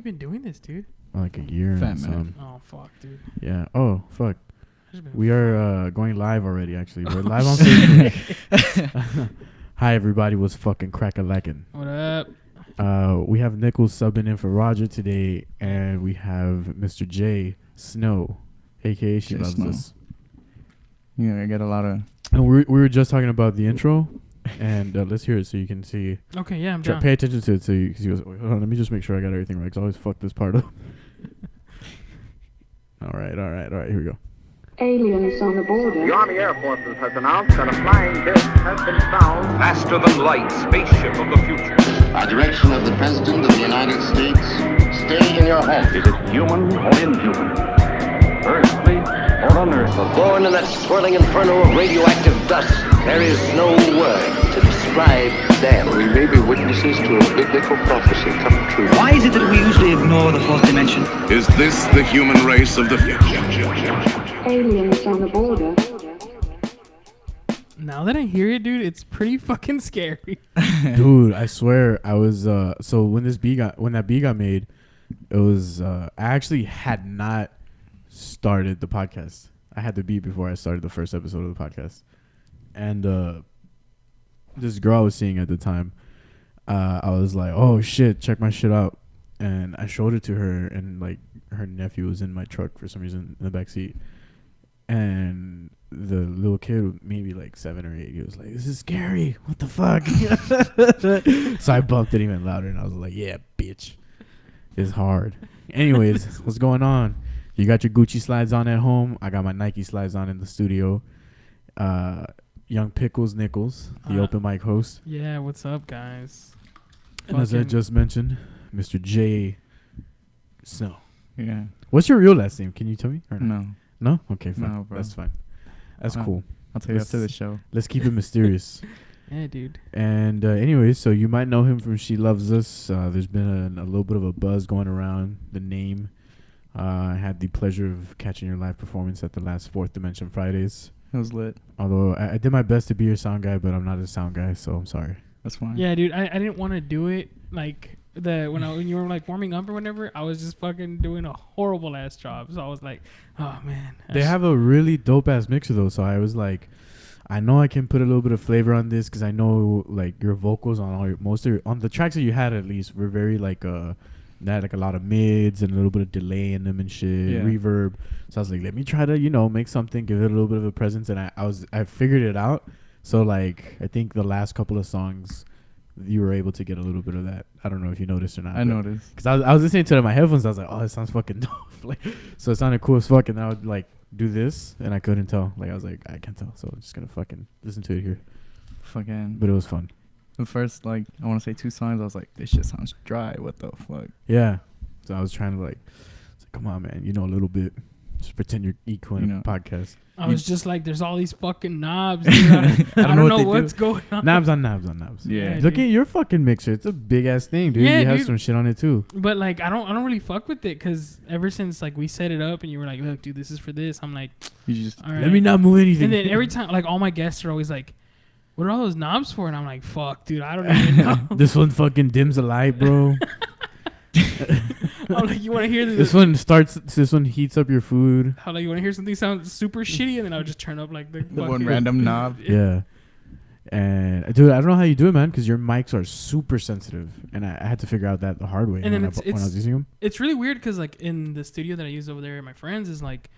been doing this, dude? Like a year Fat and some. man. Oh fuck, dude. Yeah. Oh fuck. It's been We are going live already. Actually, we're live on Facebook. Hi everybody. What's fucking crack-a-lackin'? What up? We have Nichols subbing in for Roger today, and we have Mr. J Snow, aka She Loves Snow. Us. Yeah, I get a lot of. And we were just talking about the intro, and let's hear it so you can see. Okay, yeah, I'm down. Pay attention to it so you. Cause you goes, wait, hold on, let me just make sure I got everything right. Cause I always fuck this part up. All right. Here we go. Aliens on the border. The Army Air Forces has announced that a flying disc has been found. Faster than light, spaceship of the future. By direction of the President of the United States, stay in your home. Is it human or inhuman? Earthly or unearthly? Born in that swirling inferno of radioactive dust, there is no word to describe them. We may be witnesses to a biblical prophecy come true. Why is it that we usually ignore the fourth dimension? Is this the human race of the future? Aliens on the border. Now that I hear it, dude, it's pretty fucking scary. Dude, I swear I was so when that B got made, it was I actually had not started the podcast. I had the beat before I started the first episode of the podcast. And this girl I was seeing at the time, I was like, "Oh shit, check my shit out." And I showed it to her, and like her nephew was in my truck for some reason in the back seat. And the little kid, maybe like 7 or 8, he was like, "This is scary. What the fuck?" So I bumped it even louder, and I was like, "Yeah, bitch, it's hard." Anyways, what's going on? You got your Gucci slides on at home. I got my Nike slides on in the studio. Young Pickles Nichols, the open mic host. Yeah, what's up, guys? And as I just mentioned, Mr. J Snow. Yeah. What's your real last name? Can you tell me? Or not? No. No? Okay, fine. No, bro. That's fine. That's cool. I'll tell you after the show. Let's keep it mysterious. Yeah, dude. And anyways, so you might know him from She Loves Us. There's been a little bit of a buzz going around the name. I had the pleasure of catching your live performance at the last Fourth Dimension Fridays. It was lit. Although I did my best to be your sound guy, but I'm not a sound guy, so I'm sorry. That's fine. Yeah, dude, I didn't want to do it like when you were like warming up or whatever. I was just fucking doing a horrible ass job. So I was like, oh man. They have a really dope ass mixer though, so I was like, I know I can put a little bit of flavor on this because I know like your vocals on on the tracks that you had at least were very like they had like a lot of mids and a little bit of delay in them and shit, reverb. So I was like, let me try to make something, give it a little bit of a presence, and I figured it out. So like I think the last couple of songs, you were able to get a little bit of that. I don't know if you noticed or not. I noticed. Because I was listening to it on my headphones. I was like, oh, it sounds fucking dope. Like, so it sounded cool as fuck. And then I would like do this, and I couldn't tell. Like I was like, I can't tell. So I'm just gonna fucking listen to it here. Fucking. But it was fun. The first I want to say 2 songs, I was like, this shit sounds dry. What the fuck? Yeah. So I was trying to like come on, man. A little bit. Just pretend you're equal in a podcast. I was just like, there's all these fucking knobs. Dude. I don't know what's going on. Knobs on knobs on knobs. Yeah. Look at your fucking mixer. It's a big ass thing, dude. Yeah, you have dude. some shit on it too. But like, I don't really fuck with it because ever since like we set it up and you were like, look, dude, this is for this. I'm like, you just all right. Let me not move anything. And then every time, like all my guests are always like, what are all those knobs for? And I'm like, fuck, dude, I don't even know. This one fucking dims the light, bro. I'm like, you want to hear this one heats up your food. How like you want to hear something sound super shitty, and then I'll just turn up like the one random knob. Yeah. And dude, I don't know how you do it, man, because your mics are super sensitive, and I had to figure out that the hard way. And then when I was using them. It's really weird because like in the studio that I use over there at my friends is like,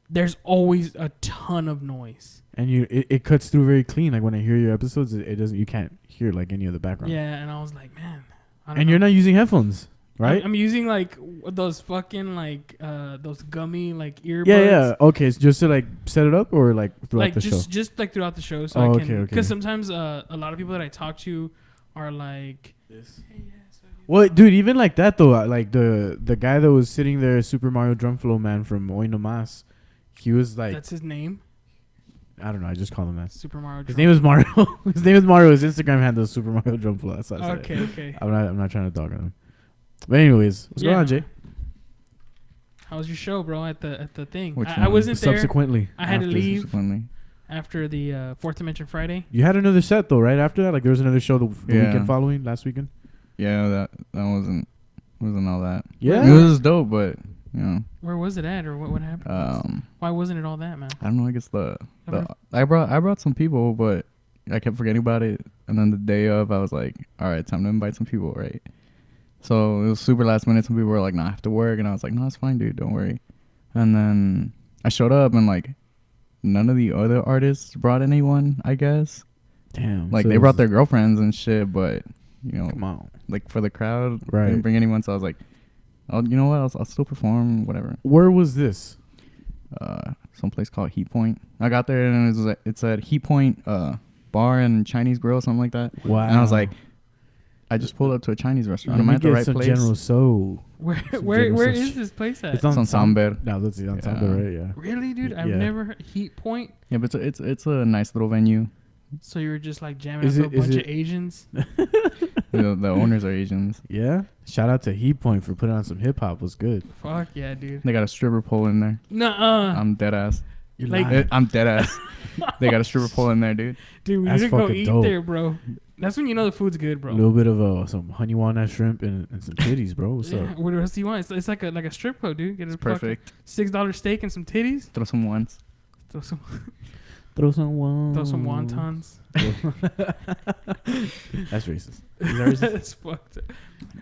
there's always a ton of noise. And it cuts through very clean. Like when I hear your episodes, it doesn't. You can't hear like any of the background. Yeah, and I was like, man. And you're not using headphones, right? I'm using like those fucking like those gummy like earbuds. Yeah. Okay, so just to like set it up or like throughout the show. Just like throughout the show, so I can. Okay. Because sometimes a lot of people that I talk to are like this. Hey, well, dude, even like that though, like the guy that was sitting there, Super Mario Drumflow man from Hoy No Mas, he was like. That's his name. I don't know. I just call him that. Super Mario. His name is Mario. His name is Mario. His Instagram handle is Super Mario Drumflow. That's what I said. Okay. I'm not trying to dog on him. But anyways, what's going on, Jay? How was your show, bro? At the thing. I wasn't there. Subsequently, I had to leave after the Fourth Dimension Friday. You had another set though, right? After that, like there was another show the weekend following, last weekend. Yeah, that wasn't wasn't all that. Yeah. It was dope, but you know. Where was it at, or what happened? Why wasn't it all that, man? I don't know. I guess I brought some people, but I kept forgetting about it. And then the day of, I was like, all right, time to invite some people, right? So it was super last minute. Some people were like, "No, I have to work," and I was like, "No, it's fine, dude. Don't worry." And then I showed up, and like none of the other artists brought anyone, I guess. Damn. Like so they brought their girlfriends and shit, but you know, come on. like for the crowd, Right. didn't bring anyone. So I was like, "Oh, you know what? I'll still perform, whatever." Where was this? Some place called Heat Point. I got there and it said Heat Point bar and Chinese grill, something like that. Wow. And I was like, I just pulled up to a Chinese restaurant. Am I at the right place? General So. Where is this place at? It's on Samber. No, that's on Samber, right? Yeah. Really, dude? I've never heard Heat Point. Yeah, but it's a nice little venue. So you were just like jamming out to a bunch of Asians? The owners are Asians. Yeah. Shout out to Heat Point for putting on some hip hop. Was good. Fuck yeah, dude. They got a stripper pole in there. Nuh-uh. I'm dead ass. You're Like- lying. I'm dead ass. They got a stripper pole in there, dude. Dude, we That's need to go fucking eat dope. there, bro. That's when you know the food's good, A bro. little bit of some honey walnut shrimp and some titties, bro. What's Yeah, up? what else do you want? It's like a strip club, dude. Get a Perfect. $6 steak and some titties. Throw some ones. Throw some Throw some wontons. That's racist. Is that racist? That's fucked up.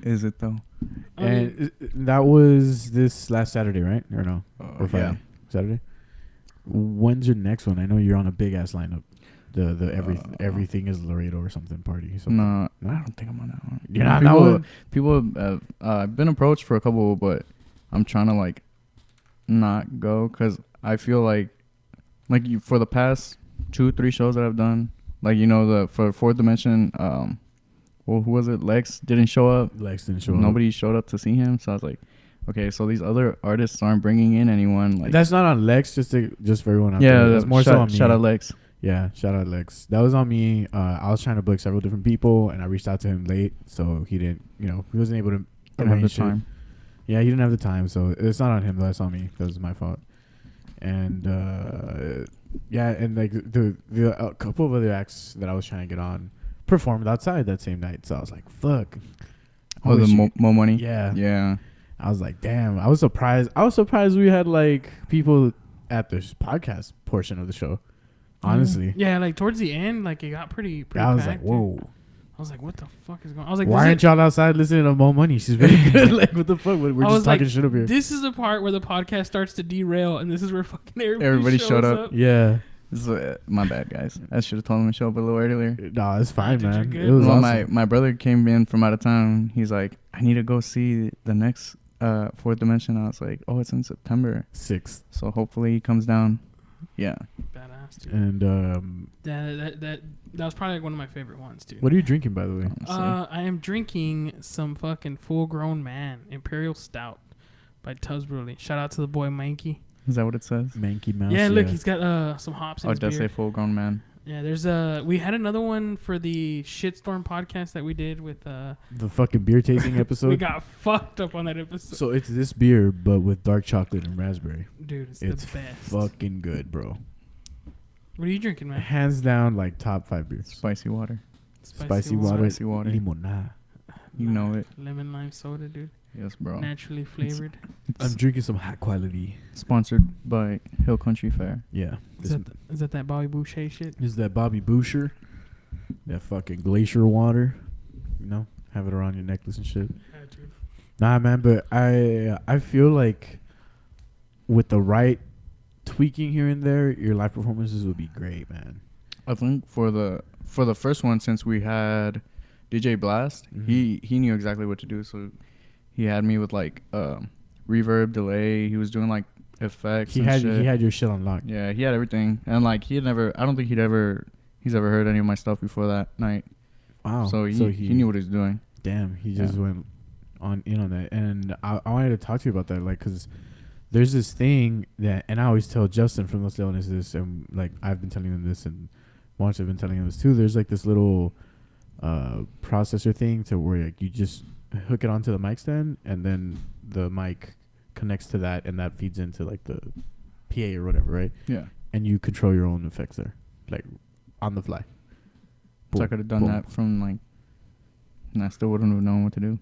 Is it though? And that was this last Saturday, right? Or no? Or Friday? Yeah. Saturday? When's your next one? I know you're on a big ass lineup. The everything is Laredo or something party. No, I don't think I'm on that one. You're not on that one? People I've been approached for a couple, but I'm trying to like not go because I feel like for the past 2-3 shows that I've done, like for Fourth Dimension, who was it? Lex didn't show up. Nobody showed up to see him, so I was like, okay, so these other artists aren't bringing in anyone. Like that's not on Lex. Just for everyone out there. That's more so on me. Shout out Lex. Yeah, shout out Lex. That was on me. I was trying to book several different people, and I reached out to him late, so he didn't. He wasn't able to. Didn't have the time. Yeah, he didn't have the time, so it's not on him though. It's on me. That was my fault. And yeah, and like the a couple of other acts that I was trying to get on performed outside that same night, so I was like, fuck. Oh, the Mo Money. Yeah. I was like, damn. I was surprised we had like people at the podcast portion of the show. Honestly. Yeah, like towards the end, like it got pretty I was packed, like, whoa. Dude. I was like, what the fuck is going on? I was like, why aren't y'all outside listening to Mo Money? She's very good. Like, what the fuck? We're just talking shit up here. This is the part where the podcast starts to derail, and this is where fucking everybody showed up. Yeah. This is, my bad, guys. I should have told him to show up a little earlier. Nah, it's fine, man. It was awesome. My brother came in from out of town. He's like, I need to go see the next Fourth Dimension. I was like, oh, it's in September 6th. So hopefully he comes down. Yeah. Badass, dude. And that was probably like one of my favorite ones, dude. what are you drinking, by the way? I am drinking some fucking Full Grown Man Imperial Stout by Tubbs Brewing. Shout out to the boy Mankey. Is that what it says? Manky Mouse. Yeah, look, he's got some hops in his beer. Oh, it does say Full Grown Man. Yeah, there's we had another one for the Shitstorm podcast that we did with the fucking beer tasting episode. we got fucked up on that episode. So it's this beer, but with dark chocolate and raspberry. Dude, it's the best. Fucking good, bro. What are you drinking, man? Hands down, like top 5 beers. Spicy water. Spicy water. Spicy water. Limonada. You know it. Lemon lime soda, dude. Yes, bro. Naturally flavored. I'm drinking some high quality. Sponsored by Hill Country Fair. Yeah. Is that Bobby Boucher shit? This is that Bobby Boucher. That fucking glacier water. Have it around your necklace and shit. Yeah, dude. Nah, man, but I feel like with the right tweaking here and there, your live performances would be great, man. I think for the first one, since we had DJ Blast, he knew exactly what to do. So he had me with like reverb, delay. He was doing like effects. He had your shit on lock. Yeah, he had everything, and like I don't think he's ever heard any of my stuff before that night. Wow. So he knew what he was doing. Damn, he just went in on that, and I wanted to talk to you about that, like, cause there's this thing that, and I always tell Justin from Los Leones this, and like I've been telling him this, and March have been telling him this too. There's like this little processor thing to where like you just hook it onto the mic stand, and then the mic connects to that, and that feeds into like the PA or whatever, right? Yeah. And you control your own effects there, like on the fly. So I could have done that from like, and I still wouldn't have known what to do.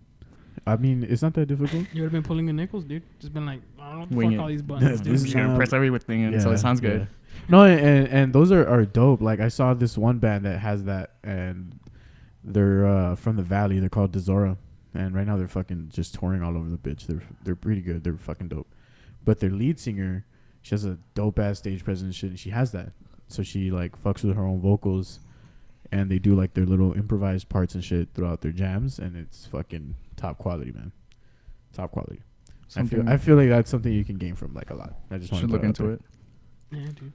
I mean, it's not that difficult. You would have been pulling the nickels, dude. Just been like, I don't know what the Wing fuck it. all these buttons This do. I'm just gonna press everything in, so it sounds good. No, and those are dope. Like I saw this one band that has that, and they're from the Valley. They're called Dezora, and right now they're fucking just touring all over the bitch. They're pretty good. They're fucking dope. But their lead singer, she has a dope ass stage presence and shit, and she has that. So she like fucks with her own vocals, and they do like their little improvised parts and shit throughout their jams, and it's fucking top quality, man. Top quality. I feel like that's something you can gain from like a lot. I just want to look into it. Yeah, dude.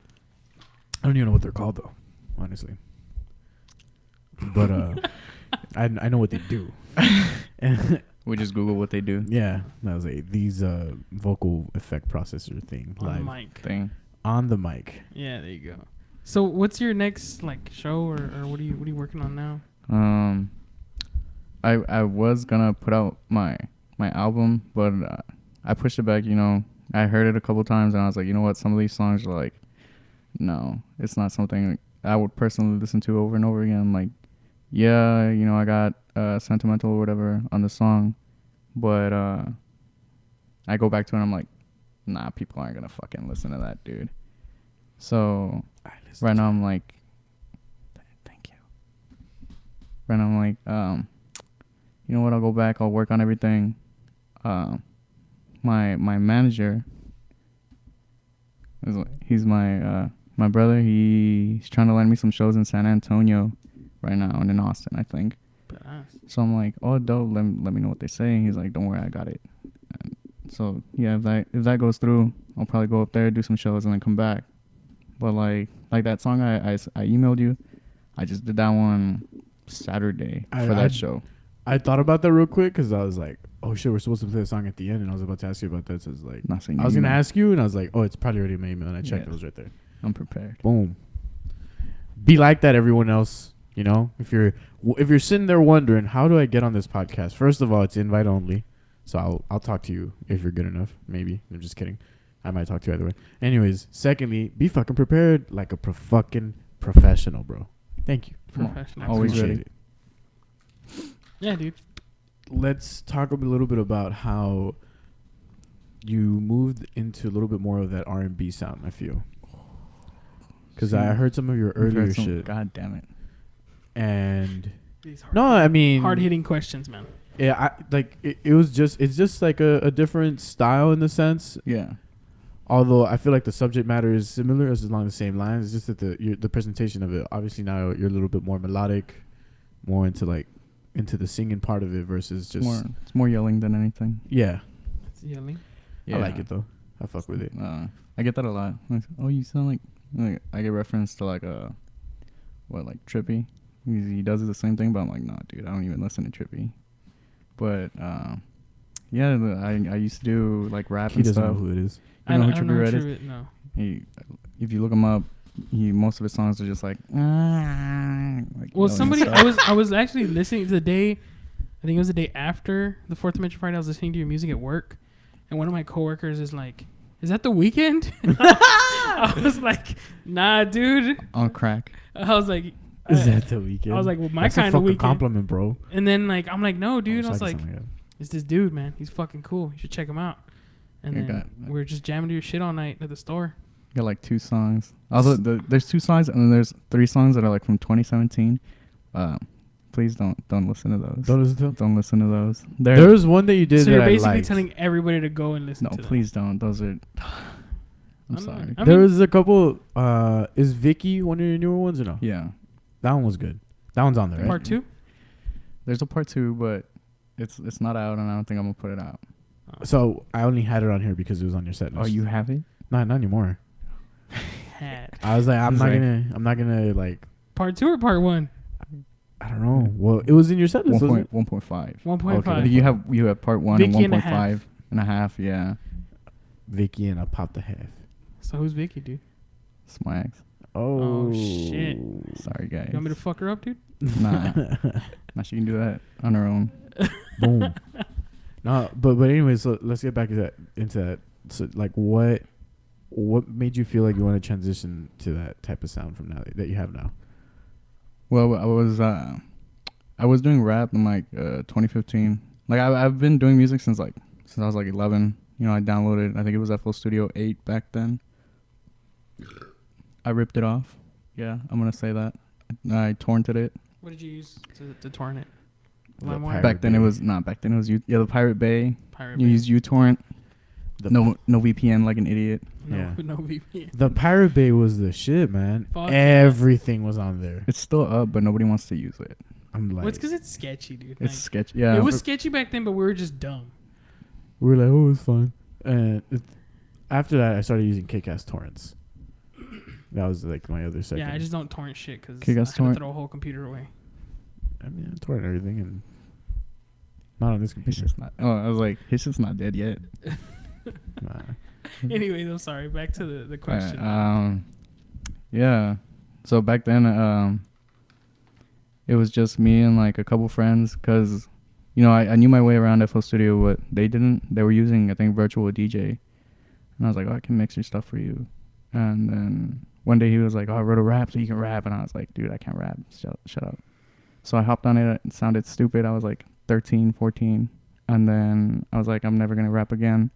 I don't even know what they're called though, honestly. But I know what they do. We just Google what they do. Yeah, that was these vocal effect processor thing On live the mic. Thing. on the mic. Yeah, there you go. So what's your next like show or what are you working on now? I was gonna put out my album, but I pushed it back. You know, I heard it a couple times and I was like, you know what? Some of these songs are like, no, it's not something I would personally listen to over and over again. Like, yeah, you know, I got sentimental or whatever on the song, but I go back to it and I'm like, nah, people aren't gonna fucking listen to that, dude. So right now I'm like, thank you. Right now I'm like, you know what? I'll go back. I'll work on everything. My manager, he's my brother. He's trying to land me some shows in San Antonio right now and in Austin, I think. So I'm like, oh, dope. Let me know what they say. He's like, don't worry, I got it. And so yeah, if that goes through, I'll probably go up there, do some shows, and then come back. But like that song I emailed you, I just did that one Saturday for that show. I thought about that real quick because I was like, oh shit, we're supposed to play the song at the end, and I was about to ask you about that. So it's like, I was gonna ask you, and I was like, oh, it's probably already made me, and I checked, it was right there. I'm prepared. Boom. Be like that, everyone else. You know, if you're sitting there wondering how do I get on this podcast, first of all, it's invite only. So I'll talk to you if you're good enough. Maybe. I'm just kidding. I might talk to you either way. Anyways, secondly, be fucking prepared like a fucking professional, bro. Thank you. Professional. Always ready. It. Yeah, dude. Let's talk a little bit about how you moved into a little bit more of that R&B sound, I feel. Because I heard some of your earlier shit. God damn it. And I mean, hard-hitting questions, man. Yeah, it's just like a different style in the sense. Yeah. Although I feel like the subject matter is similar, it's along the same lines. It's just that the presentation of it. Obviously now you're a little bit more melodic, more into the singing part of it versus just it's more yelling than anything. Yeah. It's yelling. Yeah. I like it though. I fuck with it. I get that a lot. Like, oh, you sound like I get reference to like Trippy. He does the same thing, but I'm like, nah, dude, I don't even listen to Trippy. But yeah, I used to do like rap and stuff. He doesn't know who it is. You know who Trippy Red is? No. If you look him up, most of his songs are just like. Well, I was actually listening to the day. I think it was the day after the 4th Dimension Friday. I was listening to your music at work, and one of my coworkers is like, "Is that The Weeknd?" I was like, "Nah, dude." On crack. I was like, "Is that The Weeknd?" I was like, "Well, my That's kind of Weeknd." Compliment, bro. And then like I'm like, "No, dude." I was like, like "It's this dude, man. He's fucking cool. You should check him out." And then we're just jamming to your shit all night at the store. Got like 2 songs. Although there's 2 songs, and then there's 3 songs that are like from 2017. Please don't listen to those. Don't listen to them? Don't listen to those. There was one that you did. So you're that basically I telling everybody to go and listen to them. No, please don't. Those are. I'm sorry. There was a couple. Is Vicky one of your newer ones or no? Yeah, that one was good. That one's on there. Right? Part 2. There's a part 2, but it's not out, and I don't think I'm gonna put it out. So I only had it on here because it was on your set list. Oh, you have it? Not anymore. I was like, I'm not gonna like. Part 2 or part 1? I don't know. Well, it was in your set list. 1.5. 1.5. Okay. You have part 1 Vicky and 1.5 and a half. Yeah. Vicky and I popped the half. So who's Vicky, dude? It's my ex. Oh shit. Sorry, guys. You want me to fuck her up, dude? Nah. Nah, she can do that on her own. Boom. No, but anyways, so let's get back into that. So like, what made you feel like you want to transition to that type of sound from now that you have now? Well, I was doing rap in like 2015, Like I've been doing music since I was like 11. You know, I downloaded, I think it was FL Studio 8 back then. I ripped it off. Yeah, I'm gonna say that. I torrented it. What did you use to torrent it? Back then it was the Pirate Bay. You use uTorrent. No VPN like an idiot. No VPN. The Pirate Bay was the shit, man. Everything was on there. It's still up, but nobody wants to use it. I'm like, well, it's because it's sketchy, dude. It's sketchy. Yeah, it was sketchy back then, but we were just dumb. We were like, oh, it's fun. And after that, I started using Kick-Ass torrents. That was like my other second. Yeah, I just don't torrent shit because I Kick-Ass have torrent. to throw a whole computer away. I mean, I torrent everything and not on this computer. It's just not. Oh, I was like, his shit's not dead yet. Nah. Anyways, I'm sorry. Back to the question. Yeah. So back then, it was just me and like a couple friends because, you know, I knew my way around FL Studio, but they didn't. They were using, I think, Virtual DJ. And I was like, oh, I can mix your stuff for you. And then one day he was like, oh, I wrote a rap so you can rap. And I was like, dude, I can't rap. Shut up. So I hopped on it. It sounded stupid. I was like 13, 14. And then I was like, I'm never going to rap again.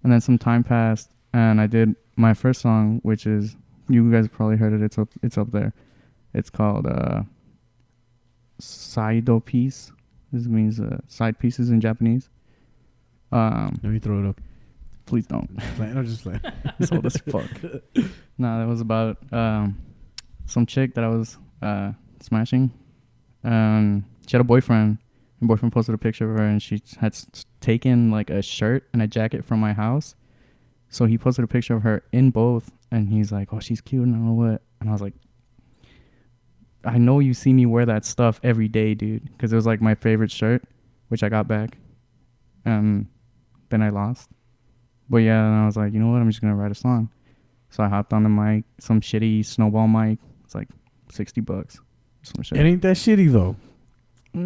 And then some time passed, and I did my first song, which is, you guys probably heard it. It's up there. It's called Saido Piece. This means side pieces in Japanese. Let me throw it up. Please don't. I'm just playing. It's old as fuck. No, that was about some chick that I was smashing. She had a boyfriend. My boyfriend posted a picture of her, and she had taken like a shirt and a jacket from my house. So he posted a picture of her in both, and he's like, oh, she's cute and I don't know what. And I was like, I know you see me wear that stuff every day, dude, because it was like my favorite shirt, which I got back. Then I lost. But yeah, and I was like, you know what? I'm just going to write a song. So I hopped on the mic, some shitty Snowball mic. It's like $60. Some shit. It ain't that shitty, though. It's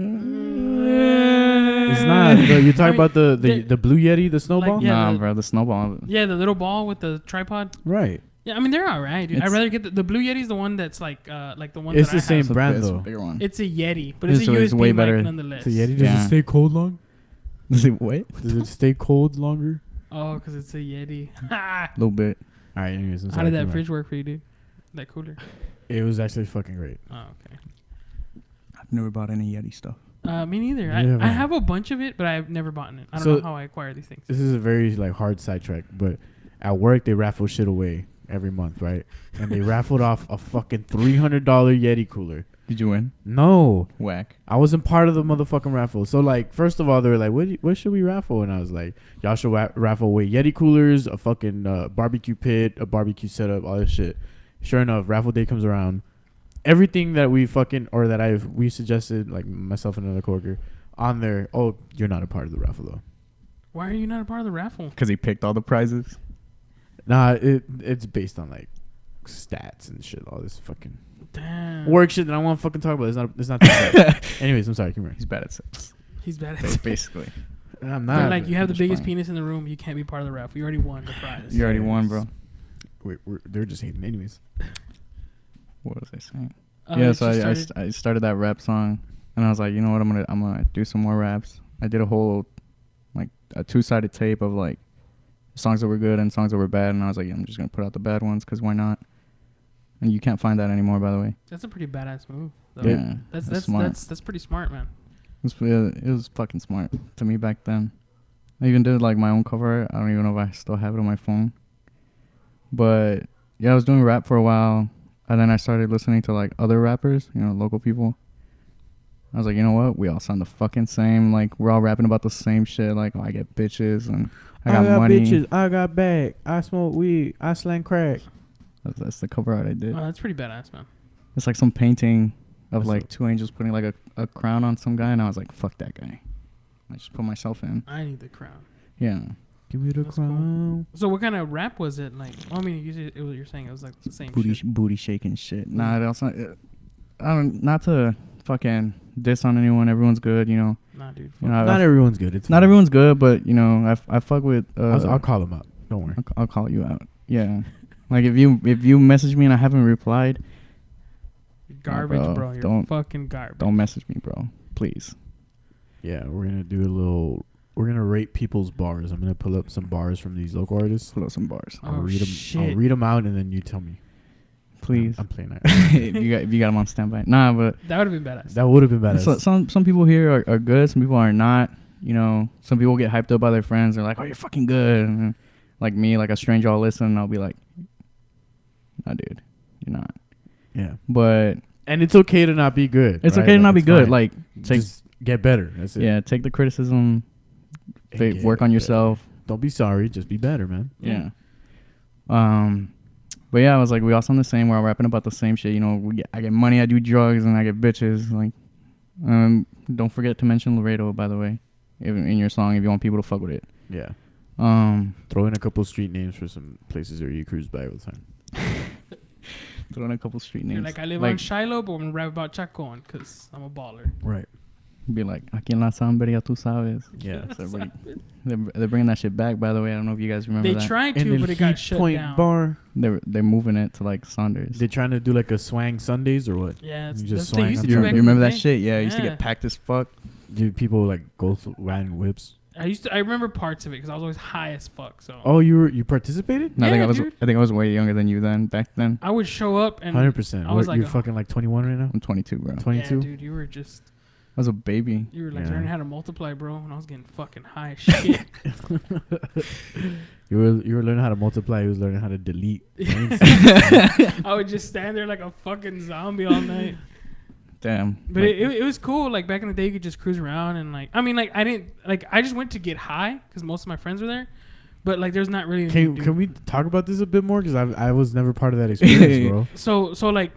not. You talking about the Blue Yeti, the Snowball? Like, yeah, bro, the Snowball. Yeah, the little ball with the tripod. Right. Yeah, I mean they're alright, dude. I'd rather get the Blue Yeti's the one that's like the one. It's that the I same have. brand It's a though. bigger one. It's a Yeti, but it's a So it's USB way mic better. nonetheless. It's a Yeti. Does it stay cold long? Does it what? Does it stay cold longer? Oh, because it's a Yeti. A little bit. All right. Anyways, I'm How sorry, did that keep fridge work for you, dude? That cooler. It was actually fucking great. Oh, okay. I've never bought any Yeti stuff. Me neither. Yeah, I have a bunch of it, but I've never bought it. I don't know how I acquire these things. This is a very like hard sidetrack, but at work they raffle shit away every month, right? And they raffled off a fucking $300 Yeti cooler. Did you win? No. Whack. I wasn't part of the motherfucking raffle. So like, first of all, they were like, what should we raffle? And I was like, y'all should raffle away Yeti coolers, a fucking barbecue pit, a barbecue setup, all this shit. Sure enough, raffle day comes around. Everything that we we suggested, like myself and another coworker, on there. Oh, you're not a part of the raffle though. Why are you not a part of the raffle? Because he picked all the prizes. Nah, it's based on like stats and shit. All this fucking work shit that I want to fucking talk about. It's not. Anyways, I'm sorry. Come here. He's bad at sex. He's bad at sex. Basically. I'm not. They're like, you have the biggest penis in the room. You can't be part of the raffle. You already won the prize. You already won, bro. They're just hating. Anyways. What was I saying? So I started that rap song, and I was like, you know what, I'm gonna do some more raps. I did a whole like a 2-sided tape of like songs that were good and songs that were bad, and I was like, I'm just gonna put out the bad ones because why not? And you can't find that anymore, by the way. That's a pretty badass move. Though. Yeah, that's pretty smart, man. It was fucking smart to me back then. I even did like my own cover art. I don't even know if I still have it on my phone. But yeah, I was doing rap for a while. And then I started listening to like other rappers, you know, local people. I was like, you know what? We all sound the fucking same. Like we're all rapping about the same shit. Like, oh, I get bitches and I got money. Bitches. I got bag. I smoke weed. I slang crack. That's the cover art I did. Oh, that's pretty badass, man. It's like some painting of like two angels putting like a crown on some guy, and I was like, fuck that guy. I just put myself in. I need the crown. Yeah. Give me the crown. Cool. So what kind of rap was it? Like, well, I mean, you're saying it was like the same booty shaking shit. Nah, it also, I don't, not to fucking diss on anyone. Everyone's good, you know. Nah, dude. You know, not everyone's good. It's not everyone's good, but you know, I fuck with. I'll call them out. Don't worry. I'll call you out. Yeah. Like if you message me and I haven't replied. Garbage, bro. You're fucking garbage. Don't message me, bro. Please. Yeah, we're gonna do a little. We're gonna rate people's bars. I'm gonna pull up some bars from these local artists. Pull up some bars. I'll read them. I'll read them out, and then you tell me. Please. I'm playing that. if you got them on standby. Nah, but that would have been badass. That would have been badass. So, some people here are good. Some people are not. You know, some people get hyped up by their friends. They're like, "Oh, you're fucking good." And like me, like a stranger, I'll listen and I'll be like, "No, dude, you're not." Yeah. And it's okay to not be good. It's okay to not be good. Fine. Like, just get better. That's it. Yeah, take the criticism. Work on yourself. Better. Don't be sorry. Just be better, man. Yeah. But yeah, I was like, we all sound the same. We're all rapping about the same shit. You know, I get money, I do drugs, and I get bitches. Like, don't forget to mention Laredo, by the way, in your song if you want people to fuck with it. Yeah. Throw in a couple street names for some places where you cruise by all the time. Throw in a couple street names. You're like, I live on Shiloh, but I'm gonna rap about Chacon because I'm a baller. Right. Be like, aquí en la Zambria, tú sabes. Yeah. So they're bringing that shit back, by the way. I don't know if you guys remember that. They tried to, but it got shut down. Bar. They're moving it to like Saunders. They're trying to do like a swang Sundays or what? Yeah, you just swang. You remember that shit? Yeah, it used to get packed as fuck. Dude, people like go riding whips. I remember parts of it because I was always high as fuck. So. Oh, you participated? No, yeah, I think I was way younger than you back then. I would show up and 100%. I was like, you're fucking like 21 right now. I'm 22, bro. 22. Yeah, dude, you were just. I was a baby. You were like learning how to multiply, bro, and I was getting fucking high as shit. You were learning how to multiply. You was learning how to delete. I would just stand there like a fucking zombie all night. Damn. But it was cool. Like back in the day, you could just cruise around and like. I mean, like I just went to get high because most of my friends were there. But like, there's not really. Can we talk about this a bit more? Because I was never part of that experience, bro. So like.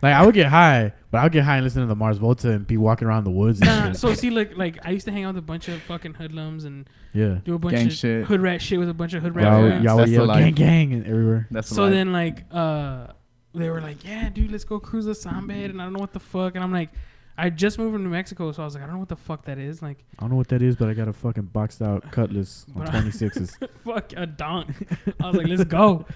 Like I would get high, but I would get high and listen to the Mars Volta and be walking around the woods. And shit. So see, like I used to hang out with a bunch of fucking hoodlums and do a bunch gang of shit. hood rat shit with a bunch of hood rat friends. Y'all would yell gang and everywhere. So then like they were like, yeah, dude, let's go cruise the Sambed, and I don't know what the fuck, and I'm like, I just moved from New Mexico, so I was like, I don't know what the fuck that is. Like, I don't know what that is, but I got a fucking boxed out Cutlass on 26s. Fuck a donk. I was like, let's go.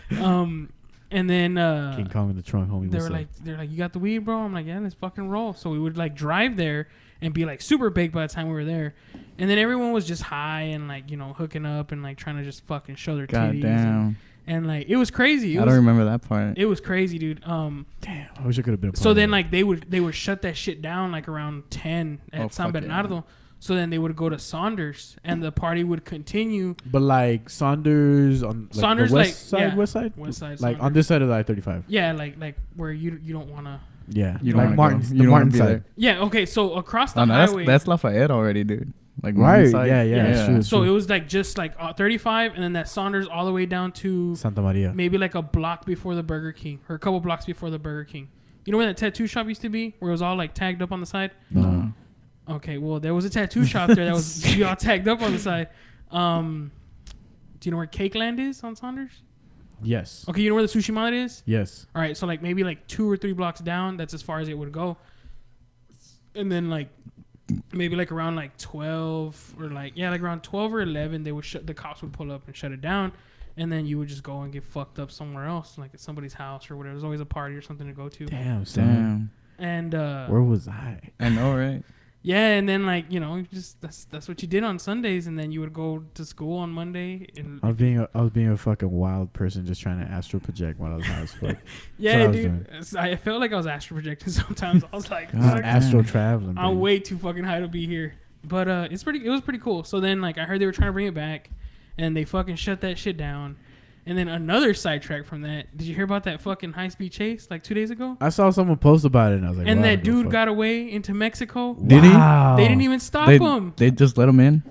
And then King Kong in the trunk, homie. They're like, you got the weed, bro? I'm like, yeah, let's fucking roll. So we would like drive there and be like super baked by the time we were there. And then everyone was just high and like, you know, hooking up and like trying to just fucking show their titties. Damn. And like it was crazy. I don't remember that part. It was crazy, dude. Damn, I wish I could have been a part So of then that. like they would shut that shit down like around 10 at San Bernardo. Yeah. So then they would go to Saunders and the party would continue. But like Saunders on like Saunders, the west side, west side, like Saunders. On this side of the I-35. Yeah, like where you don't want to. Yeah, you don't like Martin's, the you Martin side. There. Yeah, okay, so across the highway. That's Lafayette already, dude. Like right, side. yeah. True, so it was like just like 35, and then that Saunders all the way down to Santa Maria. Maybe like a block before the Burger King, or a couple blocks before the Burger King. You know where that tattoo shop used to be, where it was all like tagged up on the side? No. Okay, well there was a tattoo shop there that was all tagged up on the side. Do you know where Cake Land is on Saunders? Yes. Okay, you know where the Sushi Mart is? Yes. All right, so like maybe like 2 or 3 blocks down, that's as far as it would go. And then like maybe like around like 12 or like around 12 or 11, they would the cops would pull up and shut it down, and then you would just go and get fucked up somewhere else, like at somebody's house or whatever. There's always a party or something to go to. Damn, son. And where was I? I know, right? Yeah, and then like, you know, just that's what you did on Sundays, and then you would go to school on Monday. And I was being a fucking wild person, just trying to astral project when I was high as fuck. Yeah, dude. I felt like I was astral projecting sometimes. I was like, astral traveling. I'm way too fucking high to be here. But it was pretty cool. So then like I heard they were trying to bring it back, and they fucking shut that shit down. And then another sidetrack from that. Did you hear about that fucking high-speed chase like 2 days ago? I saw someone post about it, and I was like, and that dude got away into Mexico. Did he? They didn't even stop him. They just let him in?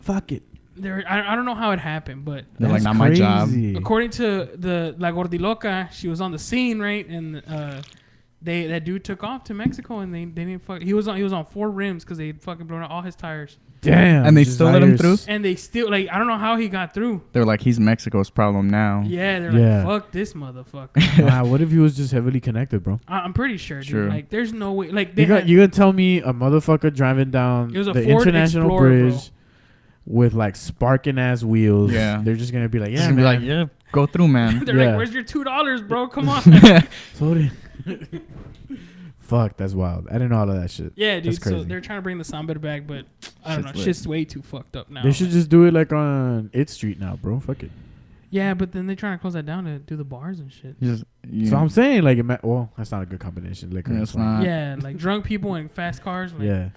Fuck it. I don't know how it happened, but they're like, not crazy. My job. According to the La Gordiloca, she was on the scene, right? And that dude took off to Mexico, and they didn't fuck. He was on 4 rims because they fucking blown out all his tires. Damn. And they still let him through? And they still, like, I don't know how he got through. They're like, he's Mexico's problem now. Yeah, they're like, fuck this motherfucker. Wow, what if he was just heavily connected, bro? I'm pretty sure, dude. True. Like, there's no way. Like, you gonna tell me a motherfucker driving down the International Explorer, Bridge with like sparking ass wheels? Yeah, they're just gonna be like, yeah, man. Be like, yeah, go through, man. They're like, where's your $2, bro? Come on. Fuck, that's wild. I didn't know all of that shit. Yeah, dude. That's crazy. So they're trying to bring the sound back, but I don't know. Shit's lit. Shit's way too fucked up now. They should just do it like on 8th Street now, bro. Fuck it. Yeah, but then they're trying to close that down to do the bars and shit. So I'm saying, like, well, that's not a good combination. Liquor and it's slang. not. Yeah, like drunk people in fast cars. Like, Yeah.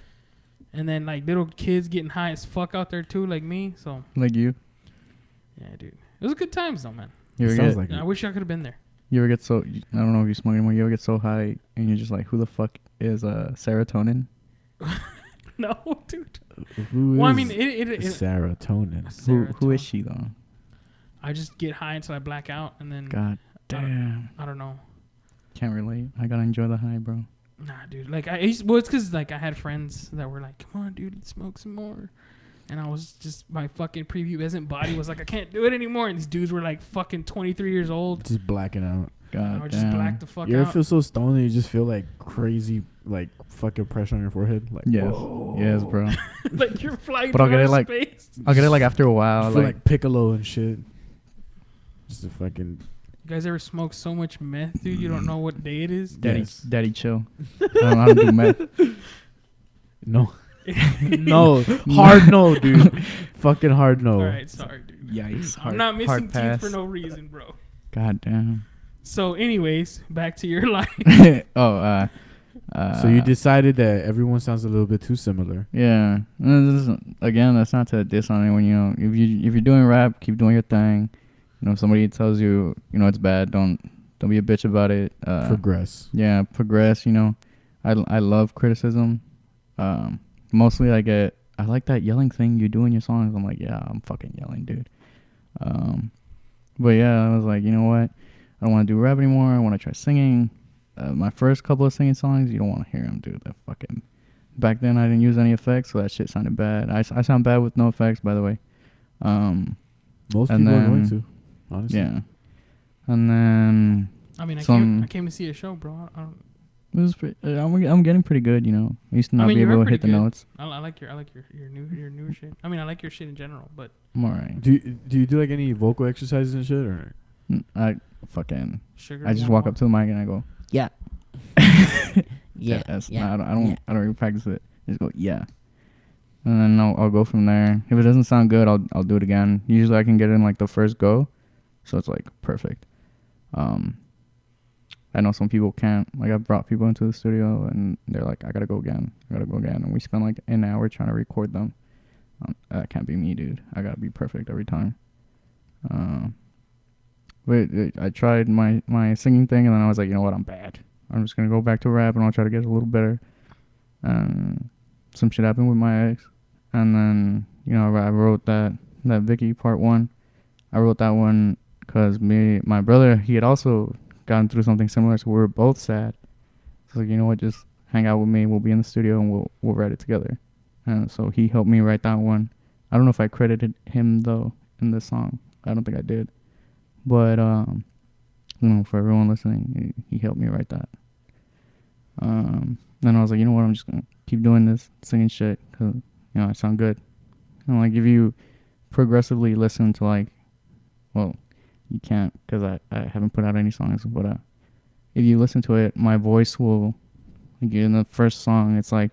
And then like little kids getting high as fuck out there too, like me. So Like you. yeah, dude. It was good times though, man. You ever Sounds get, like I wish I could have been there. you ever get so, I don't know if you smoke anymore, you ever get so high and you're just like, who the fuck is serotonin? No, dude. Who Well, I is mean, it serotonin? Who is she though? I just get high until I black out, and then God damn. I don't know. Can't relate. I gotta enjoy the high, bro. Nah, dude. Like it's because like I had friends that were like, "Come on, dude, let's smoke some more," and I was just my fucking prepubescent body was like, "I can't do it anymore." And these dudes were like fucking 23 years old. Just blacking out. I God would just black the fuck You ever out. feel so stoned that you just feel like crazy, like fucking pressure on your forehead? Like, Yes. whoa. Yes, bro. Like you're flying But I'll get through it, like, space. I'll get it like after a I while. feel Like, like Piccolo and shit. Just a fucking You guys ever smoke so much meth, dude? You don't know what day it is. daddy chill. I don't know how to do meth. no, no, hard no, dude. Fucking hard no. All right, sorry, dude. Yikes. I'm not missing teeth pass. for no reason, bro. God damn. So, anyways, back to your life. So you decided that everyone sounds a little bit too similar. Yeah. Again, that's not to diss on anyone. You know, if you're doing rap, keep doing your thing. You know, if somebody tells you, you know, it's bad, don't be a bitch about it. Progress. Yeah, progress. You know, I love criticism. Mostly I like that yelling thing you do in your songs. I'm like, yeah, I'm fucking yelling, dude. But yeah, I was like, you know what? I don't want to do rap anymore. I want to try singing. My first couple of singing songs, you don't want to hear them, dude. They're fucking. Back then, I didn't use any effects, so that shit sounded bad. I sound bad with no effects, by the way. Most people are going to, honestly. Yeah. And then I mean, I came to see a show, bro. I don't. it was I'm getting pretty good, you know. I used to not be able to hit the notes. I like your newer shit. I mean, I like your shit in general, but I'm alright. Do you do like any vocal exercises and shit, or? I fucking. Sugar I just walk up to the mic and I go, yeah. Yeah. I don't really practice it. I just go, yeah. And then I'll go from there. If it doesn't sound good, I'll do it again. Usually I can get it in like the first go, so it's like perfect. I know some people can't. Like, I've brought people into the studio and they're like, I gotta go again. And we spend like an hour trying to record them. That can't be me, dude. I gotta be perfect every time. I tried my singing thing, and then I was like, you know what, I'm bad. I'm just going to go back to rap, and I'll try to get a little better. Some shit happened with my ex. And then, you know, I wrote that Vicky part 1. I wrote that one because my brother, he had also gotten through something similar, so we were both sad. So, like, you know what, just hang out with me. We'll be in the studio, and we'll write it together. And so he helped me write that one. I don't know if I credited him, though, in this song. I don't think I did. But, you know, for everyone listening, he helped me write that. Then I was like, you know what, I'm just going to keep doing this, singing shit, because, you know, I sound good. And, like, if you progressively listen to, like, well, you can't, because I haven't put out any songs, but if you listen to it, my voice will, like, in the first song, it's like,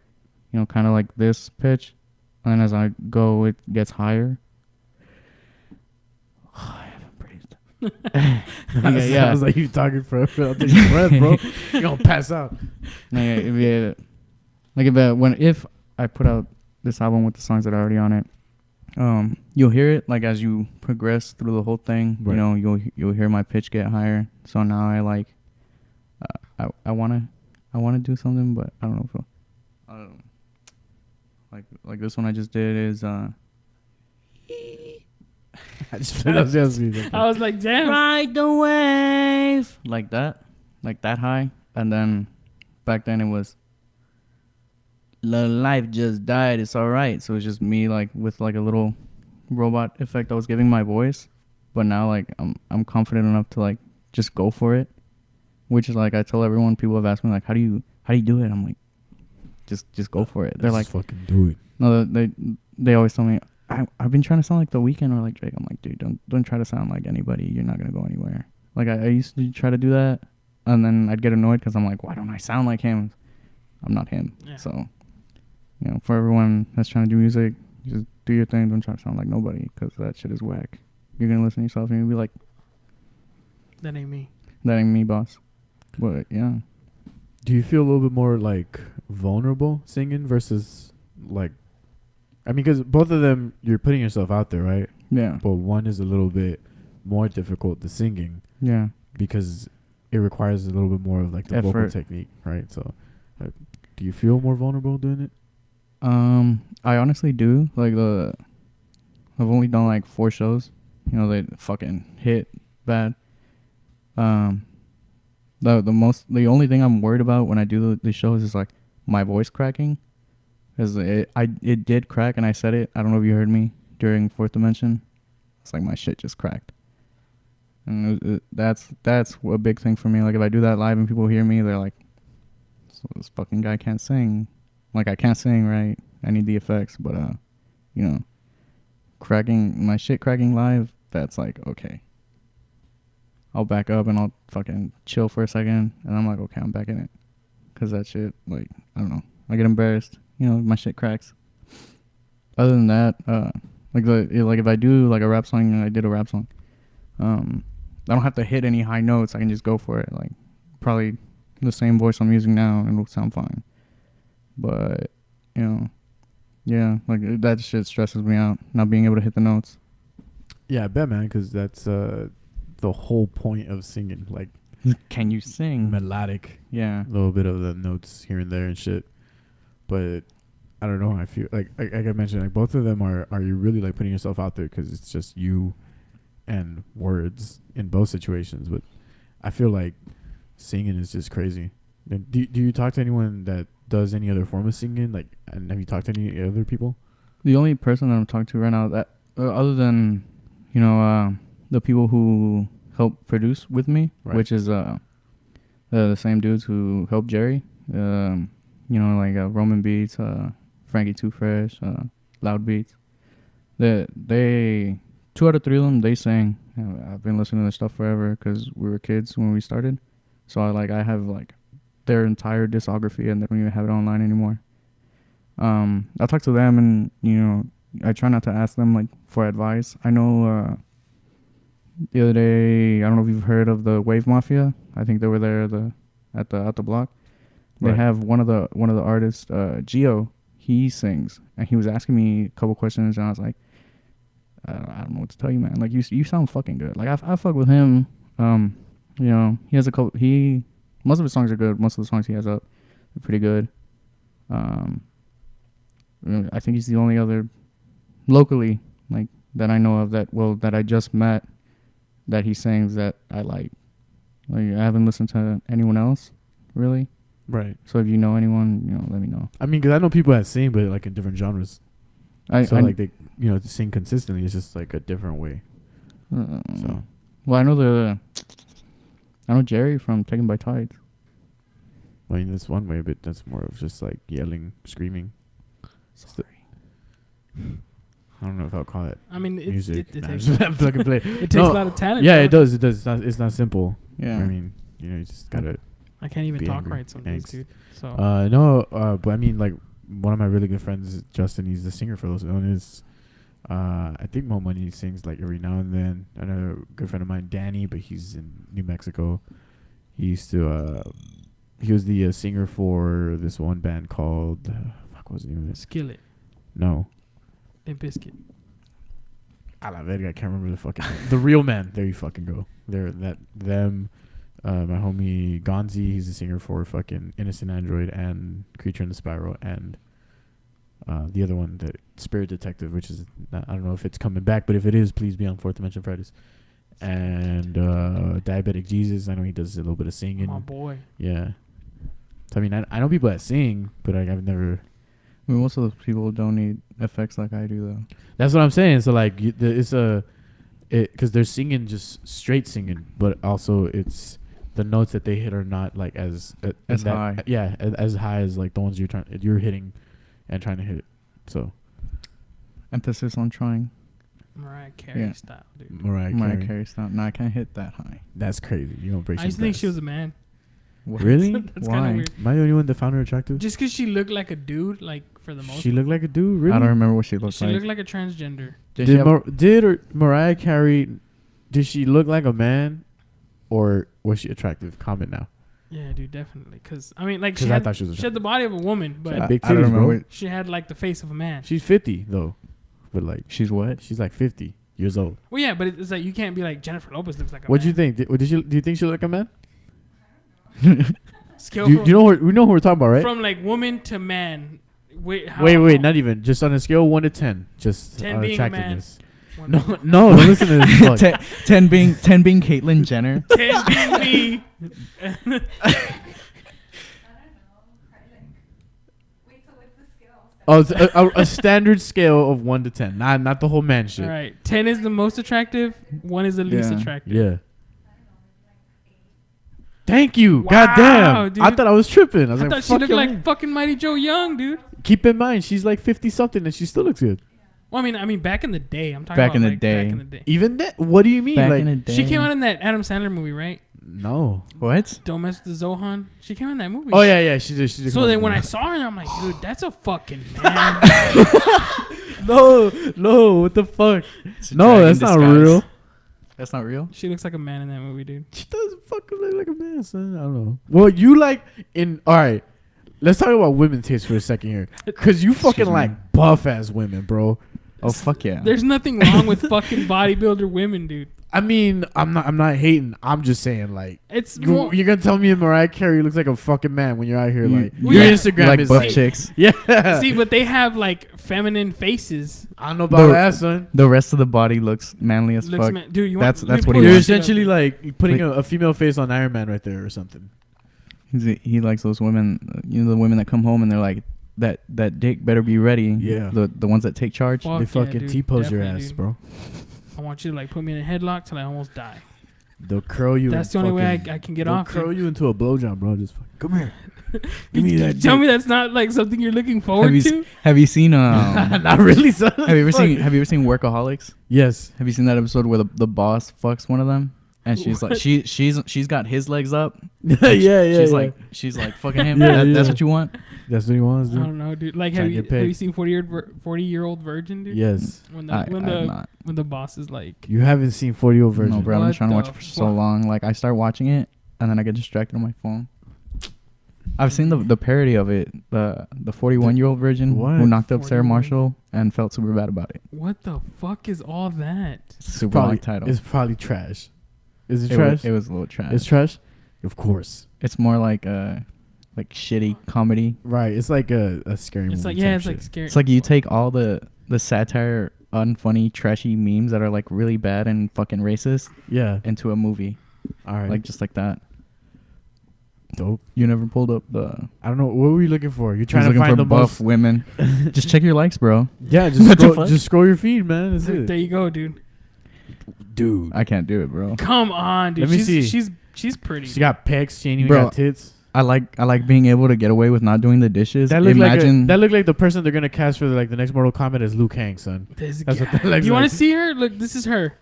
you know, kind of like this pitch, and then as I go, it gets higher. Yeah. Sounds like you talking for a your breath, bro. You're gonna pass out. If I put out this album with the songs that are already on it, you'll hear it like as you progress through the whole thing. Right. You know, you'll hear my pitch get higher. So now I like, I wanna do something, but I don't know if like this one I just did is I was like, damn. Ride the wave. Like that high. And then back then it was, the life just died, it's alright. So it's just me like with like a little robot effect I was giving my voice. But now like I'm confident enough to like just go for it. Which is like I tell everyone, people have asked me like, how do you do it? I'm like, just go for it. They're like, fucking do it. No, they always tell me, I've been trying to sound like The Weeknd or like Drake. I'm like, dude, don't try to sound like anybody. You're not gonna go anywhere. Like I used to try to do that, and then I'd get annoyed because I'm like, why don't I sound like him? I'm not him. Yeah. So, for everyone that's trying to do music, just do your thing. Don't try to sound like nobody, because that shit is whack. You're gonna listen to yourself and you'll be like, that ain't me. that ain't me, boss. But yeah. Do you feel a little bit more like vulnerable singing versus like, I mean, because both of them, you're putting yourself out there, right? Yeah. But one is a little bit more difficult, the singing. Yeah. Because it requires a little bit more of like the effort. vocal technique, right? So, do you feel more vulnerable doing it? I honestly do. Like I've only done like 4 shows. They fucking hit bad. The only thing I'm worried about when I do the shows is like my voice cracking, because it did crack, and I said it. I don't know if you heard me during Fourth Dimension. It's like my shit just cracked, and that's a big thing for me. Like if I do that live and people hear me, they're like, "So this fucking guy can't sing." Like I can't sing, right? I need the effects, but my shit cracking live. That's like, okay. I'll back up and I'll fucking chill for a second, and I'm like, okay, I'm back in it, because that shit, like, I don't know, I get embarrassed, my shit cracks. Other than that, like if I do like a rap song, and I did a rap song, I don't have to hit any high notes. I can just go for it, like probably the same voice I'm using now, and it'll sound fine. But yeah, like that shit stresses me out, not being able to hit the notes. Yeah, I bet, man, because that's the whole point of singing. Like, can you sing melodic? Yeah, a little bit of the notes here and there and shit. But I don't know. I feel like I mentioned, like both of them are you really like putting yourself out there, because it's just you and words in both situations. But I feel like singing is just crazy. And do you talk to anyone that does any other form of singing? Like, and have you talked to any other people? The only person that I'm talking to right now, that other than the people who help produce with me, right, which is the same dudes who helped Jerry, like Roman Beats, Frankie Too Fresh, Loud Beats. They 2 out of 3 of them, they sang. I've been listening to their stuff forever, because we were kids when we started. So I have like their entire discography, and they don't even have it online anymore. I talk to them, and I try not to ask them like for advice. I know the other day, I don't know if you've heard of the Wave Mafia. I think they were there at the block. They right. have one of the artists, Gio. He sings, and he was asking me a couple questions, and I was like, I don't know what to tell you, man. Like you sound fucking good. Like I fuck with him. He has a couple. Most of his songs are good. Most of the songs he has up are pretty good. I think he's the only other locally, like, that I know of that I just met, that he sings that I like. Like, I haven't listened to anyone else, really. Right. So if you know anyone, let me know. I mean, because I know people that sing, but like in different genres. Like they, to sing consistently is just like a different way. So. Well, I know Jerry from Taken by Tides. I mean, that's one way, but that's more of just like yelling, screaming. Sorry. I don't know if I'll call it. I mean, music. It takes a lot of talent. Yeah, it does. It does. It's not simple. Yeah. I mean, you just gotta. I can't even talk angry. right sometimes, dude. So. But I mean, like, one of my really good friends, Justin, he's the singer for those known. I think Mo Money sings like every now and then. Another good friend of mine, Danny, but he's in New Mexico. He used to. He was the singer for this one band called. What was the name of it? Skillet. No. Limp Bizkit. A la verga, I can't remember the fucking The Real Men. There you fucking go. Them. My homie Gonzi, he's the singer for fucking Innocent Android and Creature in the Spiral, and the other one, the Spirit Detective, which is I don't know if it's coming back, but if it is, please be on Fourth Dimension Fridays. And Diabetic Jesus, I know he does a little bit of singing. My boy. Yeah. So, I mean, I know people that sing, but I've never. I mean, most of those people don't need effects like I do, though. That's what I'm saying. So like, it's because they're singing just straight singing, but also it's the notes that they hit are not like as high. Yeah, as high as like the ones you're hitting and trying to hit. So emphasis on trying. Mariah Carey style, dude. Mariah Carey style. No, I can't hit that high. That's crazy. You don't break. I used to think she was a man. Really? That's kind Why? of weird. Am I the only one that found her attractive? Just because she looked like a dude, like for the most. She looked like a dude. Really? I don't remember what she looked She like. looked like a transgender. Did she have- Did Mariah Carey? Did she look like a man, or was she attractive? Comment now. Yeah, dude, definitely. Because I mean, like, 'Cause I thought she was she had the body of a woman, but had big I don't titties, remember. bro. she had like the face of a man. She's 50 though, but like She's what? she's like 50 years old. Well, yeah, but it's like you can't be like Jennifer Lopez looks like a What do you man. think? Do you think she looked like a man? Scale Do you from, know we know who we're talking about, right? from like woman to man. Wait, Wait, not even. Just on a scale of 1 to 10, just 10 on being a man. attractiveness. One No, man. no, don't listen to this. Fuck. 10 being Caitlyn Jenner. 10 being me. Oh, it's a standard scale of 1 to 10, not the whole man shit. All right, 10 is the most attractive. 1 is the least Yeah. attractive. Yeah. Thank you. Wow, God damn. dude. I thought I was tripping. I was I like, thought she fuck looked your like man. fucking Mighty Joe Young, dude. Keep in mind, she's like 50 something and she still looks good. Well, I mean, back in the day. I'm talking Back about in the like, day. Back in the day. Even that? What do you mean? Back like, in the day. She came out in that Adam Sandler movie, right? no. What? Don't mess with the Zohan. She came in that movie. Oh yeah, she did. She did. So then when I saw her, I'm like, dude, that's a fucking man. no, what the fuck? No, drag that's in not disguise. real. That's not real? She looks like a man in that movie, dude. She doesn't fucking look like a man, son. I don't know. Well, you like all right. Let's talk about women's taste for a second here, cause you fucking Excuse me. like buff ass women, bro. Oh, fuck yeah. There's nothing wrong with fucking bodybuilder women, dude. I mean, I'm not hating. I'm just saying, like, It's more, you're gonna tell me Mariah Carey looks like a fucking man when you're out here, like, Well, your yeah. Instagram like is buff like, chicks. yeah. see, but they have like feminine faces. I don't know about The- that, son. The rest of the body looks manly as Looks fuck. dude, you That's want, let me what pull he You're that wants. shit up. essentially like putting a female face on Iron Man right there or something. He likes those women, the women that come home and they're like, that dick better be ready. Yeah. The ones that take charge. Fuck They yeah, fucking dude. T-pose your Definitely, ass, dude. bro. I want you to like put me in a headlock till I almost die. They'll curl you. That's and the only way fucking- I can get they'll off. curl dude. you into a blowjob, bro. Just fucking, come here. Give me that. Tell dick. me that's not like something you're looking forward to. Have you seen Not really, son. Have you ever Fuck. seen Workaholics? Yes. Have you seen that episode where the boss fucks one of them? And she's like, What? she's got his legs up. yeah. She's like fucking him. Yeah, That's yeah. what you want? That's what he wants, I dude. don't know, dude. Like, Trying have to you get paid. seen 40-year-old Virgin, dude? Yes. When I have not. when the boss is like, You haven't seen 40-year-old version. No, bro. I've been What trying to watch the it for so fuck? long. Like I start watching it and then I get distracted on my phone. I've seen the parody of it, the 41-year-old virgin What? who knocked up Sarah 41? Marshall and felt super bad about it. what the fuck is all that? Super Probably long title. It's probably trash. Is it It trash? it was a little trash. It's trash. Of course. It's more like shitty comedy. Right. It's like a scary movie. It's like, type yeah, it's shit. like scary. It's like you take all the satire, unfunny, trashy memes that are like really bad and fucking racist Yeah. into a movie, All right. like just like that. dope. You never pulled up the. I don't know. What were you looking for? You're He's trying to looking find for the buff most. women. Just check your likes, bro. Yeah. What the fuck? Just scroll your feed, man. That's there it. you go, dude. Dude. I can't do it, bro. Come on, dude. Let me see. She's pretty. She got pecs. She ain't even Bro, got tits. I like being able to get away with not doing the dishes. That looked Imagine like the person they're gonna cast for the next Mortal Kombat as Liu Kang, son. This That's what guy. that looks You want like. to see her? Look, this is her.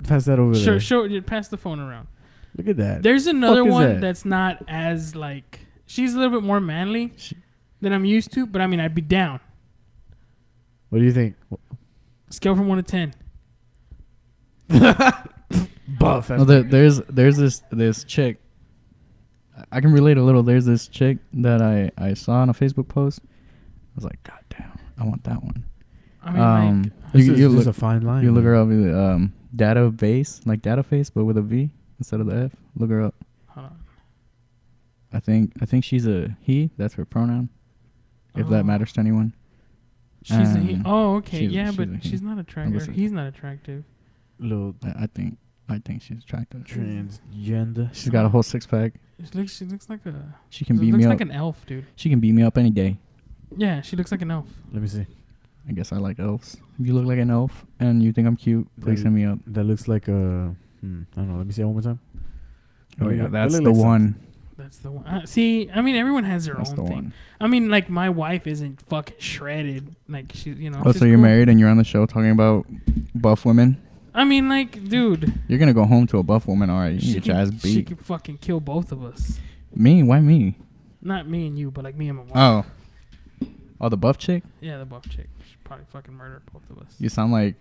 Pass that over there. Pass the phone around. Look at that. There's another Fuck is one that? that's not as like. She's a little bit more manly than I'm used to, but I mean, I'd be down. What do you think? Scale from 1 to 10. Buff. no, there's this chick. I can relate a little. There's this chick that I saw on a Facebook post. I was like, God damn, I want that one. I mean, like, This you is look a fine line. you look man. her up. Data base, like data face, but with a V instead of the F. Look her up. hold on. I think she's a he. That's her pronoun. If Oh. that matters to anyone. She's a he. Oh, okay. she's- Yeah, she's but a he. she's not attractive. Listen. He's not attractive. Little I think she's attractive. transgender. She's got a whole 6-pack. She looks like a. She can She beat looks me like up. an elf, dude. She can beat me up any day. Yeah, she looks like an elf. Let me see. I guess I like elves. If you look like an elf and you think I'm cute, please hit me up. That looks like a. I don't know. Let me see it one more time. Oh yeah, That that's look the like one. That's the one. See, I mean, everyone has their That's own the thing. one. I mean, like my wife isn't fucking shredded. Like she, you know. Oh, she's so you're cool. married and you're on the show talking about buff women? I mean, like, dude. You're gonna go home to a buff woman, alright? You She get your ass she beat. could fucking kill both of us. Me? Why me? Not me and you, but like me and my mom. Oh, the buff chick? Yeah, the buff chick. She probably fucking murdered both of us. You sound like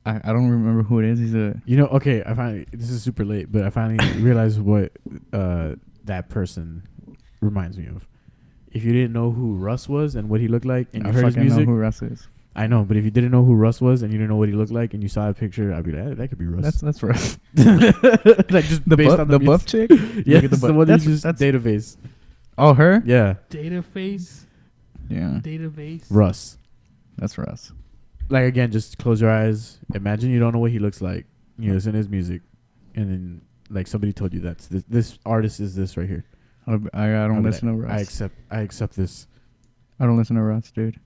I don't remember who it is. He's a Okay, I finally, this is super late, but I finally realized what that person reminds me of. If you didn't know who Russ was and what he looked like, and you heard his music, know who Russ is. I know, but if you didn't know who Russ was and you didn't know what he looked like, and you saw a picture, I'd be like, that could be Russ. That's Russ. Like just based on the buff chick. Yeah, the one that's database. Oh, her? Yeah. Dataface. Yeah. Database. Russ. That's Russ. Like, again, just close your eyes. Imagine you don't know what he looks like. You listen to his music, and then like somebody told you that's this artist is this right here. I don't listen to Russ. I accept this. I don't listen to Russ, dude.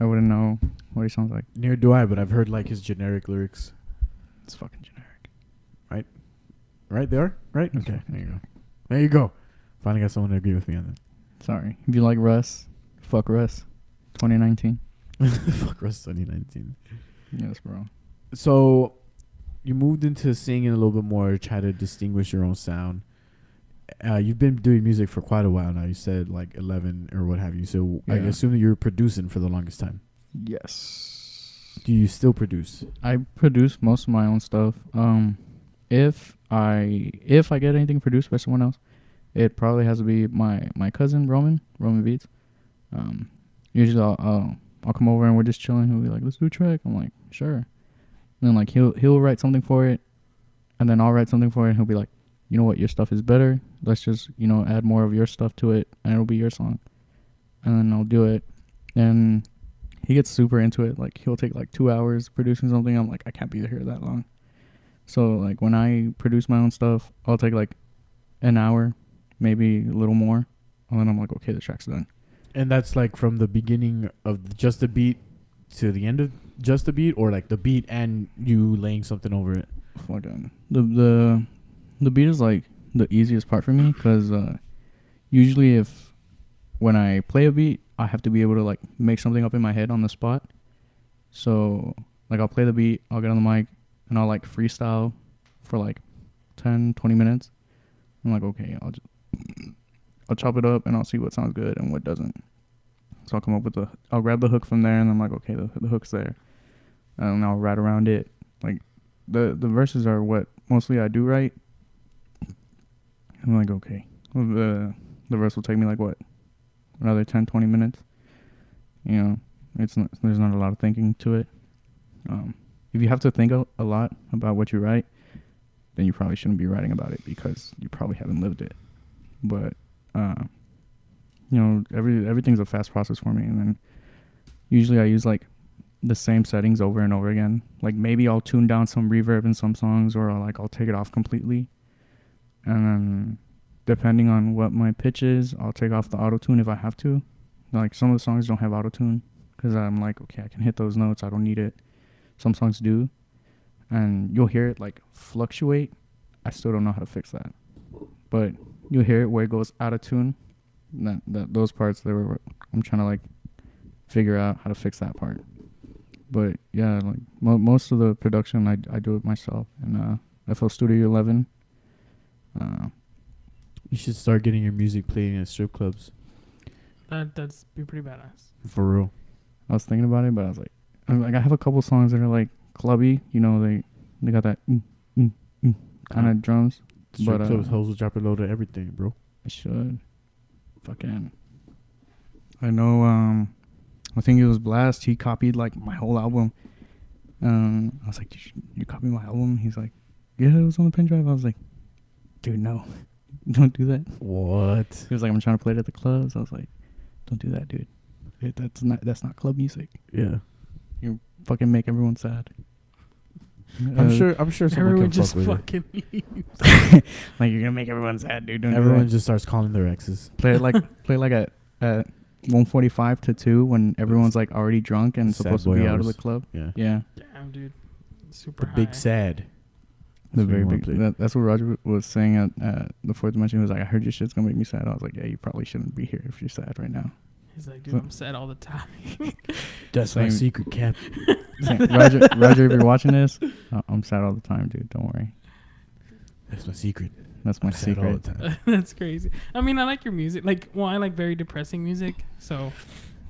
I wouldn't know what he sounds like. Neither do I, but I've heard like his generic lyrics. It's fucking generic. Right? Right there? Right? Okay, there you go. There you go. Finally got someone to agree with me on that. Sorry. If you like Russ, fuck Russ. 2019. Fuck Russ 2019. Yes, bro. So you moved into singing a little bit more, try to distinguish your own sound. You've been doing music for quite a while now. You said like 11 or what have you. So I assume that you were producing for the longest time. Yes. Do you still produce? I produce most of my own stuff. If I get anything produced by someone else, it probably has to be my cousin Roman Beats. Usually I'll come over and we're just chilling. He'll be like, let's do a track. I'm like, sure. And then like he'll write something for it, and then I'll write something for it. And he'll be like, you know what, your stuff is better. Let's just add more of your stuff to it, and it'll be your song. And then I'll do it. And he gets super into it. Like he'll take like 2 hours producing something. I'm like, I can't be here that long. So like when I produce my own stuff, I'll take like an hour, maybe a little more, and then I'm like, okay, the track's done. And that's like from the beginning of just the beat to the end of just the beat, or like the beat and you laying something over it? Fucking the beat is like the easiest part for me, because usually when I play a beat, I have to be able to like make something up in my head on the spot. So like I'll play the beat, I'll get on the mic, and I'll like freestyle for like 10-20 minutes. I'm like, okay, I'll chop it up and I'll see what sounds good and what doesn't. So I'll come up with I'll grab the hook from there, and I'm like, okay, the hook's there, and I'll write around it. Like the verses are what mostly I do write. I'm like, okay, the verse will take me like what, another 10-20 minutes. There's not a lot of thinking to it. If you have to think a lot about what you write, then you probably shouldn't be writing about it, because you probably haven't lived it. But everything's a fast process for me, and then usually I use like the same settings over and over again. Like maybe I'll tune down some reverb in some songs, or I'll take it off completely. And then depending on what my pitch is, I'll take off the auto-tune if I have to. Like some of the songs don't have auto-tune, because I'm like, okay, I can hit those notes, I don't need it. Some songs do, and you'll hear it like fluctuate. I still don't know how to fix that, but you'll hear it where it goes out of tune. Those parts I'm trying to like figure out how to fix that part. But yeah, like most of the production I do it myself. And FL Studio 11. You should start getting your music played at strip clubs. That's be pretty badass. For real. I was thinking about it, but I was like, I have a couple songs that are like clubby. They got that kind of drums. Strip clubs, hoes will drop a load of everything, bro. I should. Fucking. I know. I think it was Blast. He copied like my whole album. I was like, you copied my album? He's like, yeah, it was on the pen drive. I was like, dude, no, don't do that. What? He was like, I'm trying to play it at the clubs. I was like, don't do that, dude. That's not club music. Yeah. You fucking make everyone sad. I'm sure everyone just fucking leaves. Like, you're gonna make everyone sad, dude. Everyone just starts calling their exes. Play like at 1:45 to 2 when everyone's like already drunk and supposed to be out of the club. Yeah. Damn, dude. Super high. Big sad. The very big. That's what Roger was saying at the Fourth Dimension. He was like, I heard your shit's gonna make me sad. I was like, yeah, you probably shouldn't be here if you're sad right now. He's like, dude, I'm sad all the time. That's my secret, Cap. Roger, if you're watching this, I'm sad all the time, dude. Don't worry. That's my secret. That's my I say it all secret. the time. That's crazy. I mean, I like your music. Like, well, I like very depressing music. So,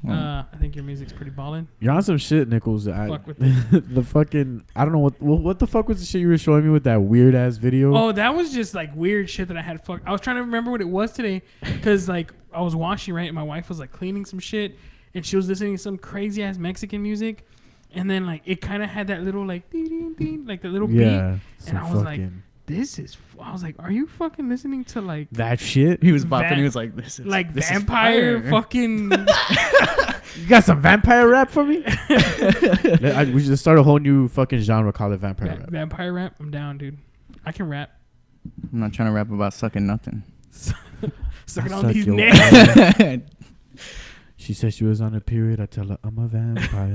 I think your music's pretty ballin'. You're on some shit, Nichols. Fuck with the fucking, I don't know what the fuck was the shit you were showing me with that weird ass video? Oh, that was just like weird shit that I had. I was trying to remember what it was today, because like I was washing, right, and my wife was like cleaning some shit, and she was listening to some crazy ass Mexican music, and then like it kind of had that little like ding, ding, like the little beat, and I was like, this is. I was like, are you fucking listening to like that shit? He was bopping. He was like, this is like this vampire is fucking. You got some vampire rap for me? We should start a whole new fucking genre. Call it vampire rap. Vampire rap. I'm down, dude. I can rap. I'm not trying to rap about sucking nothing. Sucking on these necks. She said she was on a period. I tell her I'm a vampire.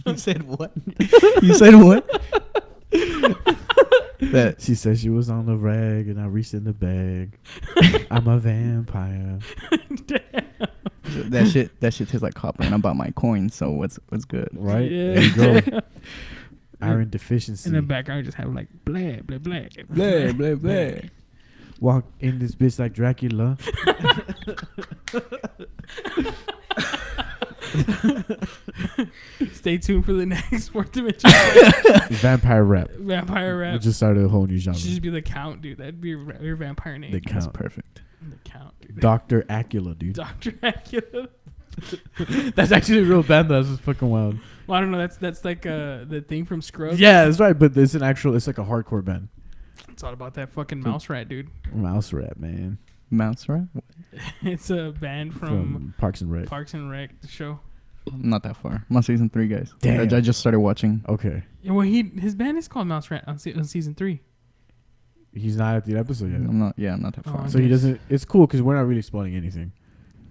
You said what? You said what? That she said she was on the rag and I reached in the bag. I'm a vampire. That shit tastes like copper, and I bought my coins. So what's good, right? Yeah. There you go. Iron deficiency. In the background, just have like blah blah blah blah blah blah. Walk in this bitch like Dracula. Stay tuned for the next fourth dimension. Vampire rap. Vampire rap. We just started a whole new genre. Should just be the Count, dude. That'd be your vampire name. The Count. That's perfect. The Count, dude. Dr. Acula, dude. Dr. Acula. That's actually a real band. That's just fucking wild. Well, I don't know. That's like the thing from Scrubs. Yeah, that's right. But it's an actual. It's like a hardcore band. It's all about that fucking mouse rat, dude. Mouse rap, man. Mouse rap. It's a band from Parks and Rec. Parks and Rec, the show. I'm not that far. I'm on season 3, guys. Damn. I just started watching. Okay. Yeah, well, his band is called Mouse Rat on season 3. He's not at the episode yet. I'm not that far. Oh, So he doesn't. It's cool because we're not really spoiling anything.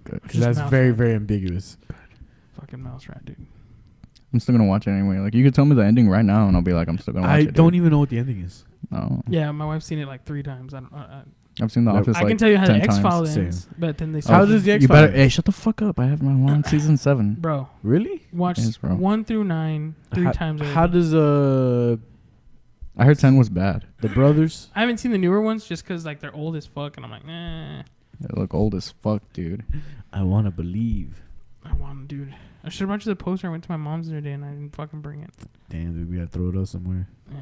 Good. Because that's very, very ambiguous. Fucking Mouse Rat, dude. I'm still gonna watch it anyway. Like, you could tell me the ending right now, and I'll be like, I'm still gonna watch it. I don't even know what the ending is. Oh. Yeah, my wife's seen it like 3 times. I've seen The Office. I can tell you how the 10 X-Files times. ends, but then they. How does the You better. X-Files? Hey, shut the fuck up! I have my one on season 7. Bro, Really? watch Yes, bro. 1 through 9 3 times. Already. How does I heard 10 was bad. the brothers? I haven't seen the newer ones just because like they're old as fuck, and I'm like, nah. They look old as fuck, dude. I want to believe. I want, dude. I should have brought you the poster. I went to my mom's the other day and I didn't fucking bring it. Damn, dude, we gotta throw it up somewhere. Yeah.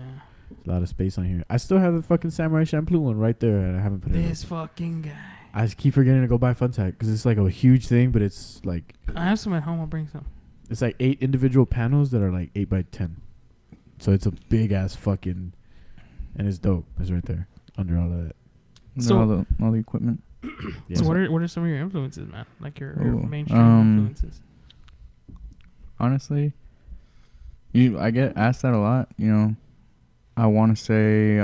There's a lot of space on here. I still have the fucking Samurai Champloo one right there, and I haven't put it up. This fucking guy. I just keep forgetting to go buy Funtac because it's like a huge thing, but it's like I have some at home. I'll bring some. it's like 8 individual panels that are like 8 by 10. So it's a big ass fucking, and it's dope. It's right there under all of that. So all the equipment. Yeah. So what are some of your influences, man? Like your mainstream influences? Honestly, I get asked that a lot. You know, I want to say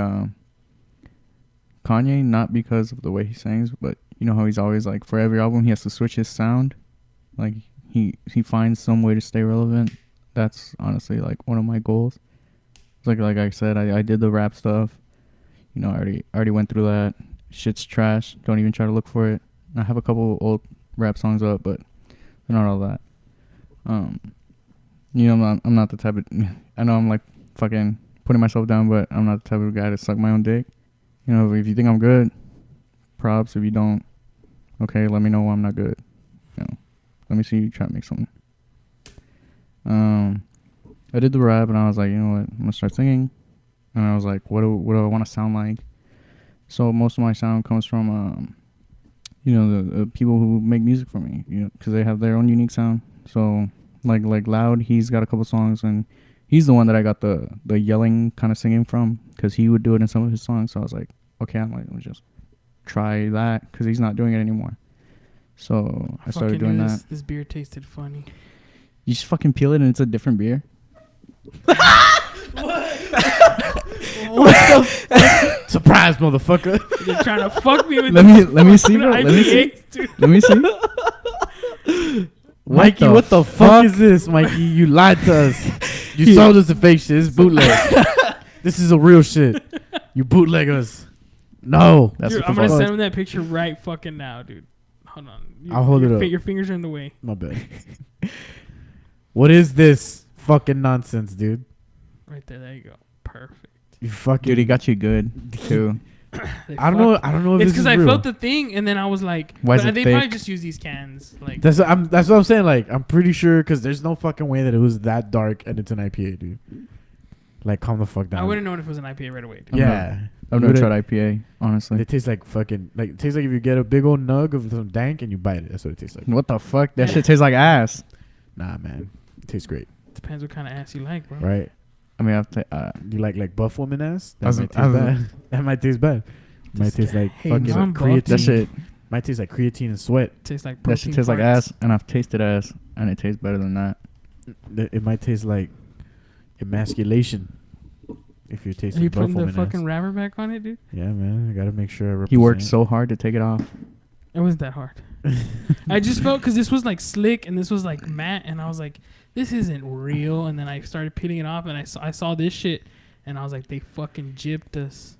Kanye, not because of the way he sings, but you know how he's always like, for every album he has to switch his sound. Like he finds some way to stay relevant. That's honestly like one of my goals. It's like I said, I did the rap stuff. You know, I already went through that. Shit's trash. Don't even try to look for it. I have a couple old rap songs up, but they're not all that. You know, I'm not the type of. I know I'm like fucking putting myself down, but I'm not the type of guy to suck my own dick. You know, if you think I'm good, props. If you don't, okay, let me know why I'm not good. You know, let me see you try to make something. I did the rap, and I was like, you know what, I'm gonna start singing. And I was like, what do I want to sound like? So most of my sound comes from, you know, the people who make music for me, you know, because they have their own unique sound. So like Loud, he's got a couple songs, and he's the one that I got the yelling kind of singing from, because he would do it in some of his songs. So I was like, okay, I'm like, let's just try that, because he's not doing it anymore. So I started doing that. This beer tasted funny. You just fucking peel it and it's a different beer. What the surprise, motherfucker! You're trying to fuck me with. Let me see, bro. Let me see. Let me see. Mikey, what the fuck is this, Mikey? You lied to us. You sold us the fake shit. It's bootleg. This is a real shit. You bootleg us. No, that's I'm gonna send him that picture right fucking now, dude. Hold on. I'll hold it up. Your fingers are in the way. My bad. What is this fucking nonsense, dude? Right there. There you go. Perfect. You fucking Dude, he got you good too. I don't know. I don't know if it's this is because I real. felt the thing, and then I was like, Why is but it they thick? probably just use these cans. Like That's what I'm saying. Like, I'm pretty sure because there's no fucking way that it was that dark and it's an IPA, dude. Like, calm the fuck down. I wouldn't know if it was an IPA right away. Dude. Yeah, I've never tried IPA, honestly. It tastes like fucking like. It tastes like if you get a big old nug of some dank and you bite it. That's what it tastes like. What the fuck? That shit tastes like ass. Nah, man, it tastes great. Depends what kind of ass you like, bro. Right? I mean, I've You like buff woman ass? That I was- might I taste was- bad. That might taste bad. Might taste like Hey, fucking non-buff. creatine. that shit. Might taste like creatine and sweat. Tastes like That protein shit tastes like farts. ass, and I've tasted ass, and it tastes better than that. It might taste like emasculation. If you're Are tasting you buff putting the woman fucking ass. wrapper back on it, dude? Yeah, man. I gotta make sure I represent. He worked so hard to take it off. It wasn't that hard. I just felt because this was like slick and this was like matte, and I was like, this isn't real. And then I started peeling it off, and I saw this shit, and I was like, they fucking gypped us.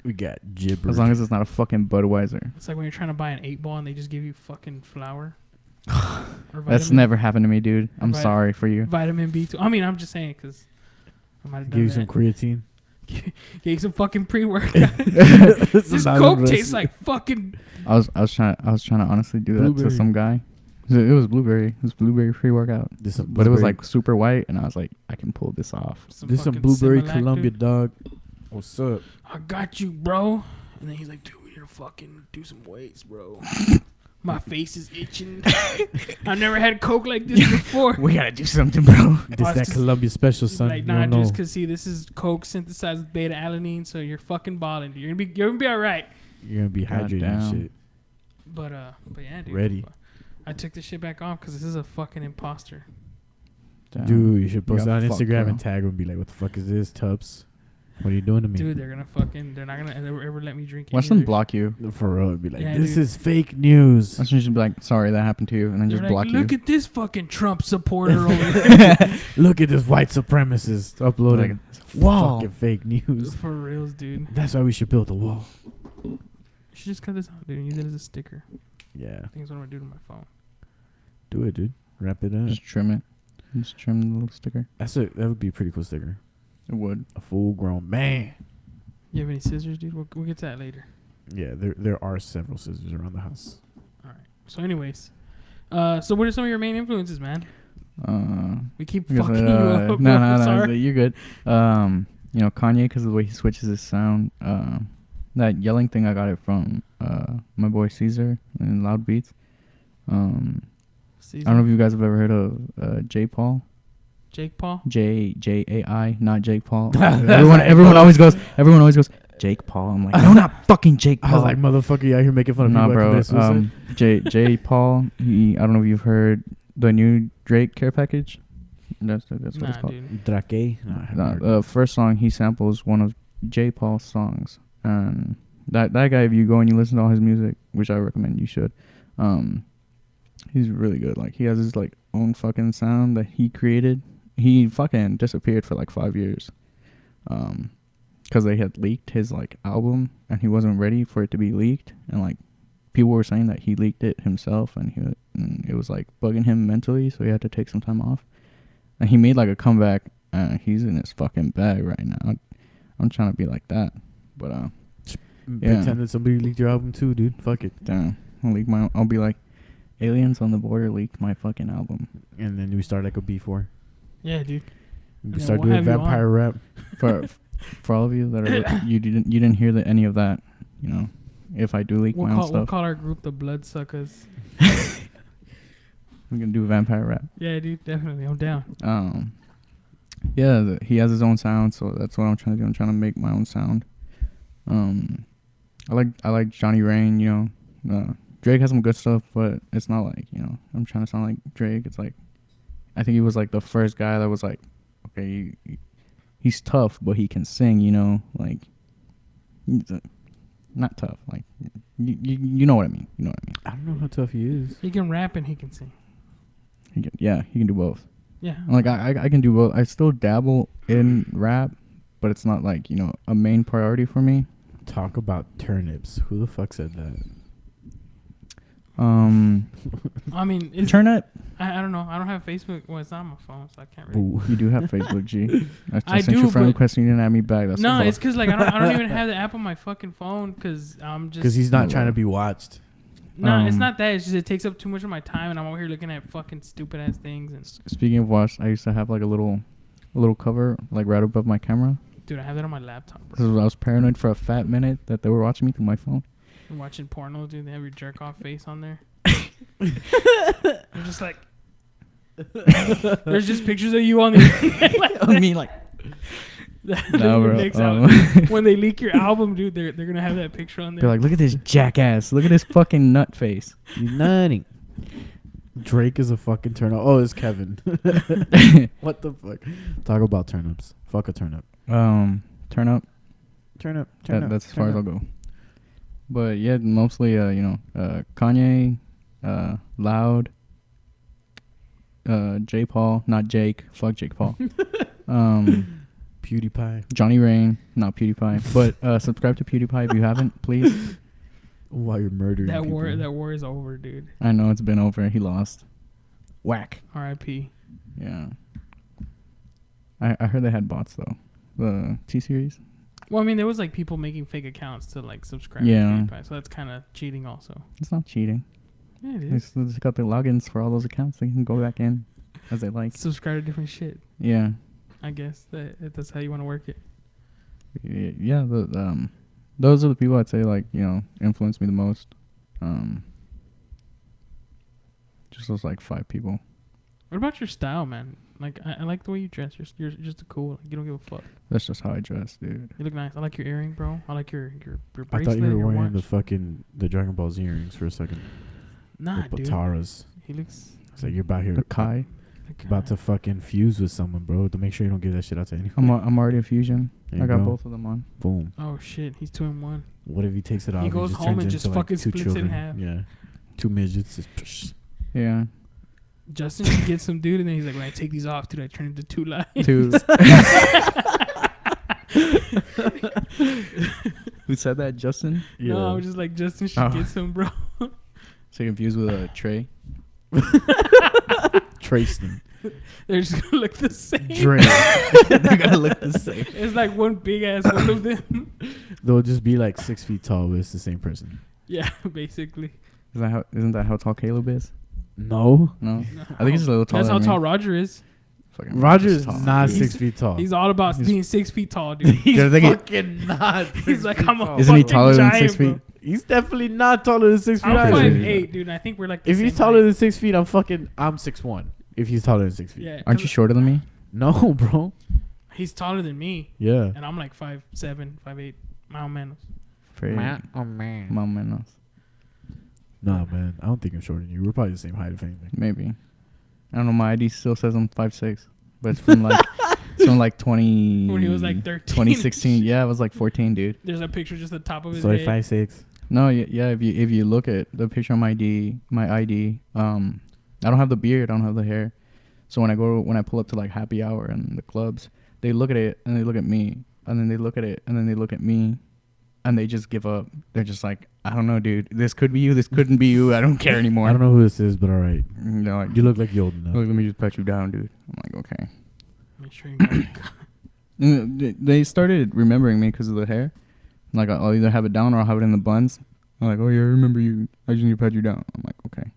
We got gibber. As long as it's not a fucking Budweiser. It's like when you're trying to buy an 8-ball and they just give you fucking flour. Or That's vitamin- never happened to me, dude. I'm Vit- sorry for you. Vitamin B2. I mean, I'm just saying because I might have give you done some that. creatine. Give you some fucking pre-workout. This not Coke a tastes recipe. like fucking. I was trying to honestly do that Blueberry. to some guy. It was blueberry. It was blueberry pre-workout. This some But it was blueberry- like super white, and I was like, I can pull this off. this some fucking blueberry Similac, Columbia, dude. dog. What's up? I got you, bro. And then he's like, dude, we need to fucking do some weights, bro. My face is itching. I've never had Coke like this before. We gotta do something, bro. This Oh, that it's Columbia special, son. Like, You nah, don't know. just because, see, this is Coke synthesized with beta alanine, so you're fucking balling, dude. You're gonna be all right. You're gonna be God hydrated damn. and shit. But yeah, dude. Ready. I took this shit back off because this is a fucking imposter. Damn. Dude, you should post it got on fucked, Instagram bro. and tag him and be like, "What the fuck is this, Tubbs? What are you doing to me?" Dude, they're not gonna ever let me drink it. Watch them either. block you. For real, it'd be like, Yeah, "This dude. is fake news." I should just be like, sorry, that happened to you, and then They're just like, block look you. at this fucking Trump supporter over there. Look at this white supremacist uploading Like, wow. fucking fake news. For reals, dude. That's why we should build a wall. You should just cut this out, dude, and use it as a sticker. Yeah, I think that's what I'm gonna do to my phone. do it, dude. Wrap it up. Just trim it. Just trim the little sticker. That would be a pretty cool sticker. It would. A full-grown man. You have any scissors, dude? We'll get to that later. Yeah, there are several scissors around the house. All right. So, anyways, so what are some of your main influences, man? We keep because, fucking you up. No, I'm no, sorry. you're good. You know, Kanye, because of the way he switches his sound. That yelling thing, I got it from my boy Caesar and Loud Beats. I don't know if you guys have ever heard of J. Paul. Jake Paul. J-A-I, not Jake Paul. everyone always goes Jake Paul. I'm like, no, not fucking Jake Paul. I was like, motherfucker, you out here making fun of nah, people bro. that commit suicide? J. Paul. I don't know if you've heard the new Drake Care Package. That's what it's called. Dude. Drake? No, I haven't heard. The first song he samples one of J. Paul's songs, and that guy, if you go and you listen to all his music, which I recommend you should, he's really good. Like, he has his like own fucking sound that he created. He fucking disappeared for like 5 years, because they had leaked his like album and he wasn't ready for it to be leaked, and like people were saying that he leaked it himself, and it was like bugging him mentally, so he had to take some time off. And he made like a comeback, and he's in his fucking bag right now. I'm trying to be like that, but Pretend that somebody leaked your album too, dude. Fuck it. damn, I'll be like, Aliens on the Border leaked my fucking album. And then we start like a B4. Yeah, dude. We And start then doing we'll have you vampire rap. For all of you that are you didn't hear any of that, you know, if I do leak my own We'll stuff, call our group the Bloodsuckers. we can do vampire rap. Yeah, dude, definitely. I'm down. Yeah, he has his own sound, so that's what I'm trying to do. I'm trying to make my own sound. I like Johnny Rain, you know. Drake has some good stuff, but it's not like, you know, I'm trying to sound like Drake. It's like, I think he was like the first guy that was like, okay, he's tough, but he can sing, you know, like, not tough, like, you know what I mean. You know what I mean. I don't know how tough he is. He can rap and he can sing. He can do both. Yeah. Like, I can do both. I still dabble in rap, but it's not like, you know, a main priority for me. Talk about turnips. Who the fuck said that? I mean, turn up. I don't know. I don't have Facebook. Well, it's not on my phone, so I can't really. You do have Facebook, G. I sent do, your friend but- request and you didn't add me back. That's No, it's because like I don't even have the app on my fucking phone because I'm just. Because he's not trying to be watched. No, it's not that. It's just it takes up too much of my time, and I'm over here looking at fucking stupid ass things. And speaking of watch, I used to have like a little cover like right above my camera. dude, I have that on my laptop. Bro. Because I was paranoid for a fat minute that they were watching me through my phone. I'm watching porno, dude. They have your jerk off face on there. I'm just like. There's just pictures of you on the internet. Like I mean, like. No, bro. When they leak your album, dude, they're gonna have that picture on there. They're like, look at this jackass. Look at this fucking nut face. He's nutting. Drake is a fucking turn up. Oh, it's Kevin. What the fuck? Talk about turnips. Fuck a turnip. Turn up. Turn up. That's as far as I'll go. But yeah, mostly Kanye, Loud, J. Paul, not Jake. Fuck Jake Paul. PewDiePie. Johnny Rain, not PewDiePie. But subscribe to PewDiePie if you haven't, please. While you're murdering that people. war. That war is over, dude. I know it's been over. He lost. Whack. R.I.P. Yeah. I heard they had bots though. The T-Series. Well, I mean, there was like people making fake accounts to like subscribe Yeah. to PewDiePie, so that's kind of cheating also. It's not cheating. Yeah, it is. They just got the logins for all those accounts. They can go back in as they like. Subscribe to different shit. Yeah. I guess that's how you want to work it. Yeah. Those are the people I'd say like influenced me the most. Just those like 5 people. What about your style, man? Like I like the way you dress. You're just a cool. Like, you don't give a fuck. That's just how I dress, dude. You look nice. I like your earring, bro. I like your bracelet. I thought you were your wearing watch. the Dragon Ball Z earrings for a second. Nah, the dude. Bataras. He looks. It's like you're about here. The Kai. About to fucking fuse with someone, bro. To make sure you don't give that shit out to anyone. I'm already a fusion. I got go. both of them on. Boom. Oh shit, he's 2 in 1. What if he takes it off? He goes just home turns and just into, fucking 2 splits it in children. half. Yeah. 2 midgets. Just Yeah. Justin should get some dude, and then he's like, when I take these off, dude, I turn into 2 lions. 2. Who said that, Justin? Yeah. No, I was just like, Justin should get some, bro. So confused with a Trey. Trace They're just gonna look the same. Dre. They're gonna look the same. It's like one big ass one of them. They'll just be like 6 feet tall, but it's the same person. Yeah, basically. Isn't that how tall Caleb is? No. I think he's a little taller. That's how than tall me. Roger is. Fucking Roger is tall. not He's- 6 feet tall. He's all about being 6 feet tall, dude. He's You're thinking- fucking not. He's like, I'm a Isn't he fucking taller than giant, 6 feet? bro. He's definitely not taller than 6 feet. I'm either. 5'8", dude. And I think we're like. The If he's same taller height. than 6 feet, I'm 6'1". If he's taller than 6 feet. Yeah, Aren't you shorter than me? No, bro. He's taller than me. Yeah. And I'm like 5'7", 5'8", más o menos. Más o menos. Nah, man. I don't think I'm shorter than you. We're probably the same height, if anything. Maybe. I don't know. My ID still says I'm 5'6", but it's from like it's from like 20. When he was like 13. 2016. Yeah, I was like 14, dude. There's a picture just the top of his So head. 5'6". No, yeah. If you look at the picture on my ID, I don't have the beard. I don't have the hair. So when I pull up to like happy hour and the clubs, they look at it and they look at me, and then they look at it and then they look at me, and they just give up. They're just like, I don't know, dude. This could be you. This couldn't be you. I don't care anymore. I don't know who this is, but all right. They're like, You look like you're old enough. look, let me just pat you down, dude. I'm like, okay. Make sure you got And they started remembering me because of the hair. Like, I'll either have it down or I'll have it in the buns. I'm like, oh yeah, I remember you. I just need to pat you down. I'm like, okay,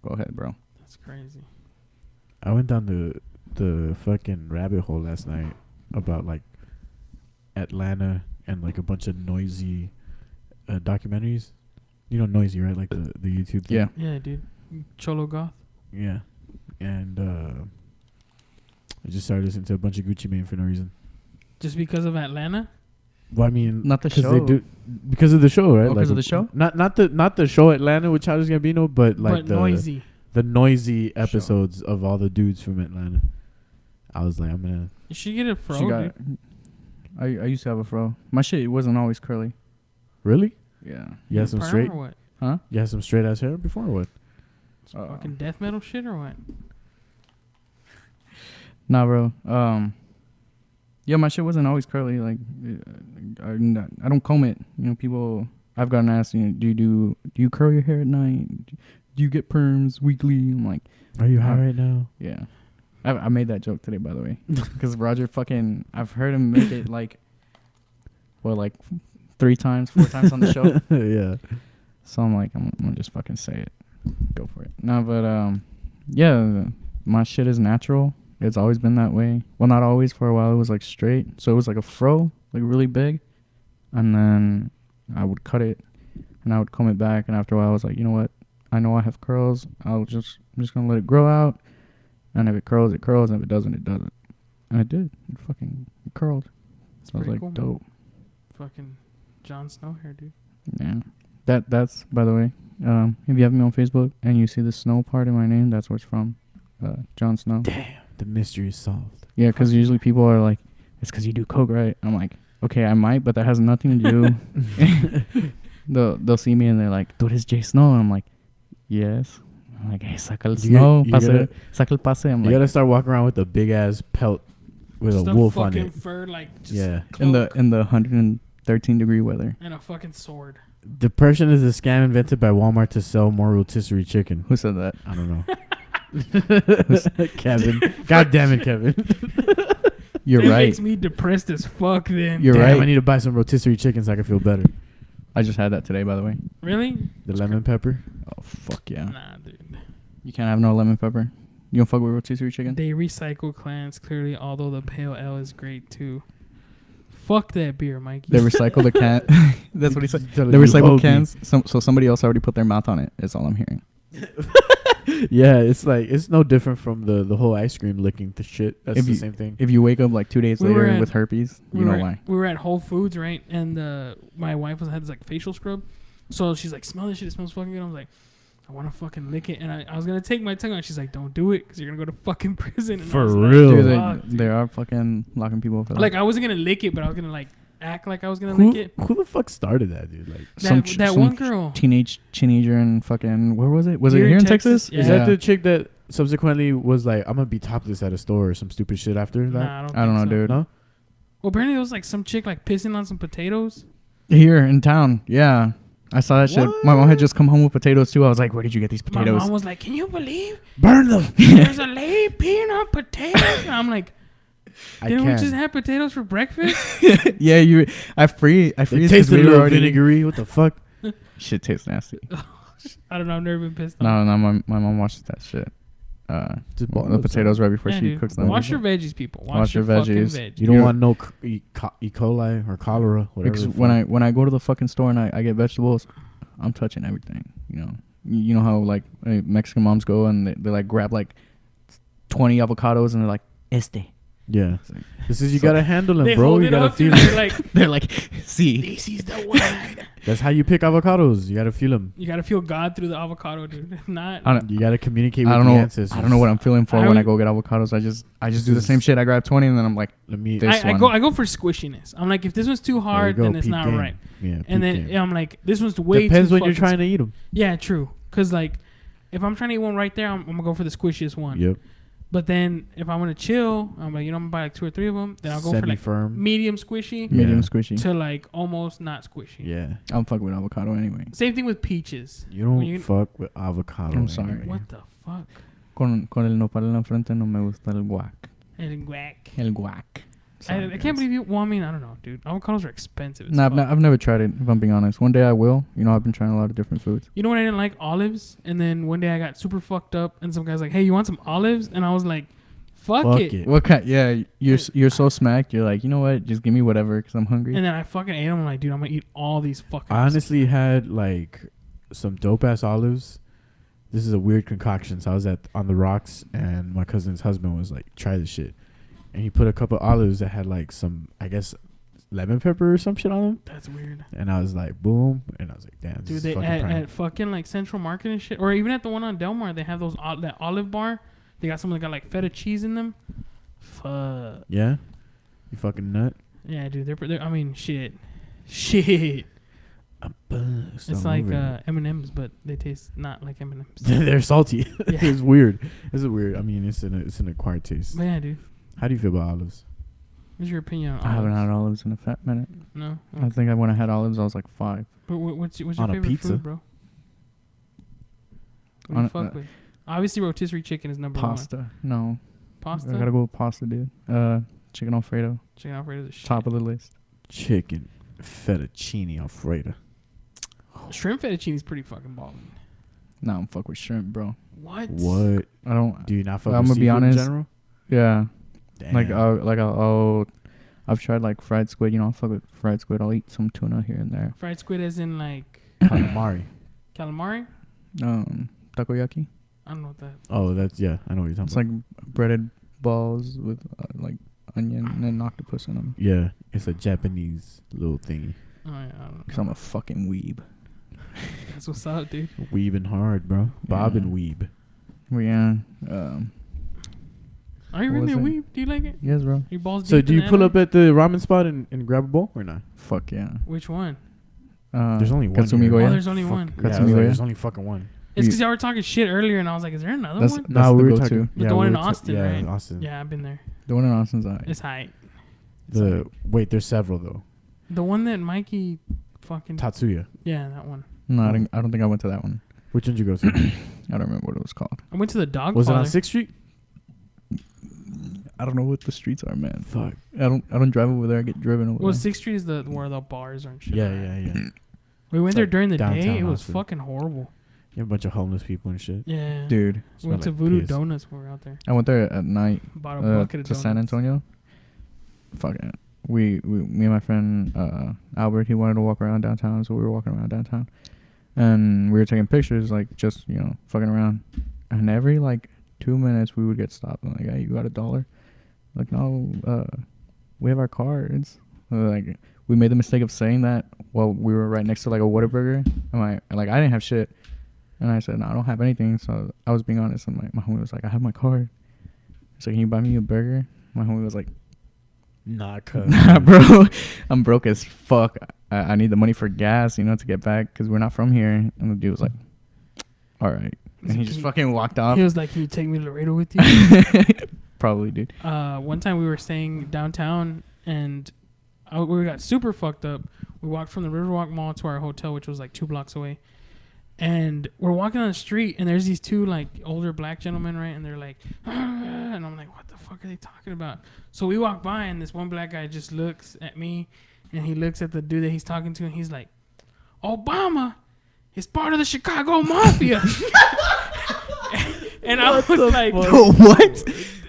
go ahead, bro. That's crazy. I went down the fucking rabbit hole last night about like Atlanta and like a bunch of noisy documentaries. You know Noisy, right? Like the YouTube thing. Yeah. Yeah, dude. Cholo Goth. Yeah. And I just started listening to a bunch of Gucci Mane for no reason. Just because of Atlanta? Well, I mean, Not the 'cause show. They do, because of the show, right? Oh, 'cause of the show? Not the show Atlanta with Childish Gambino, but like But noisy. the noisy episodes of all the dudes from Atlanta. I was like, I'm gonna. You should get a fro, She got. dude. I used to have a fro. My shit wasn't always curly. Really? Yeah. You had some perm straight? or what? Huh? You had some straight ass hair before or what? Fucking death metal shit or what? Nah, bro. Yeah, my shit wasn't always curly. Like, I don't comb it. You know, people. I've gotten asked, do you curl your hair at night? do you get perms weekly? I'm like, are you high right now? Yeah. I made that joke today, by the way. Because Roger I've heard him make it like 3 times, 4 times on the show. Yeah. So I'm like, I'm gonna just fucking say it. Go for it. No, but yeah, my shit is natural. It's always been that way. Well, not always. For a while, it was like straight. So it was like a fro, like really big. And then I would cut it, and I would comb it back. And after a while, I was like, you know what? I know I have curls. I'm just gonna let it grow out. And if it curls, it curls. And if it doesn't, it doesn't. And it did. It fucking curled. So I was like, cool, dope. Fucking Jon Snow hair, dude. Yeah. That's, by the way, if you have me on Facebook and you see the Snow part in my name, that's where it's from. Jon Snow. Damn. The mystery is solved. Yeah, because usually people are like, it's because you do coke, right? I'm like, okay, I might, but that has nothing to do. They'll see me and they're like, dude, it's Jay Snow. And I'm like, yes. I'm like, hey, saca el snow. Saca el pase. I'm you gotta start walking around with a big ass pelt with just a wolf on it. Fur, like, yeah. Cloak. In the 113-degree weather. And a fucking sword. Depression is a scam invented by Walmart to sell more rotisserie chicken. Who said that? I don't know. Kevin. God damn it, Kevin. You're it right. Makes me depressed as fuck then. You're right. I need to buy some rotisserie chicken so I can feel better. I just had that today, by the way. Really? The lemon pepper? Oh, fuck yeah. Nah, dude. You can't have no lemon pepper. You don't fuck with rotisserie chicken? They recycle clans, clearly, although the pale ale is great, too. Fuck that beer, Mikey. They recycle the can. That's what he said. They recycle cans, so somebody else already put their mouth on it, is all I'm hearing. Yeah, it's like, it's no different from the whole ice cream licking the shit. That's the same thing. If you wake up like 2 days later with herpes, you know why. We were at Whole Foods, right? And my wife had this like facial scrub. So she's like, smell this shit. It smells fucking good. I was like, I want to fucking lick it. And I was going to take my tongue out. She's like, don't do it because you're going to go to fucking prison. And for real. Like, dude, they are fucking locking people up for that. Like, I wasn't going to lick it, but I was going to like act like I was going to lick it. Who the fuck started that, dude? Like that one girl. Teenager in fucking, where was it? Was it here in Texas? Yeah. Is that the chick that subsequently was like, I'm going to be topless at a store or some stupid shit after that? Nah, I don't know, dude. No? Well, apparently there was like some chick like pissing on some potatoes. Here in town, yeah. I saw that shit. My mom had just come home with potatoes too. I was like, where did you get these potatoes? My mom was like, can you believe? Burn them. There's a lady peeing on potatoes. And I'm like, didn't we just have potatoes for breakfast? Yeah, I freeze. It tastes a little vinegary. What the fuck? Shit tastes nasty. I don't know. I've never been pissed No, on. my mom watches that shit. The potatoes right before she cooks them. Wash your veggies, people. Wash your veggies. Veggies. You don't want no E. coli or cholera, whatever. Because when I go to the fucking store and I get vegetables, I'm touching everything. You know how like Mexican moms go and they like grab like 20 avocados and they're like Yeah. This is you gotta handle them, they bro. Hold You it gotta up feel them. They're like, see. This is the one. That's how you pick avocados. You gotta feel them. You gotta feel God through the avocado, dude. If not, you gotta communicate with the ancestors. I don't know what I'm feeling for when I go get avocados. I just do the same shit. I grab 20 and then I'm like, I go for squishiness. I'm like, if this one's too hard, then it's not right. Yeah. And then I'm like, this one's way too depends when you're trying to eat them. Yeah, true. Cause like, if I'm trying to eat one right there, I'm gonna go for the squishiest one. Yep. But then if I want to chill, I'm like, I'm gonna buy like 2 or 3 of them. Then I'll go for like medium squishy. Medium squishy. To like almost not squishy. Yeah. I'm fucking with avocado anyway. Same thing with peaches. You don't fuck with avocado. I'm sorry. Anyway. What the fuck? Con el nopal en la frente no me gusta el guac. El guac. El guac. I can't believe you. Well, I mean, I don't know, dude. Avocados are expensive. Nah, I've never tried it, if I'm being honest. One day I will. I've been trying a lot of different foods. You know what I didn't like? Olives. And then one day I got super fucked up, and some guy's like, "Hey, you want some olives?" And I was like, Fuck it. What kind? Yeah, you're so smacked. You're like, you know what? Just give me whatever, because I'm hungry. And then I fucking ate them. I'm like, dude, I'm gonna eat all these fucking. I honestly had like some dope ass olives. This is a weird concoction. So I was on the rocks, and my cousin's husband was like, "Try this shit," and he put a couple olives that had like some, I guess, lemon pepper or some shit on them. That's weird. And I was like, boom, and I was like, damn. Dude, they at fucking like Central Market and shit, or even at the one on Delmar, they have those that olive bar. They got some that got like feta cheese in them. Fuck. Yeah? You fucking nut? Yeah, dude. They're I mean, shit. It's like M&M's, but they taste not like M&M's. They're salty. Yeah. It's weird. I mean, it's an acquired taste. But yeah, dude. How do you feel about olives? What's your opinion on olives? I haven't had olives in a fat minute. No? Okay. I think when I had olives, I was like 5. But what's your on favorite a pizza? food, bro? What do you fuck with? Obviously, rotisserie chicken is number pasta. one. No. Pasta? I gotta go with pasta, dude. Chicken Alfredo. Chicken Alfredo is shit. Top of the list. Chicken fettuccine Alfredo. Shrimp fettuccine is pretty fucking balling. No, I'm fuck with shrimp, bro. What? I don't. Do you not fuck I'm with gonna be honest. in general? Yeah. Damn. I've tried like fried squid. You know, I'll fuck with fried squid. I'll eat some tuna here and there. Fried squid as in like Calamari. calamari? Takoyaki. I don't know what that. Oh, that's yeah. I know what you're talking It's about. like breaded balls with like onion and an octopus in them. Yeah, it's a Japanese little thingy. Oh yeah, I don't know. Cause I'm a fucking weeb. That's what's up, dude. Weebing hard, bro. Bob and weeb. Well, yeah. Are you What really a was it? weeb? Do you like it? Yes, bro. Your balls So deep do in you the pull anime? up at the ramen spot and grab a bowl or not? Fuck yeah. Which one? There's only one. Katsumigo, here. Oh, yeah. there's only one. Yeah, I was Katsumigo, like, yeah. there's only fucking one. It's because y'all were talking shit earlier, and I was like, is there another That's one? the we were go-to. talking. But the one we in were Austin, right? Austin. Yeah, I've been there. The one in Austin's It's hype. Wait, there's several though. The one that Mikey fucking... Tatsuya. Yeah, that one. No, I don't think I went to that one. Which one did you go to? I don't remember what it was called. I went to the dog Was it parlor. on 6th Street? I don't know what the streets are, man. Fuck. I don't drive over there. I get driven over Well, there. 6th Street is where the bars are and shit. Yeah. We went It's there like during the downtown day. It was Austin. fucking horrible. You have a bunch of homeless people and shit. Yeah. Dude, We went to Smell like Voodoo piss. Donuts when we were out there. I went there at night Bought a bucket of to donuts. San Antonio. Fuck it. Me and my friend Albert, he wanted to walk around downtown, so we were walking around downtown, and we were taking pictures, like just fucking around. And every like 2 minutes, we would get stopped. I'm like, hey, you got $1? Like, no, we have our cards. Like, we made the mistake of saying that while we were right next to like a Whataburger. I didn't have shit, and I said, no, I don't have anything. So I was being honest, and my homie was like, I have my card. He's like, can you buy me a burger? My homie was like, Nah, cuz. nah, bro, I'm broke as fuck. I need the money for gas, to get back, because we're not from here. And the dude was like, all right. And he just fucking walked off. He was like, can you take me to Laredo with you? Probably, dude. One time we were staying downtown, and we got super fucked up. We walked from the Riverwalk Mall to our hotel, which was like 2 blocks away. And we're walking on the street, and there's these two like older black gentlemen, right? And they're like, and I'm like, what the fuck are they talking about? So we walk by, and this one black guy just looks at me, and he looks at the dude that he's talking to, and he's like, Obama is part of the Chicago Mafia. And I was like, what?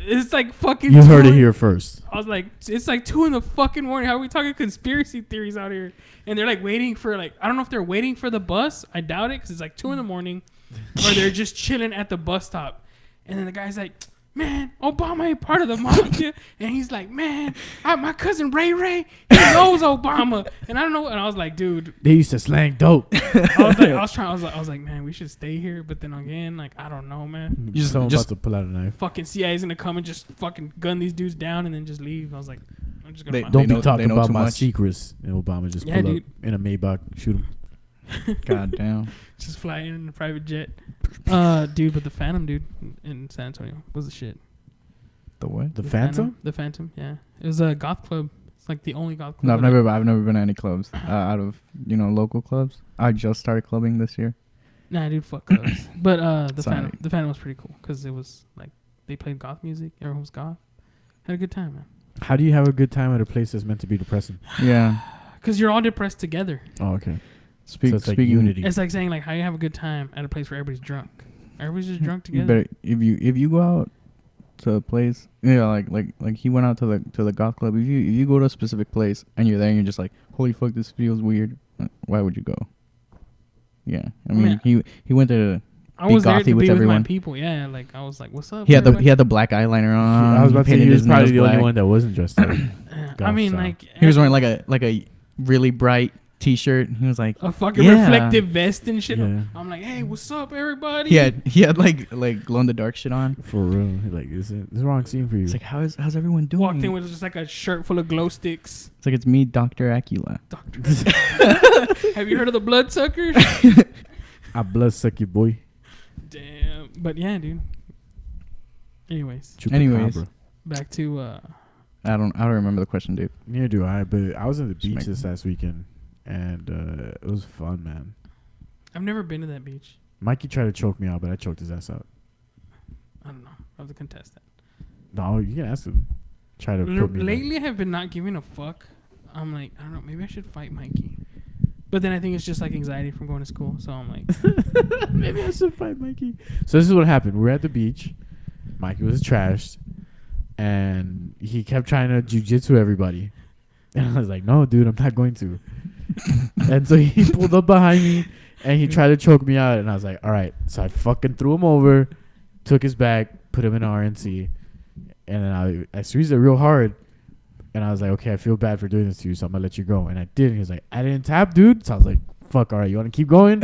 It's like fucking. You heard it here first. I was like, it's like 2 in the fucking morning. How are we talking conspiracy theories out here? And they're like waiting for I don't know if they're waiting for the bus. I doubt it, because it's like 2 in the morning, or they're just chilling at the bus stop. And then the guy's like, man, Obama ain't part of the mafia. And he's like, man, my cousin Ray, he knows Obama. And I don't know. And I was like, dude, They used to slang dope. I was like, man, we should stay here. But then again, like, I don't know, man. You someone about to pull out a knife. Fucking CIA's gonna come and just fucking gun these dudes down and then just leave. I was like, I'm just gonna. Don't be know talking about too my much. secrets. And Obama just pull dude. up in a Maybach, shoot him. God damn. Just fly in a private jet. Dude, but the Phantom, dude, in San Antonio was the shit. The what? The Phantom? The Phantom, yeah. It was a goth club. It's like the only goth club. No, I've never been to any clubs out of local clubs. I just started clubbing this year. Nah, dude, fuck clubs. But the Sorry. Phantom was pretty cool because it was like they played goth music. Everyone was goth. Had a good time, man. How do you have a good time at a place that's meant to be depressing? Yeah. Because you're all depressed together. Oh, okay. So it's like speaking unity. It's like saying like how you have a good time at a place where everybody's drunk. Everybody's just drunk You together. better, if you go out to a place, like he went out to the goth club. If you go to a specific place and you're there and you're just like, holy fuck, this feels weird. Why would you go? Yeah, I mean he went to I be was there gothy to with be with everyone. my people. Yeah, like I was like, what's up? He had everybody? the black eyeliner on. I was about to say painted he was his probably nails the only black. one that wasn't dressed up. I mean, style. like He was wearing like a really bright t-shirt. He was like a fucking yeah. reflective vest and shit. Yeah. I'm like, hey, what's up, everybody? He had like glow in the dark shit on. For real. Like, this is the wrong scene for you. It's like, how's everyone doing? Walked in with just like a shirt full of glow sticks. It's like, it's me, Dr. Acula. Have you heard of the bloodsuckers? I blood suck you, boy. Damn. But yeah, dude. Anyways, Chupacabra. back to I don't remember the question, dude. Neither do I, but I was in the Just beach this last weekend, and it was fun, man. I've never been to that beach. Mikey tried to choke me out, but I choked his ass out. I don't know. I have to contest that. No, you can ask him. Try to put me Lately, I have been not giving a fuck. I'm like, I don't know. Maybe I should fight Mikey. But then I think it's just like anxiety from going to school. So I'm like, maybe I should fight Mikey. So this is what happened. We were at the beach. Mikey was trashed. And he kept trying to jujitsu everybody. And I was like, no, dude, I'm not going to. And so he pulled up behind me and he tried to choke me out. And I was like, all right. So I fucking threw him over, took his bag, put him in RNC. And then I squeezed it real hard. And I was like, okay, I feel bad for doing this to you, so I'm going to let you go. And I did. And he was like, I didn't tap, dude. So I was like, fuck, all right, you want to keep going?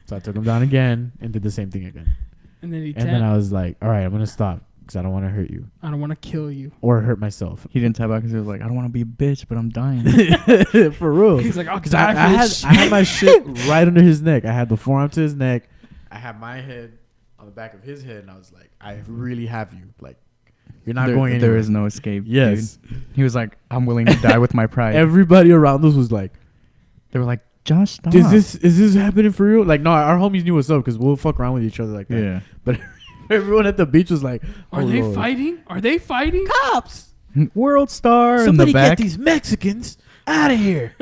So I took him down again and did the same thing again. And then then I was like, all right, I'm going to stop because I don't want to hurt you. I don't want to kill you. Or hurt myself. He didn't tap out because he was like, I don't want to be a bitch, but I'm dying. For real. He's like, because I had my shit right under his neck. I had the forearm to his neck. I had my head on the back of his head. And I was like, I really have you. Like, you're not going anywhere. There is no escape. Yes. Dude. He was like, I'm willing to die with my pride. Everybody around us was like, they were like, Josh, stop. Is this happening for real? Like, no, our homies knew what's up because we'll fuck around with each other like that. Yeah. But everyone at the beach was like, Are they fighting? Are they fighting? Cops! World star Somebody in the back. get these Mexicans out of here.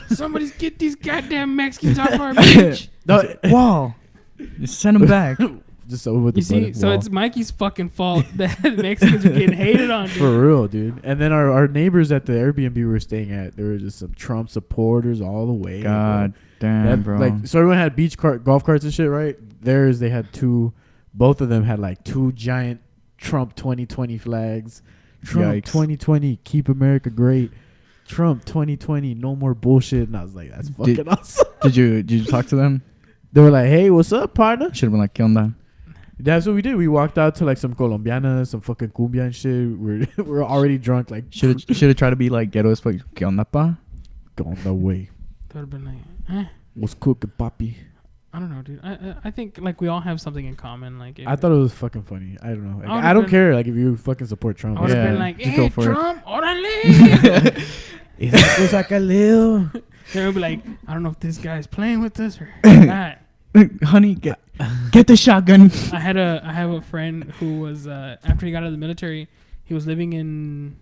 Somebody get these goddamn Mexicans off our beach. Wow. Just send them back. Just so with you see, so it's Mikey's fucking fault that Mexicans are getting hated on, dude. For real, dude. And then our neighbors at the Airbnb we were staying at, there were just some Trump supporters all the way. God damn, bro. Like, so everyone had golf carts and shit, right? Theirs, they had both of them had like 2 giant Trump 2020 flags. Trump Yikes. 2020, keep America great. Trump 2020, no more bullshit. And I was like, that's fucking awesome. Did you talk to them? They were like, hey, what's up, partner? Should have been like, ¿Qué onda? That's what we did. We walked out to like some Colombiana, some fucking cumbia and shit. We're already drunk. Like, should have tried to be like ghetto as fuck. ¿Qué onda, pa? Go on the way. That would have been like, What's cooking, papi? I don't know, dude. I think like we all have something in common. Like, I thought it was fucking funny. I don't know. Like, I don't care. Like, if you fucking support Trump, I would have been like, hey, Trump, órale. They would be like, I don't know if this guy's playing with us or not. Honey, get the shotgun. I have a friend who was after he got out of the military, he was living in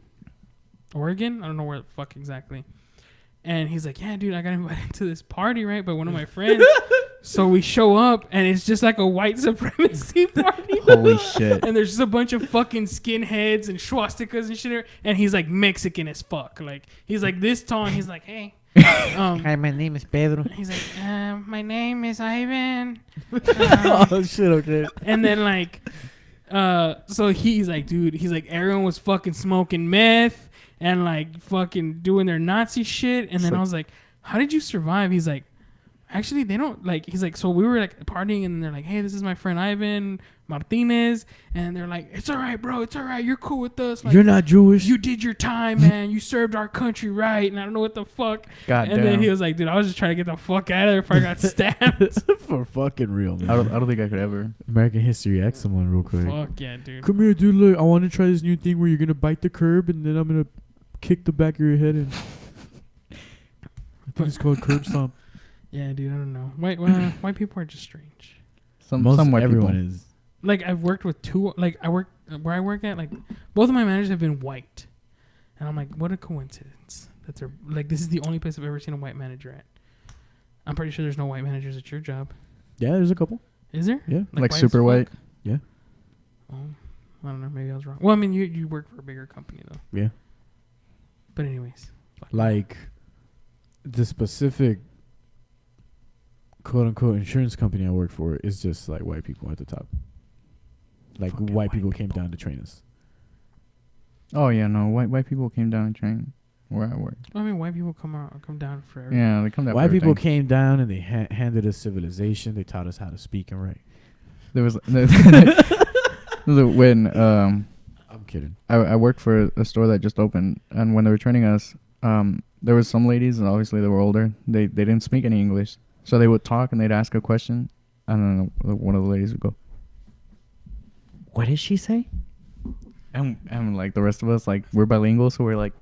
Oregon. I don't know where the fuck exactly. And he's like, yeah, dude, I got invited to this party, right, by one of my friends. So we show up, and it's just like a white supremacy party. Holy shit. And there's just a bunch of fucking skinheads and swastikas and shit. And he's like Mexican as fuck. Like, he's like this tall, and he's like, hey. Hi, my name is Pedro. He's like, my name is Ivan. Oh, shit, okay. And then, like, so he's like, dude, he's like, everyone was fucking smoking meth and, like, fucking doing their Nazi shit. And then I was like, how did you survive? He's like, actually, they don't, like, he's like, so we were, like, partying, and they're like, hey, this is my friend Ivan Martinez. And they're like, it's all right, bro. It's all right. You're cool with us. Like, you're not Jewish. You did your time, man. You served our country right. And I don't know what the fuck. God and damn. then he was like, dude, I was just trying to get the fuck out of there before I got stabbed. For fucking real, man. I don't think I could ever. American History X someone real quick. Fuck yeah, dude. Come here, dude. Look, I want to try this new thing where you're going to bite the curb and then I'm going to kick the back of your head. And I think it's called curb stomp. Yeah, dude, I don't know. White people are just strange. Some white everyone people. is. Like, I've worked with where I work at, like, both of my managers have been white. And I'm like, what a coincidence. This is the only place I've ever seen a white manager at. I'm pretty sure there's no white managers at your job. Yeah, there's a couple. Is there? Yeah. Like super white? Yeah. Oh, I don't know. Maybe I was wrong. Well, I mean, you work for a bigger company, though. Yeah. But anyways. Like, the specific quote-unquote insurance company I work for is just, like, white people at the top. Like, white people came down to train us. Oh, yeah, no. White people came down and trained where I work. I mean, white people come down for everything. Yeah, they come down White for people everything. came down and they handed us civilization. They taught us how to speak and write. There was... when... I'm kidding. I worked for a store that just opened, and when they were training us, there was some ladies, and obviously they were older. They didn't speak any English, so they would talk and they'd ask a question, and then one of the ladies would go, "What did she say?" And like the rest of us, like, we're bilingual, so we're like,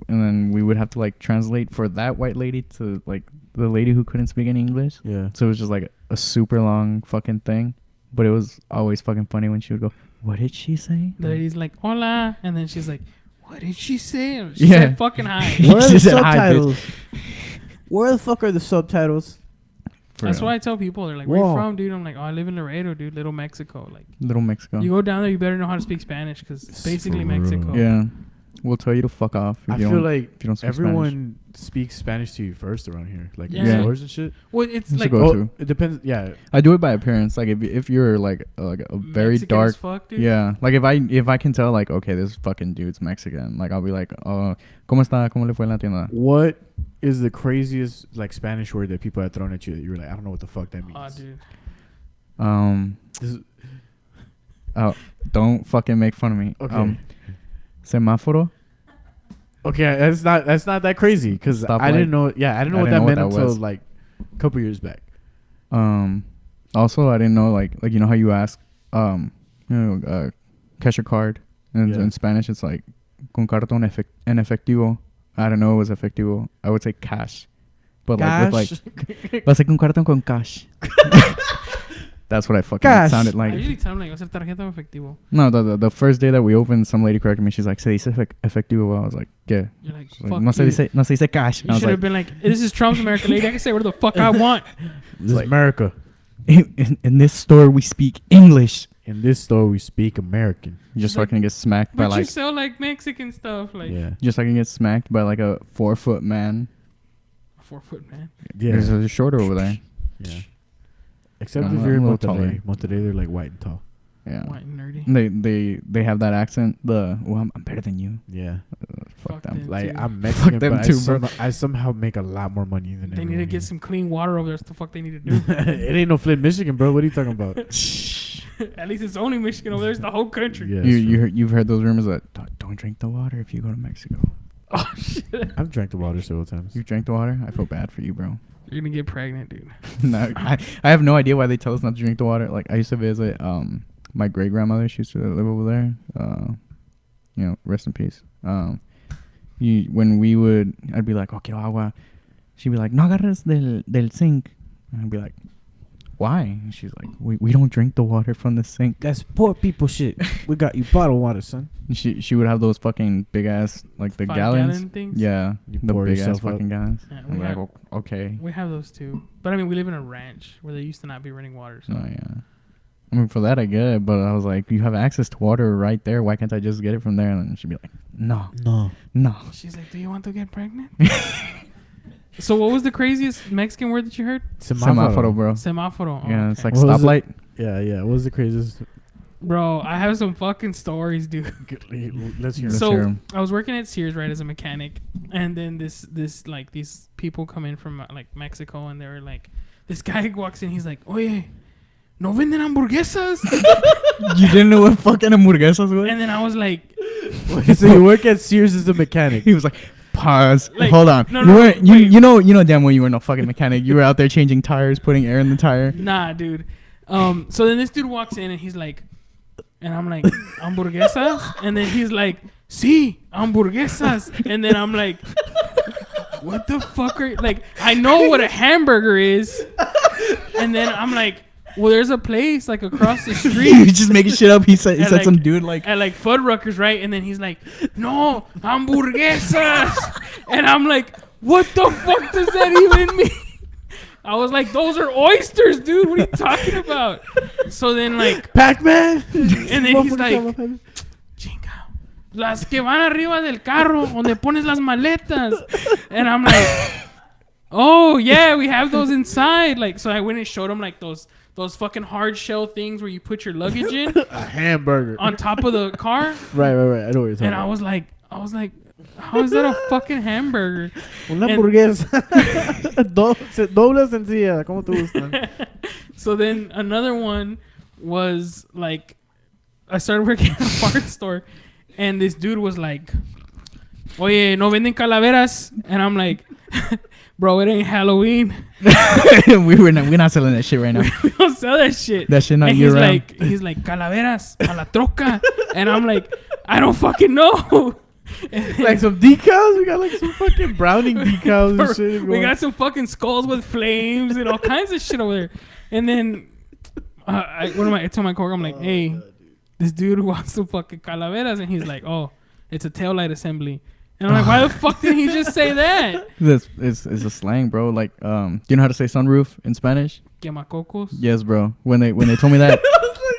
and then we would have to like translate for that white lady to like the lady who couldn't speak any English. Yeah. So it was just like a super long fucking thing, but it was always fucking funny when she would go, "What did she say?" The lady's like, "Hola," and then she's like, "What did she say?" And she said, "Fucking hi." Where are She the said, "Hi, subtitles? Where the fuck are the subtitles? That's why I tell people, they're like, "Where you from, dude?" I'm like, "Oh, I live in Laredo, dude, Little Mexico." Like, Little Mexico. you go down there, you better know how to speak Spanish because it's basically Mexico. Yeah. We'll tell you to fuck off. I feel like everyone speaks Spanish to you first around here, like in stores and shit. Well, it's It's like, it depends. Yeah, I do it by appearance. Like if you're like a very Mexican dark, as fuck, dude. yeah. Like if I can tell like, okay, this fucking dude's Mexican. Like I'll be like, oh, ¿cómo está? ¿Cómo le fue en la tienda? What is the craziest like Spanish word that people have thrown at you that you were like, I don't know what the fuck that means? Dude. Oh, don't fucking make fun of me. Okay. Semáforo. Okay, that's not that crazy because I didn't know. Yeah, I didn't know what that meant until like a couple years back. Also, I didn't know like you know how you ask cash your card in Spanish it's like con cartón en efectivo. I don't know it was efectivo. I would say cash, but cash? like with like vas a con cartón con cash. That's what I fucking sounded like. I usually tell them like, "Hacer tarjeta o efectivo." No, the first day that we opened, some lady corrected me. She's like, "Se dice efectivo." I was like, "Yeah." You're like, Like, "Fuck no se dice cash." You should have been like, "This is Trump's America, lady. I can say whatever the fuck I want." This is America. In this store, we speak English. In this store, we speak American. You just fucking get smacked by But like. you sell like Mexican stuff, like Just fucking get smacked by like a 4-foot man. a 4-foot man. Yeah, They're shorter over there. Yeah. Except if I'm you're in a little taller. Monterrey. Monterrey, they're like white and tall. Yeah. White and nerdy. They have that accent. I'm better than you. Yeah. Fuck them. Like too. I'm Mexican, them but too, bro. I somehow make a lot more money than They need to everyone get here. some clean water over there. That's the fuck they need to do. It ain't no Flint, Michigan, bro. What are you talking about? At least it's only Michigan over there. It's the whole country. Yeah, You've heard those rumors that don't drink the water if you go to Mexico. Oh shit! I've drank the water several times. You drank the water? I feel bad for you, bro. You're gonna get pregnant, dude. No, I have no idea why they tell us not to drink the water. Like I used to visit my great grandmother. She used to live over there. Rest in peace. I'd be like, okay, agua. She'd be like, no agarres del sink. And I'd be like, why? And she's like, we don't drink the water from the sink. That's poor people shit. We got you bottled water, son. And she would have those fucking big ass like the 5 gallons. gallon things? Yeah, You the pour big ass yourself up. fucking gallons. Yeah, I'm like, okay. We have those too, but I mean, we live in a ranch where they used to not be running water. So Oh yeah. I mean, for that I get it, but I was like, you have access to water right there. Why can't I just get it from there? And then she'd be like, no. she's like, "Do you want to get pregnant?" So what was the craziest Mexican word that you heard? Semáforo, bro. Semáforo. Yeah, Oh, it's okay. like What was stoplight. Yeah. What was the craziest? Bro, I have some fucking stories, dude. Let's hear. Let's So hear 'em. I was working at Sears, right, as a mechanic, and then this like these people come in from like Mexico, and they were like, this guy walks in, he's like, "Oye, no venden hamburguesas?" You didn't know what fucking hamburguesas were? And then I was like, So you work at Sears as a mechanic. He was like, pause. Like, Hold on. no, you no, weren't. wait. You know damn well you weren't no fucking mechanic. You were out there changing tires, putting air in the tire. "Nah, dude." So then this dude walks in, and he's like, and I'm like, "Hamburguesas?" And then he's like, "Sí, hamburguesas." And then I'm like, "What the fuck are you?" Like, I know what a hamburger is. And then I'm like, "Well, there's a place like across the street." You just making shit up. He said like, some dude like at like Fuddruckers, right? And then he's like, "No, hamburguesas." And I'm like, "What the fuck does that even mean?" I was like, "Those are oysters, dude. What are you talking about?" So then like Pac-Man. and then he's like, "Chinga, las que van arriba del carro, donde pones las maletas." And I'm like, "Oh yeah, we have those inside." Like, so I went and showed him like those fucking hard shell things where you put your luggage in A hamburger. on top of the car. Right. I know what you're talking And about. I was like, how is that a fucking hamburger? Una And- hamburguesa. Doble sencilla. ¿Cómo te gustan? So then another one was like, I started working at a parts store, and this dude was like, "Oye, no venden calaveras?" And I'm like, "Bro, it ain't Halloween. we're not selling that shit right now. We don't sell that shit." That shit not and year-round. he's like, "Calaveras a la troca." And I'm like, "I don't fucking know." Like some decals. We got like some fucking Browning decals and shit. We got some fucking skulls with flames and all kinds of shit over there. And then I told my coworker, I'm like, hey, this dude wants some fucking calaveras, and he's like, oh, it's a taillight assembly. And I'm like, why the fuck did he just say that? This is a slang, bro. Like, do you know how to say sunroof in Spanish? Quemacocos? Yes, bro. When they told me that,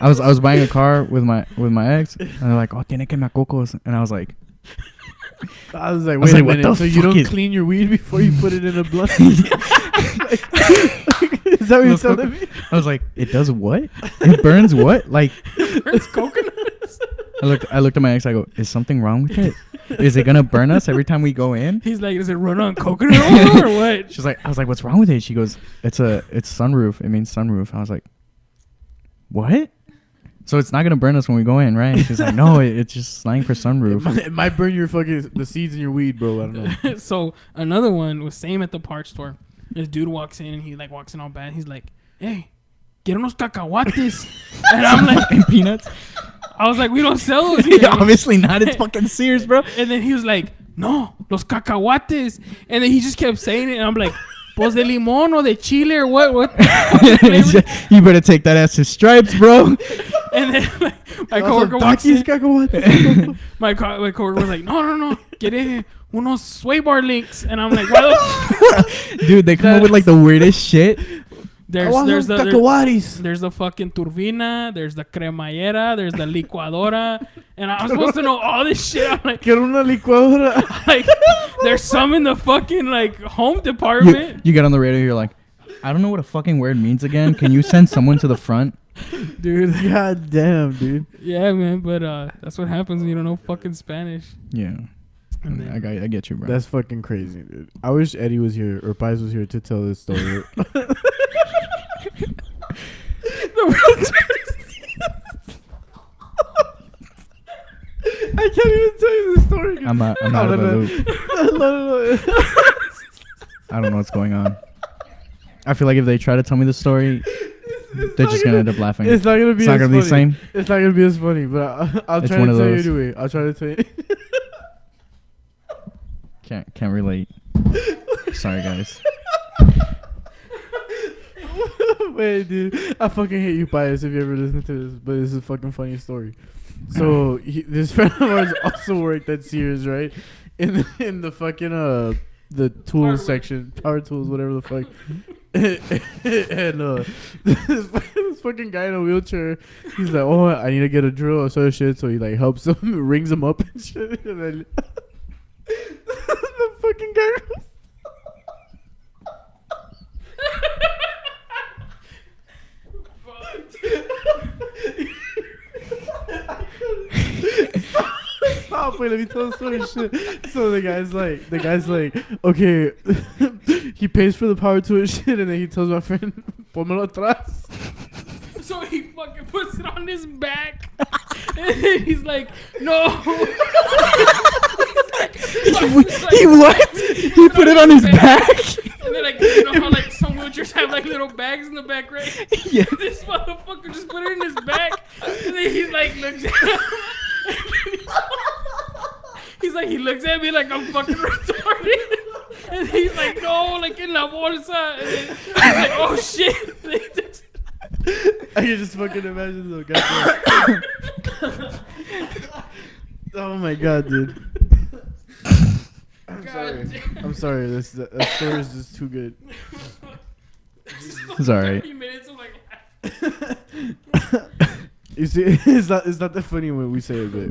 I was buying a car with my ex, and they're like, oh, tiene quemacocos, and I was like, wait a minute. So you don't clean your weed before you put it in a blunt? Is that what you're telling me? I was like, it does what? It burns what? Like, it burns coconuts. I looked at my ex. I go, is something wrong with it? Is it gonna burn us every time we go in? He's like, does it run on coconut oil or what? I was like, what's wrong with it? She goes, it's sunroof. It means sunroof. I was like, what? So it's not gonna burn us when we go in, right? She's like, no, it's just slang for sunroof. It might burn your fucking the seeds in your weed, bro. I don't know. So another one was same at the parts store. This dude walks in and he like walks in all bad. He's like, hey, get unos cacahuates. And I'm like, peanuts. I was like, we don't sell those here. Yeah, obviously not. It's fucking Sears, bro. And then he was like, no, los cacahuates. And then he just kept saying it. And I'm like, pues de limón or de chile or what? You better take that ass to Stripes, bro. And then my coworker walks in. My coworker was like, no, get in unos sway bar links. And I'm like, what? Dude, they come up with like the weirdest shit. There's the fucking turbina, there's the cremallera, there's the licuadora, and I'm supposed to know all this shit. I'm like, get una licuadora. Like, there's some in the fucking like home department. You get on the radio, you're like, I don't know what a fucking word means again. Can you send someone to the front? Dude, god damn, dude. Yeah, man, but that's what happens when you don't know fucking Spanish. Yeah. I get you, bro. That's fucking crazy, dude. I wish Eddie was here or Pies was here to tell this story. I can't even tell you the story. I'm out of the loop. No. I don't know what's going on. I feel like if they try to tell me the story, they're just gonna end up laughing. It's not gonna be the same. It's not gonna be as funny, but I'll try to tell you anyway. I'll try to tell you. Can't relate. Sorry, guys. Wait, dude. I fucking hate you, Pius, if you ever listen to this, but this is a fucking funny story. So this friend of ours also worked at Sears, right? In the fucking the tools section, power tools, whatever the fuck. And this fucking guy in a wheelchair, he's like, oh, I need to get a drill or sort of shit. So he like helps him, rings him up and shit. And then the fucking guy goes, stop, wait, let me tell the story. Shit. So the guy's like, okay, he pays for the power tool and shit, and then he tells my friend, pónmelo atrás. So he fucking puts it on his back, and then he's like, no. He what? He put it on his back? And then, like, you know how like some wheelchairs have like little bags in the back, right? Yeah. This motherfucker just put it in his back, and then he's like, looks at him. He's like, he looks at me like I'm fucking retarded. And he's like, no, like in la bolsa. And then I'm like, oh shit. I can just fucking imagine the guy. Oh my god, dude. I'm sorry. That story is just too good. It's alright. 30 minutes of like You see, it's not that funny when we say it, but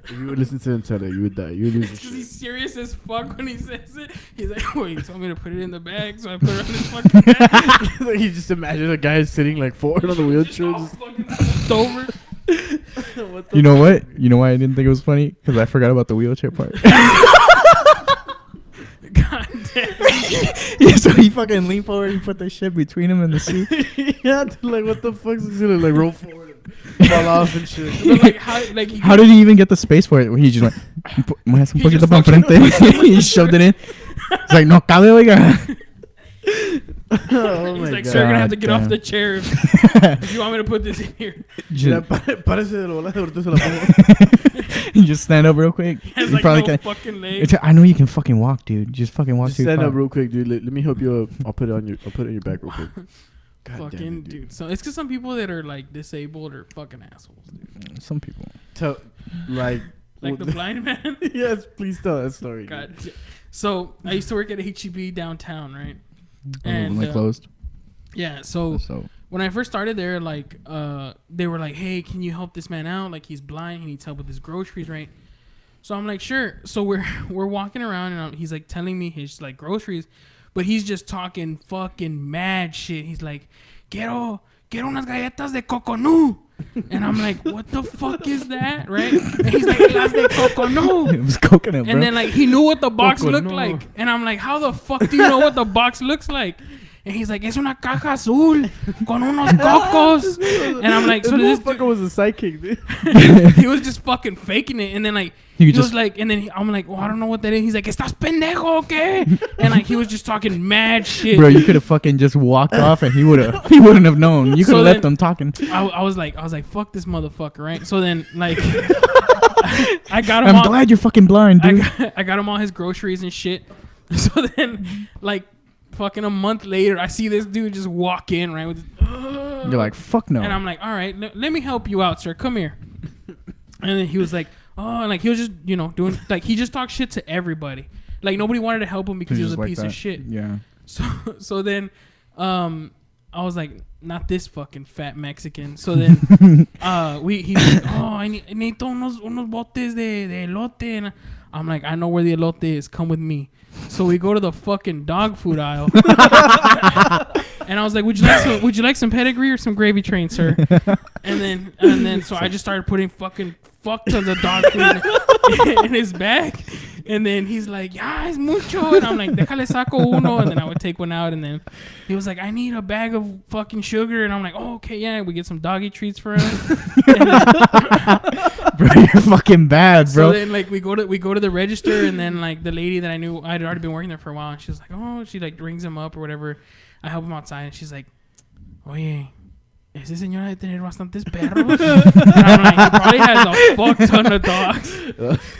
if you would listen to him tell it, you would die. You would lose your because shit. he's serious as fuck when he says it. He's like, "Oh, you told me to put it in the bag, so I put it on his fucking bag." Like, you just imagine a guy sitting like forward on the wheelchair, just fucking over. You know what? You know why I didn't think it was funny? Because I forgot about the wheelchair part. God damn. Yeah, so he fucking leaned forward and put the shit between him and the seat. Yeah, dude, like what the fuck is he gonna like roll forward and fall off and shit? But like, how did he even get the space for it? He just went, más un poquito para enfrente. He shoved it in. It's like, no cabe, oiga. Oh he's like, sir, you're gonna have to get off the chair if you want me to put this in here. Parece de lo ahorita se la pongo. He just stand up real quick. He has You like probably no can. fucking legs. I know you can fucking walk, dude. Just fucking walk. Just to your stand car. up real quick, dude. Let me help you up. I'll put it on your back real quick. God Fucking damn it, dude. So it's because some people that are like disabled are fucking assholes, dude. Some people. Like the blind man. Yes, please tell that story. God. So I used to work at HEB downtown, right? And when they closed. Yeah. So when I first started there, like, they were like, "Hey, can you help this man out? Like, he's blind. He needs help with his groceries, right?" So I'm like, "Sure." So we're walking around, and he's like telling me his like groceries, but he's just talking fucking mad shit. He's like, "Quiero unas galletas de coconut." And I'm like, what the fuck is that, right? And he's like, las de coconut. It was coconut, bro. And then like he knew what the box looked like, and I'm like, how the fuck do you know what the box looks like? And he's like, es una caja azul con unos cocos. And I'm like, so this motherfucker was a psychic, dude. he was just fucking faking it. And then like he was like, and then I'm like, well, I don't know what that is. He's like, estás pendejo, okay? And like he was just talking mad shit. Bro, you could have fucking just walked off, and he wouldn't have known. You could have left them talking. I was like, fuck this motherfucker, right? So then like I got him. I'm glad you're fucking blind, dude. I got him all his groceries and shit. So then like fucking a month later, I see this dude just walk in, right? With You're like, fuck no. And I'm like, all right, let me help you out, sir. Come here. And then he was like, oh, and like he was just, doing, like he just talked shit to everybody. Like nobody wanted to help him because he was a piece of shit. Yeah. So then, I was like, not this fucking fat Mexican. So then, he's like, oh, I need unos botes de elote. And I'm like, I know where the elote is. Come with me. So we go to the fucking dog food aisle. And I was like, would you like some pedigree or some gravy train, sir? And then so I just started putting fuck tons of dog food in his bag. And then he's like, ya, es mucho. And I'm like, déjale saco uno. And then I would take one out. And then he was like, I need a bag of fucking sugar. And I'm like, oh, okay, yeah. We get some doggy treats for him. Bro, you're fucking bad, bro. So then, like, we go to the register. And then, like, the lady that I knew, I'd already been working there for a while. And she was like, oh, she, like, rings him up or whatever. I help him outside. And she's like, oye, ese señor ha de tener bastantes perros. And I'm like, he probably has a fuck ton of dogs.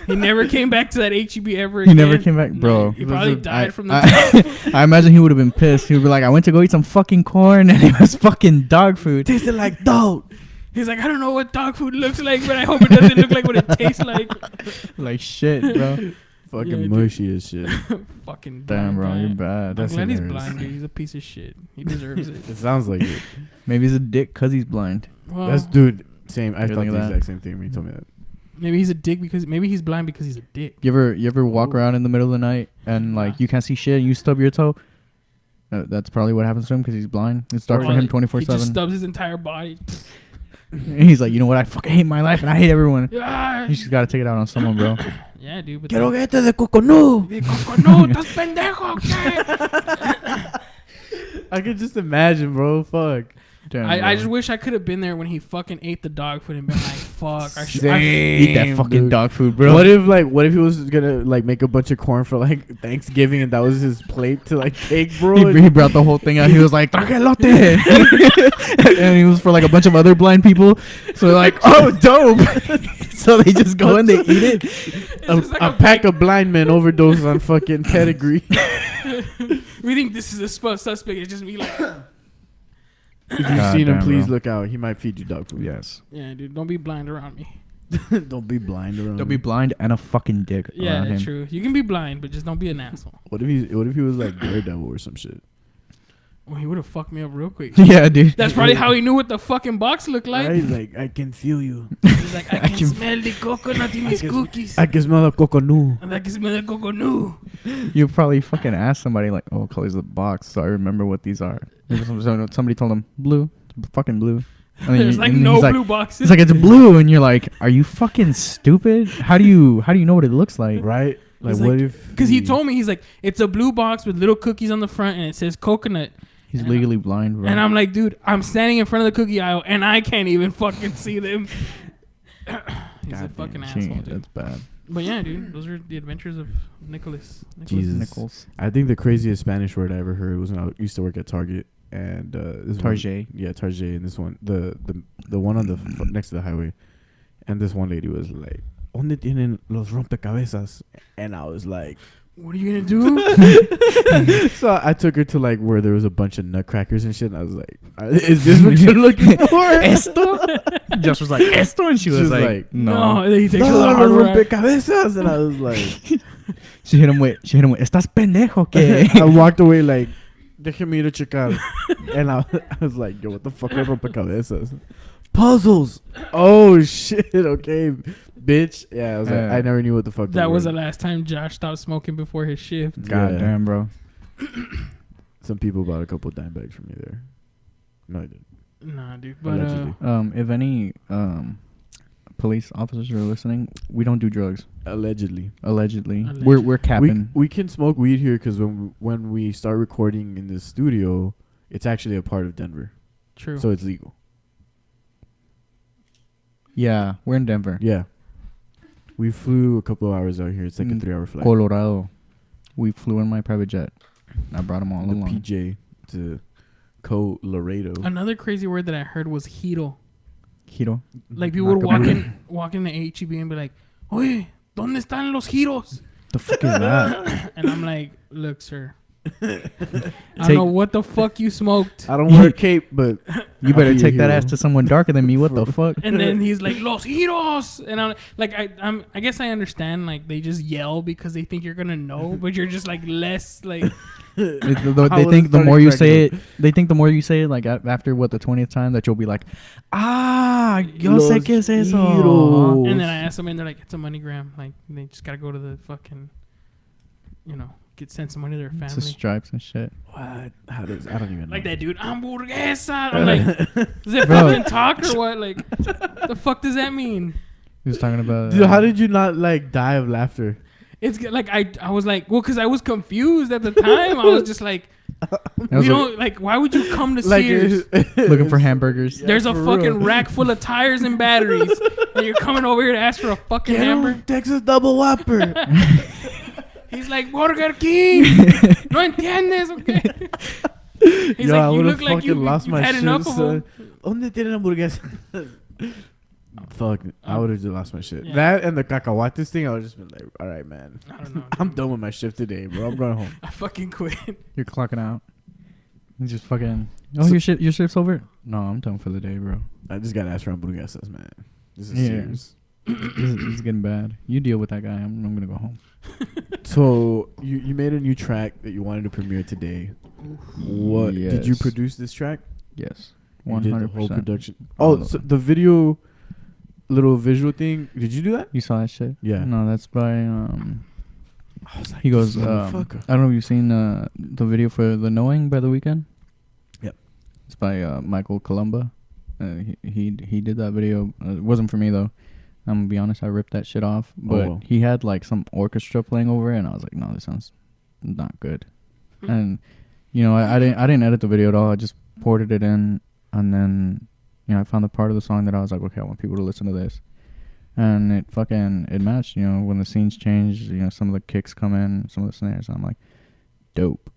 He never came back to that HEB ever again. He never came back, bro. No, he probably died from the dog. I imagine he would have been pissed. He would be like, I went to go eat some fucking corn and it was fucking dog food. Tasted like dog. He's like, I don't know what dog food looks like, but I hope it doesn't look like what it tastes like. Like shit, bro. Fucking mushy as shit. Fucking damn, bro, you're bad. I'm glad he's blind, dude. He's a piece of shit. He deserves it. It sounds like it. Maybe he's a dick because he's blind. Well, that's dude. Same. I thought the that. exact same thing when you told me that. Maybe he's a dick because maybe he's blind because he's a dick. You ever walk around in the middle of the night and like you can't see shit and you stub your toe? That's probably what happens to him because he's blind. It's dark for him 24/7. He just stubs his entire body. He's like, you know what? I fucking hate my life and I hate everyone. Yeah. You just gotta take it out on someone, bro. Yeah, dude. Quiero galletas de coconut. De coconut, estás pendejo, okay? I could just imagine, bro. Fuck. Damn, I just wish I could have been there when he fucking ate the dog food and been like, fuck. I should eat that fucking dog food, bro. What if he was gonna like make a bunch of corn for like Thanksgiving and that was his plate to like take, bro? He brought the whole thing out. He was like, traje elote. And he was for like a bunch of other blind people. So they're like, oh, dope. So they just go and they eat it. A pack of blind men overdose on fucking pedigree. We think this is a suspect. It's just me like... If you've seen him, please look out. He might feed you dog food. Yes. Yeah, dude. Don't be blind around me. Don't be blind around Don't be blind and a fucking dick around him. Yeah, true. You can be blind, but just don't be an asshole. What if he was like Daredevil or some shit? Well, he would have fucked me up real quick. Yeah, dude. That's probably how he knew what the fucking box looked like. Right? He's like, I can feel you. He's like, I can smell the coconut in these cookies. I can smell the coconut. And I can smell the coconut. You probably fucking ask somebody like, oh, what color's the box? So I remember what these are. Somebody told him blue. It's fucking blue. And There's like no blue boxes. It's like, it's blue. And you're like, are you fucking stupid? How do you know what it looks like? Right? Like, what if... Because he told me, he's like, it's a blue box with little cookies on the front and it says coconut. He's legally blind, bro. And I'm like, dude, I'm standing in front of the cookie aisle and I can't even fucking see them. He's a fucking asshole, dude. That's bad. But yeah, dude, those are the adventures of Nicholas. Jesus. Nichols. I think the craziest Spanish word I ever heard was when I used to work at Target. And Target. Target. And this one, the one on the next to the highway. And this one lady was like, ¿Dónde tienen los rompecabezas? And I was like, what are you gonna do? so I took her to like where there was a bunch of nutcrackers and shit. And I was like, is this what you're looking for? Esto? Josh was like, esto? And she was like, no. And then he takes No, the los hardware. rompecabezas. And I was like, She hit him with, ¿estás pendejo que? I walked away like, déjeme ir a checar. And I was like, yo, what the fuck are rompecabezas? Puzzles. Oh, shit. Okay, bitch. Yeah, I was like, I never knew what the fuck that was the last time Josh stopped smoking before his shift. God damn, bro. Some people bought a couple of dime bags from me there. No, I didn't. Nah, dude. But if any police officers are listening, we don't do drugs. Allegedly. We're capping. We can smoke weed here because when we start recording in the studio, it's actually a part of Denver. True. So it's legal. Yeah, we're in Denver. Yeah. We flew a couple of hours out here. It's like a 3-hour flight. Colorado. We flew in my private jet. I brought them all the along. PJ to Laredo. Another crazy word that I heard was giro. Giro? Like people would walk in the AOTB and be like, oye, ¿dónde están los giros? The fuck is that? And I'm like, look, sir. I don't know what the fuck you smoked. I don't wear a cape, but you better take that ass to someone darker than me. What the fuck? And then he's like, los giros. And I'm like, I guess I understand. Like they just yell because they think you're gonna know, but you're just like less like. They think the more you say it, like after the 20th time that you'll be like, yo sé qué es eso. And then I ask them and they're like, it's a MoneyGram. Like they just gotta go to the fucking, send some money to their family. It's the stripes and shit. What? How does? I don't even know. Like that dude, hamburguesa. I'm like, does it fucking talk or what? Like, the fuck does that mean? He was talking about. Dude, how did you not like die of laughter? It's like I was like, well, because I was confused at the time. I was just like, why would you come to Sears looking for hamburgers? There's a fucking rack full of tires and batteries, and you're coming over here to ask for a fucking hamburger? Texas Double Whopper. He's like, Burger King. No entiendes, okay? He's like, you look like you had enough of them. ¿Dónde tienen hamburguesas? Fuck, I would have just lost my shit. Yeah. That and the cacahuates thing, I would just been like, all right, man. I don't know. I'm done with my shift today, bro. I'm going home. I fucking quit. You're clocking out. You just fucking. Oh, your shift's over? No, I'm done for the day, bro. I just got to ask for hamburguesas, man. This is serious. This is getting bad. You deal with that guy. I'm going to go home. So, you made a new track that you wanted to premiere today. What? Yes. Did you produce this track? Yes. 100%. You did the whole production. Oh, so the video... little visual thing. Did you do that? You saw that shit? Yeah. No, that's by I was like, he goes I don't know if you've seen the video for The Knowing by The Weeknd. Yep. It's by Michael Columba. He did that video. It wasn't for me though. I'm gonna be honest, I ripped that shit off. But he had like some orchestra playing over it and I was like, no, this sounds not good. And I didn't edit the video at all. I just ported it in and then I found the part of the song that I was like, okay, I want people to listen to this. And it matched, when the scenes changed, some of the kicks come in, some of the snares. And I'm like, dope.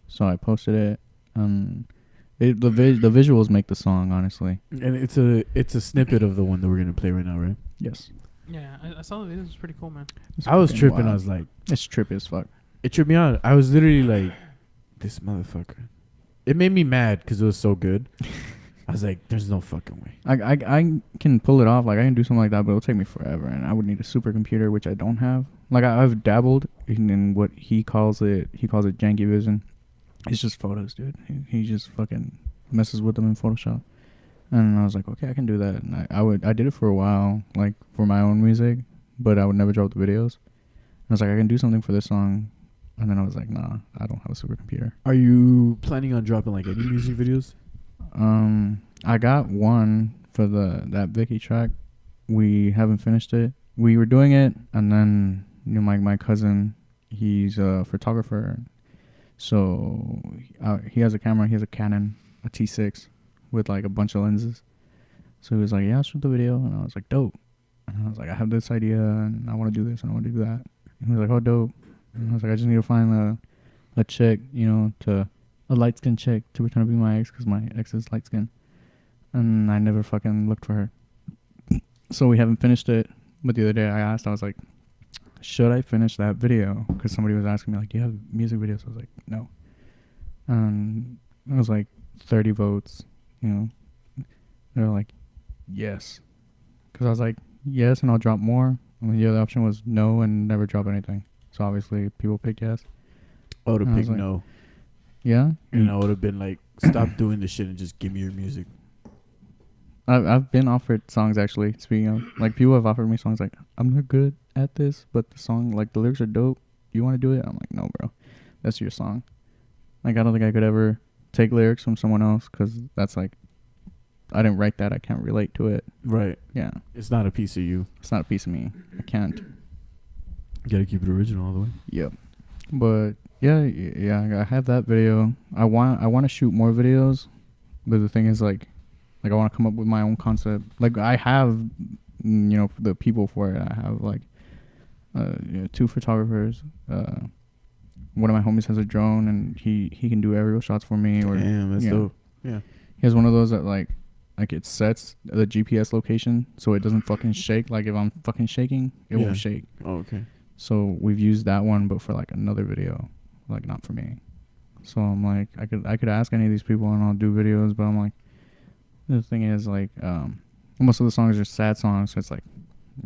So I posted it. The visuals make the song, honestly. And it's a snippet of the one that we're going to play right now, right? Yes. Yeah, I saw the video. It was pretty cool, man. I was tripping. Wild. I was like... It's trippy as fuck. It tripped me out. I was literally like, this motherfucker. It made me mad because it was so good. I was like, there's no fucking way. I can pull it off. Like, I can do something like that, but it'll take me forever. And I would need a supercomputer, which I don't have. Like, I've dabbled in what he calls it janky vision. It's just photos, dude. He just fucking messes with them in Photoshop. And I was like, okay, I can do that. And I did it for a while, like, for my own music, but I would never drop the videos. And I was like, I can do something for this song. And then I was like, nah, I don't have a supercomputer. Are you planning on dropping, like, any music videos? I got one for that Vicky track. We haven't finished it. We were doing it, and then my cousin, he's a photographer, so he has a camera. He has a Canon, a T6, with like a bunch of lenses. So he was like, "Yeah, I'll shoot the video," and I was like, "Dope." And I was like, "I have this idea, and I want to do this, and I want to do that." And he was like, "Oh, dope." And I was like, "I just need to find a chick, a light skin chick to pretend to be my ex because my ex is light skin." And I never fucking looked for her. So we haven't finished it. But the other day I asked, I was like, should I finish that video? Because somebody was asking me, like, do you have music videos? I was like, no. It was like 30 votes, you know. They were like, yes. Because I was like, yes, and I'll drop more. And the other option was no and never drop anything. So obviously people picked yes. I would have picked like, no. Yeah? And I would have been like, stop doing this shit and just give me your music. I've been offered songs, actually. Speaking of, like, people have offered me songs like, I'm not good at this, but the song, like, the lyrics are dope. You want to do it? I'm like, no, bro. That's your song. Like, I don't think I could ever take lyrics from someone else because that's like, I didn't write that. I can't relate to it. Right. Yeah. It's not a piece of you. It's not a piece of me. I can't. You got to keep it original all the way. Yep. But, yeah, I have that video. I want to shoot more videos, but the thing is, like I want to come up with my own concept. Like, I have, you know, the people for it. I have, like, 2 photographers. One of my homies has a drone, and he can do aerial shots for me. Damn, that's dope. Yeah. He has one of those that, like it sets the GPS location so it doesn't fucking shake. Like, if I'm fucking shaking, it won't shake. Oh, okay. So we've used that one, but for, like, another video, like, not for me. So I'm like, I could ask any of these people, and I'll do videos, but I'm like, the thing is, like, most of the songs are sad songs, so it's like,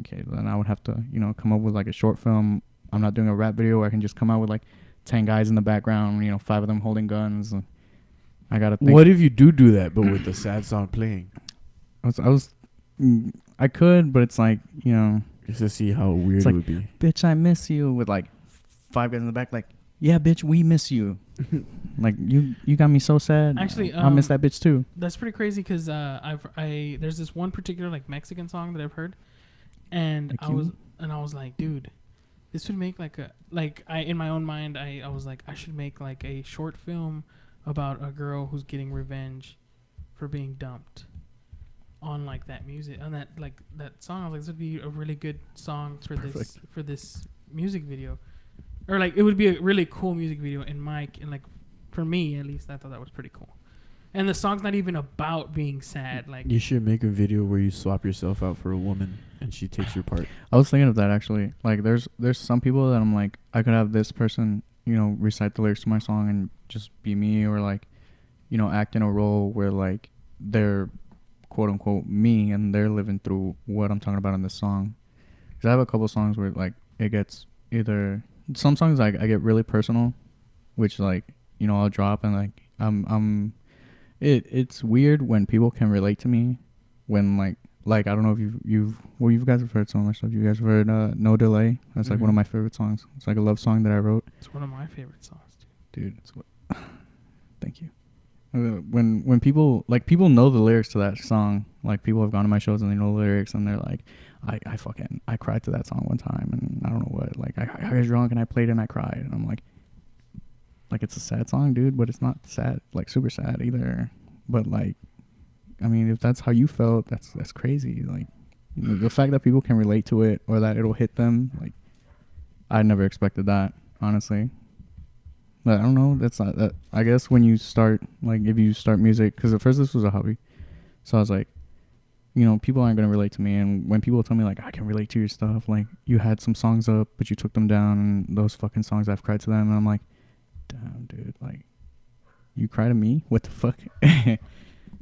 okay, then I would have to, you know, come up with, like, a short film. I'm not doing a rap video where I can just come out with, like, 10 guys in the background, you know, 5 of them holding guns. I gotta think. What if you do that, but with the sad song playing? I could, but it's like, you know, just to see how weird it would be. Bitch, I miss you, with, like, 5 guys in the back, like, yeah, bitch, we miss you. Like, you got me so sad. Actually, I miss that bitch too. That's pretty crazy because there's this one particular, like, Mexican song that I've heard, and I was like, dude, this would make in my own mind I was like, I should make, like, a short film about a girl who's getting revenge for being dumped on, like, that music, on that, like, that song. I was like, this would be a really good song for this music video. Or, like, it would be a really cool music video and like, for me, at least, I thought that was pretty cool. And the song's not even about being sad. Like, you should make a video where you swap yourself out for a woman and she takes your part. I was thinking of that, actually. Like, there's some people that I'm like, I could have this person, you know, recite the lyrics to my song and just be me, or, like, you know, act in a role where, like, they're quote unquote me and they're living through what I'm talking about in this song. Because I have a couple songs where, like, it gets either... Some songs, like, I get really personal, which, like, you know, I'll drop, and, like, it's weird when people can relate to me when, like I don't know if you guys have heard some of my stuff. You guys have heard No Delay? That's like one of my favorite songs. It's like a love song that I wrote. It's one of my favorite songs, dude. It's what thank you. When people know the lyrics to that song, like, people have gone to my shows and they know the lyrics, and they're like, I cried to that song one time, and I don't know what, like, I got drunk and I played and I cried, and I'm like, it's a sad song, dude, but it's not sad, like, super sad either. But, like, I mean, if that's how you felt, that's crazy. Like, you know, the fact that people can relate to it, or that it'll hit them, like, I never expected that, honestly. But I don't know. That's not that. I guess when you start, like, if you start music, because at first this was a hobby, so I was like, you know, people aren't gonna relate to me. And when people tell me, like, I can relate to your stuff, like, you had some songs up, but you took them down, and those fucking songs, I've cried to them, and I'm like, damn, dude, like, you cry to me? What the fuck?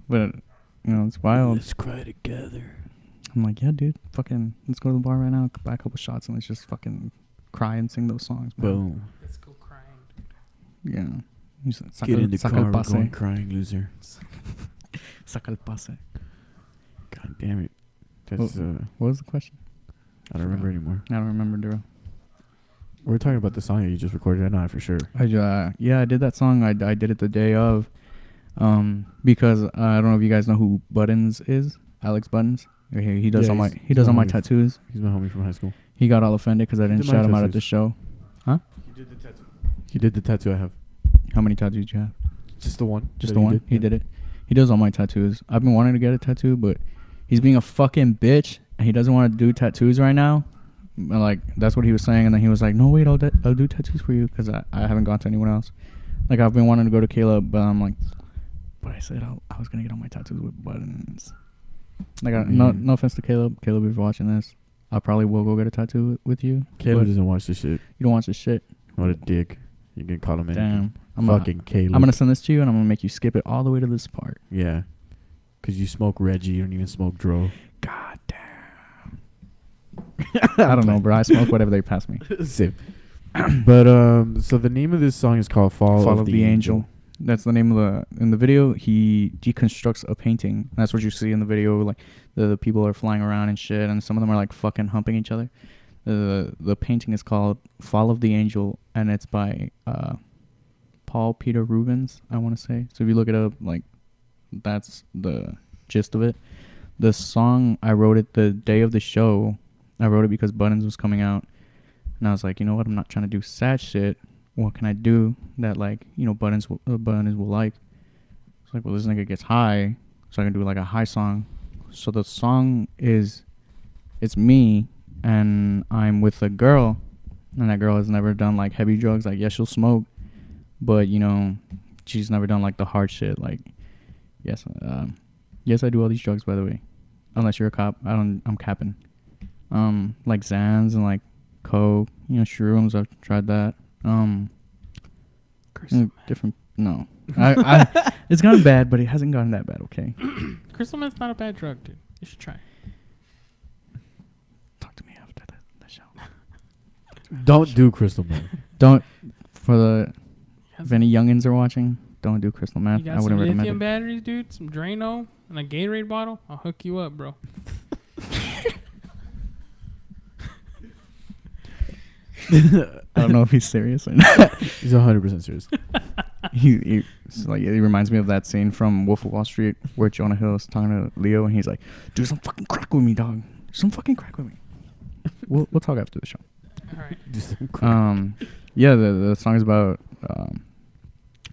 But, you know, it's wild. Let's cry together. I'm like, yeah, dude, fucking, let's go to the bar right now, buy a couple shots, and let's just fucking cry and sing those songs, man. Boom. Let's go crying. Yeah. Get in the car, we're going crying, loser. Saca el pase. God damn it. That's, what was the question? I don't remember anymore. I don't remember, Duro. We're talking about the song that you just recorded. I know that for sure. Yeah, I did that song. I did it the day of, because I don't know if you guys know who Buttons is. Alex Buttons. He does all my tattoos. He's my homie from high school. He got all offended because I didn't shout him out at the show. Huh? He did the tattoo I have. How many tattoos do you have? Just the one. Just the one? He did it. He does all my tattoos. I've been wanting to get a tattoo, but he's being a fucking bitch, and he doesn't want to do tattoos right now. Like, that's what he was saying, and then he was like, no, wait, I'll do tattoos for you, because I haven't gone to anyone else. Like, I've been wanting to go to Caleb, but I'm like, but I said I was going to get all my tattoos with Buttons. Like, no offense to Caleb. Caleb, if you're watching this, I probably will go get a tattoo with you. Caleb doesn't watch this shit. You don't watch this shit? What a dick. You can call him anything. Damn. Fucking Caleb. I'm going to send this to you, and I'm going to make you skip it all the way to this part. Yeah. Because you smoke Reggie. You don't even smoke Dro. God damn. I don't know, bro. I smoke whatever they pass me. Sip. But, so the name of this song is called Fall of the Angel. That's the name of in the video. He deconstructs a painting. That's what you see in the video. Like the people are flying around and shit, and some of them are like fucking humping each other. The painting is called Fall of the Angel, and it's by Paul Peter Rubens, I want to say. So if you look it up, like that's the gist of it. The song, I wrote it the day of the show. I wrote it because Buttons was coming out, and I was like, you know what? I'm not trying to do sad shit. What can I do that, like, you know, Buttons will like? It's like, well, this nigga gets high, so I can do like a high song. So the song is, it's me, and I'm with a girl, and that girl has never done like heavy drugs. Like, yes, she'll smoke, but you know, she's never done like the hard shit. Like, yes, I do all these drugs, by the way. Unless you're a cop, I'm capping. Like Xans and like coke, you know, shrooms. I've tried that. Different. No, I it's gotten bad, but it hasn't gotten that bad. Okay. Crystal meth's not a bad drug, dude. You should try. Talk to me after the show. Don't do crystal meth. Don't if any youngins are watching, don't do crystal meth. You got some lithium batteries, dude. Some Drano and a Gatorade bottle. I'll hook you up, bro. I don't know if he's serious or not. He's 100% serious. He like, it reminds me of that scene from Wolf of Wall Street where Jonah Hill is talking to Leo, and he's like, "Do some fucking crack with me, dog. Do some fucking crack with me." We'll talk after the show. All right. Do some crack. Yeah, the song is about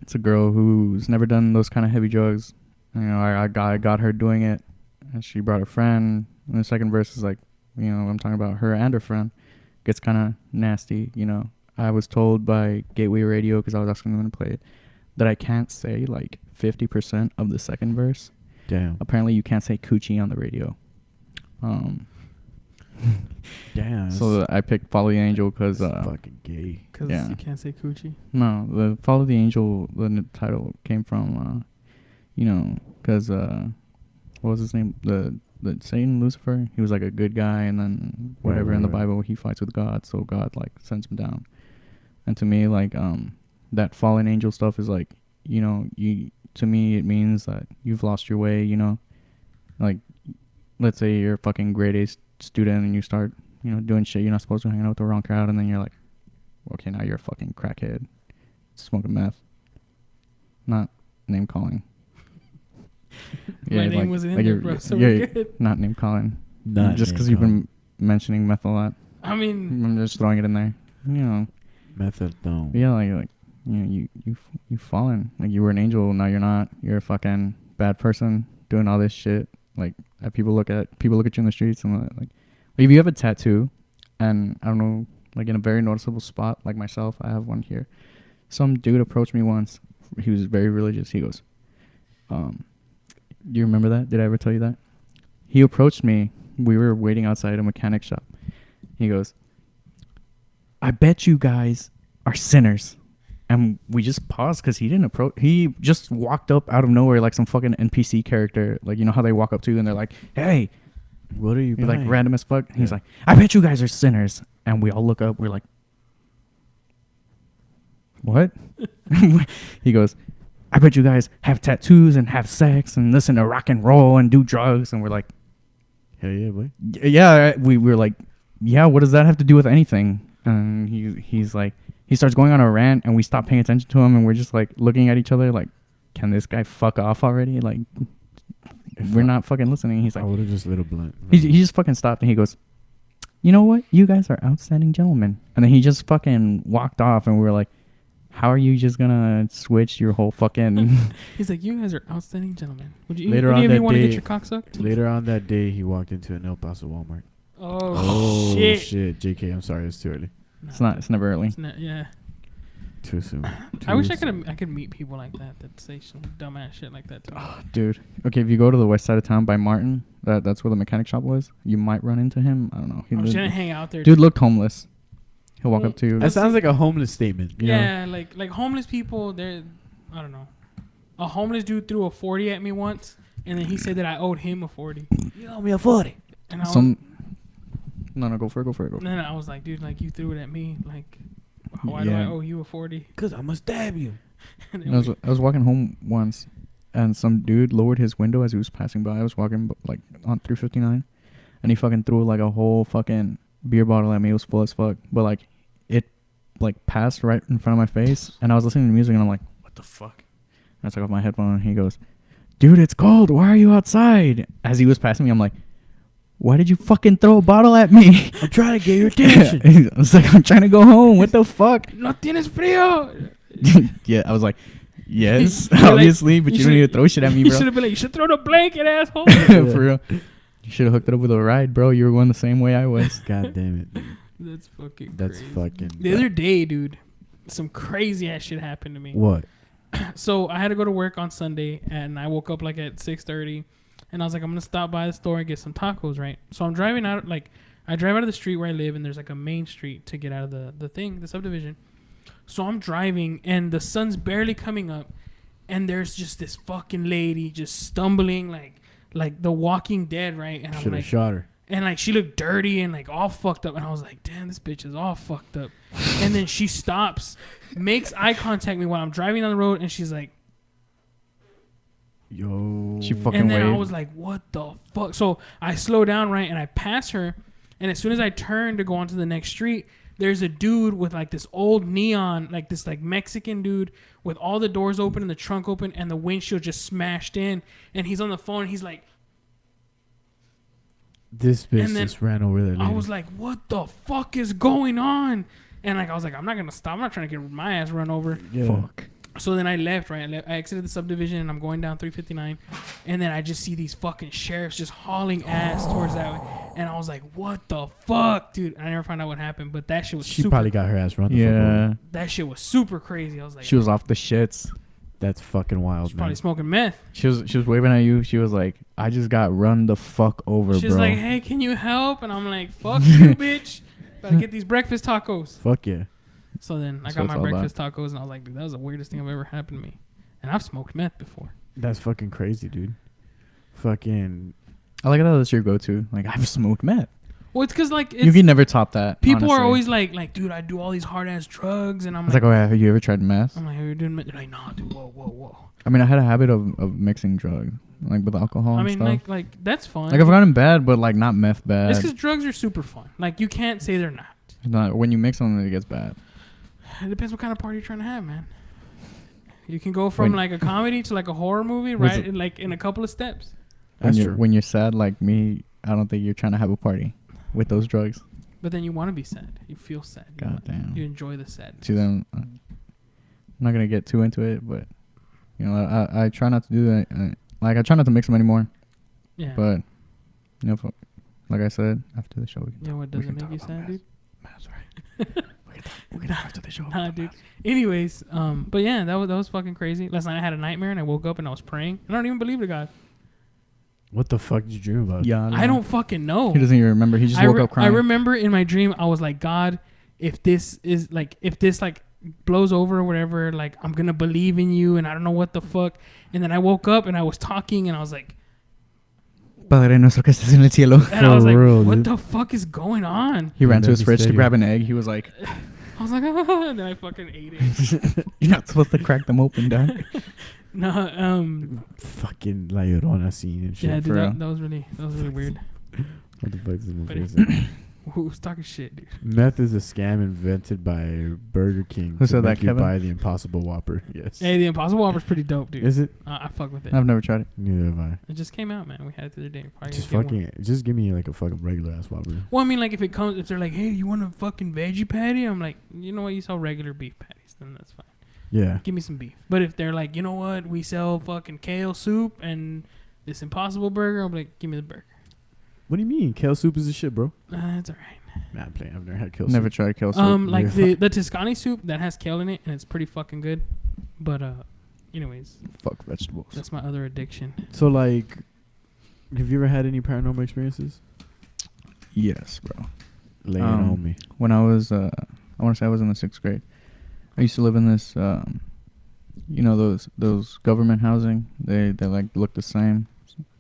it's a girl who's never done those kind of heavy drugs. You know, I got her doing it, and she brought a friend. And the second verse is like, you know, I'm talking about her and her friend. Gets kind of nasty, you know. I was told by Gateway Radio, because I was asking them to play it, that I can't say like 50% of the second verse. Damn. Apparently you can't say coochie on the radio. Damn. So I picked Follow the Angel because fucking gay. Because you can't say coochie. No, the Follow the Angel, the title came from you know, because what was his name? The Satan, Lucifer, he was like a good guy, and then whatever in the Bible, he fights with God, so God like sends him down. And to me, like that fallen angel stuff is like, you know, to me it means that you've lost your way, you know. Like, let's say you're a fucking grade A student and you start, you know, doing shit you're not supposed to, hanging out with the wrong crowd, and then you're like, okay, now you're a fucking crackhead, smoking meth. Not name calling. My name wasn't in there, bro, so we're good. Not name calling. Not just because you've been mentioning meth a lot. I mean, I'm just throwing it in there. You know, methadone. Yeah, like you know, you've fallen. Like, you were an angel, now you're not. You're a fucking bad person doing all this shit. Like, people look at you in the streets and like if you have a tattoo, and I don't know, like in a very noticeable spot, like myself, I have one here. Some dude approached me once. He was very religious. He goes, do you remember that? Did I ever tell you that? He approached me. We were waiting outside a mechanic shop. He goes, "I bet you guys are sinners." And we just paused because he didn't approach. He just walked up out of nowhere like some fucking NPC character. Like, you know how they walk up to you and they're like, "Hey, what are you buying?" Like random as fuck. Yeah. He's like, "I bet you guys are sinners." And we all look up. We're like, "What?" He goes, "I bet you guys have tattoos and have sex and listen to rock and roll and do drugs." And we're like, hell yeah, boy. Yeah, we were like, yeah, what does that have to do with anything? And he's like, he starts going on a rant, and we stop paying attention to him, and we're just like looking at each other like, can this guy fuck off already? Like, we're not fucking listening. He's like, I would have just lit a blunt. He just fucking stopped, and he goes, "You know what? You guys are outstanding gentlemen." And then he just fucking walked off, and we were like, how are you just gonna switch your whole fucking... He's like, "You guys are outstanding gentlemen. Would you later any on of you want to day, get your cock sucked?" Later on that day, he walked into an El Paso Walmart. Oh shit! JK, I'm sorry, it's too early. No, it's never early. Yeah. Too soon. I wish I could meet people like that say some dumbass shit like that to me. Oh, dude. Okay, if you go to the west side of town by Martin, that's where the mechanic shop was. You might run into him. I don't know. I'm just gonna hang out there. Dude looked homeless. He'll walk up to you. That sounds like a homeless statement. You know? like homeless people. They're, I don't know. A homeless dude threw a 40 at me once, and then he said that I owed him a 40. You owe me a 40. And I No, go for it. And then I was like, dude, like you threw it at me. Like, why do I owe you a 40? Because I'm going to stab you. I was walking home once, and some dude lowered his window as he was passing by. I was walking like on 359, and he fucking threw like a whole fucking beer bottle at me. It was full as fuck, but like it like passed right in front of my face, and I was listening to music, and I'm like, what the fuck? And I took off my headphone, and he goes, dude, it's cold. Why are you outside? As he was passing me, I'm like, why did you fucking throw a bottle at me? I'm trying to get your attention. I was like, I'm trying to go home. What the fuck? No tienes frío. Yeah, I was like, yes, obviously, but you don't need to throw shit at me, bro. You should have been like, you should throw the blanket, asshole. For real. You should have hooked it up with a ride, bro. You were going the same way I was. God damn it. That's fucking That's crazy. fucking... The other day, dude, some crazy ass shit happened to me. What? So I had to go to work on Sunday, and I woke up like at 6:30, and I was like, I'm gonna stop by the store and get some tacos, right? So I'm driving out, like I drive out of the street where I live, and there's like a main street to get out of the subdivision. So I'm driving, and the sun's barely coming up, and there's just this fucking lady just stumbling like The Walking Dead, right? And Should have shot her. And like she looked dirty and like all fucked up, and I was like, damn, this bitch is all fucked up. And then she stops, makes eye contact with me while I'm driving down the road, and she's like, yo. She fucking and then waved. I was like, what the fuck? So I slow down, right, and I pass her, and as soon as I turn to go onto the next street, there's a dude with like this old neon, like this like Mexican dude with all the doors open and the trunk open and the windshield just smashed in, and he's on the phone and he's like, this bitch just ran over there. I was like, what the fuck is going on? And like I was like, I'm not gonna stop. I'm not trying to get my ass run over. Yeah. Fuck. So then I left, right? I exited the subdivision, and I'm going down 359, and then I just see these fucking sheriffs just hauling ass towards that way, and I was like, what the fuck, dude? I never found out what happened, but that shit was She probably got her ass run the fuck over. That shit was super crazy. I was like, she was off the shits. That's fucking wild, she's probably smoking meth. She was waving at you. She was like, I just got run the fuck over, She's bro. like, hey, can you help? And I'm like, fuck you, bitch. Gotta get these breakfast tacos. Fuck yeah. So then I got my breakfast tacos, and I was like, dude, that was the weirdest thing I've ever happened to me. And I've smoked meth before. That's fucking crazy, dude. Fucking... I like how that's your go-to. Like, I've smoked meth. Well, it's because, like... you can never top that, people honestly. are always like, dude, I do all these hard-ass drugs, and I'm like... oh, yeah, have you ever tried meth? I'm like, have you doing meth? They're like, nah, dude, whoa. I mean, I had a habit of mixing drugs, like, with alcohol and stuff. like, that's fun. Like, I've gotten bad, but, like, not meth bad. It's because drugs are super fun. Like, you can't say they're not. Not when you mix them, it gets bad. It depends what kind of party you're trying to have, man. You can go from like a comedy to like a horror movie, right? In a couple of steps. When you're sad like me, I don't think you're trying to have a party with those drugs. But then you want to be sad. You feel sad. God damn. You enjoy the sadness. See, then I'm not gonna get too into it, but you know, I try not to do that. Like, I try not to mix them anymore. Yeah. But you know, like I said, after the show, we can you know what doesn't make you sad, dude? That's right. we can talk after the show. Nah, dude. Anyways, but yeah, that was fucking crazy. Last night I had a nightmare, and I woke up and I was praying. I don't even believe to God. What the fuck did you dream about? Yeah, I don't fucking know. He doesn't even remember. He just woke up crying. I remember in my dream, I was like, God, if this blows over or whatever, like, I'm gonna believe in you, and I don't know what the fuck. And then I woke up and I was talking, and I was like, Padre nuestro que estás en el cielo. And I was like, what the fuck is going on? He ran to his fridge to grab an egg. He was like, I was like, oh, and then I fucking ate it. You're not supposed to crack them open, dog. No, fucking La Llorona scene and shit. Yeah, dude, that was really weird. What the fuck is this? Who's talking shit, dude? Meth is a scam invented by Burger King. Who said that, you Kevin? buy the Impossible Whopper. Yes. Hey, the Impossible Whopper's pretty dope, dude. Is it? I fuck with it. I've never tried it. Neither have I. It just came out, man. We had it the other day. Just give me like a fucking regular ass Whopper. Well, I mean, like if they're like, hey, you want a fucking veggie patty? I'm like, you know what? You sell regular beef patties, then that's fine. Yeah. Give me some beef. But if they're like, you know what? We sell fucking kale soup and this Impossible burger, I'm like, give me the burger. What do you mean? Kale soup is the shit, bro. It's alright. Nah, I'm playing. I've never had kale Never soup. tried kale soup. Like the Tuscany soup that has kale in it, and it's pretty fucking good. But anyways, fuck vegetables. That's my other addiction. So like, have you ever had any paranormal experiences? Yes, bro. Lay it on me. When I was, I want to say I was in the 6th grade. I used to live in this, you know, those government housing. They like look the same.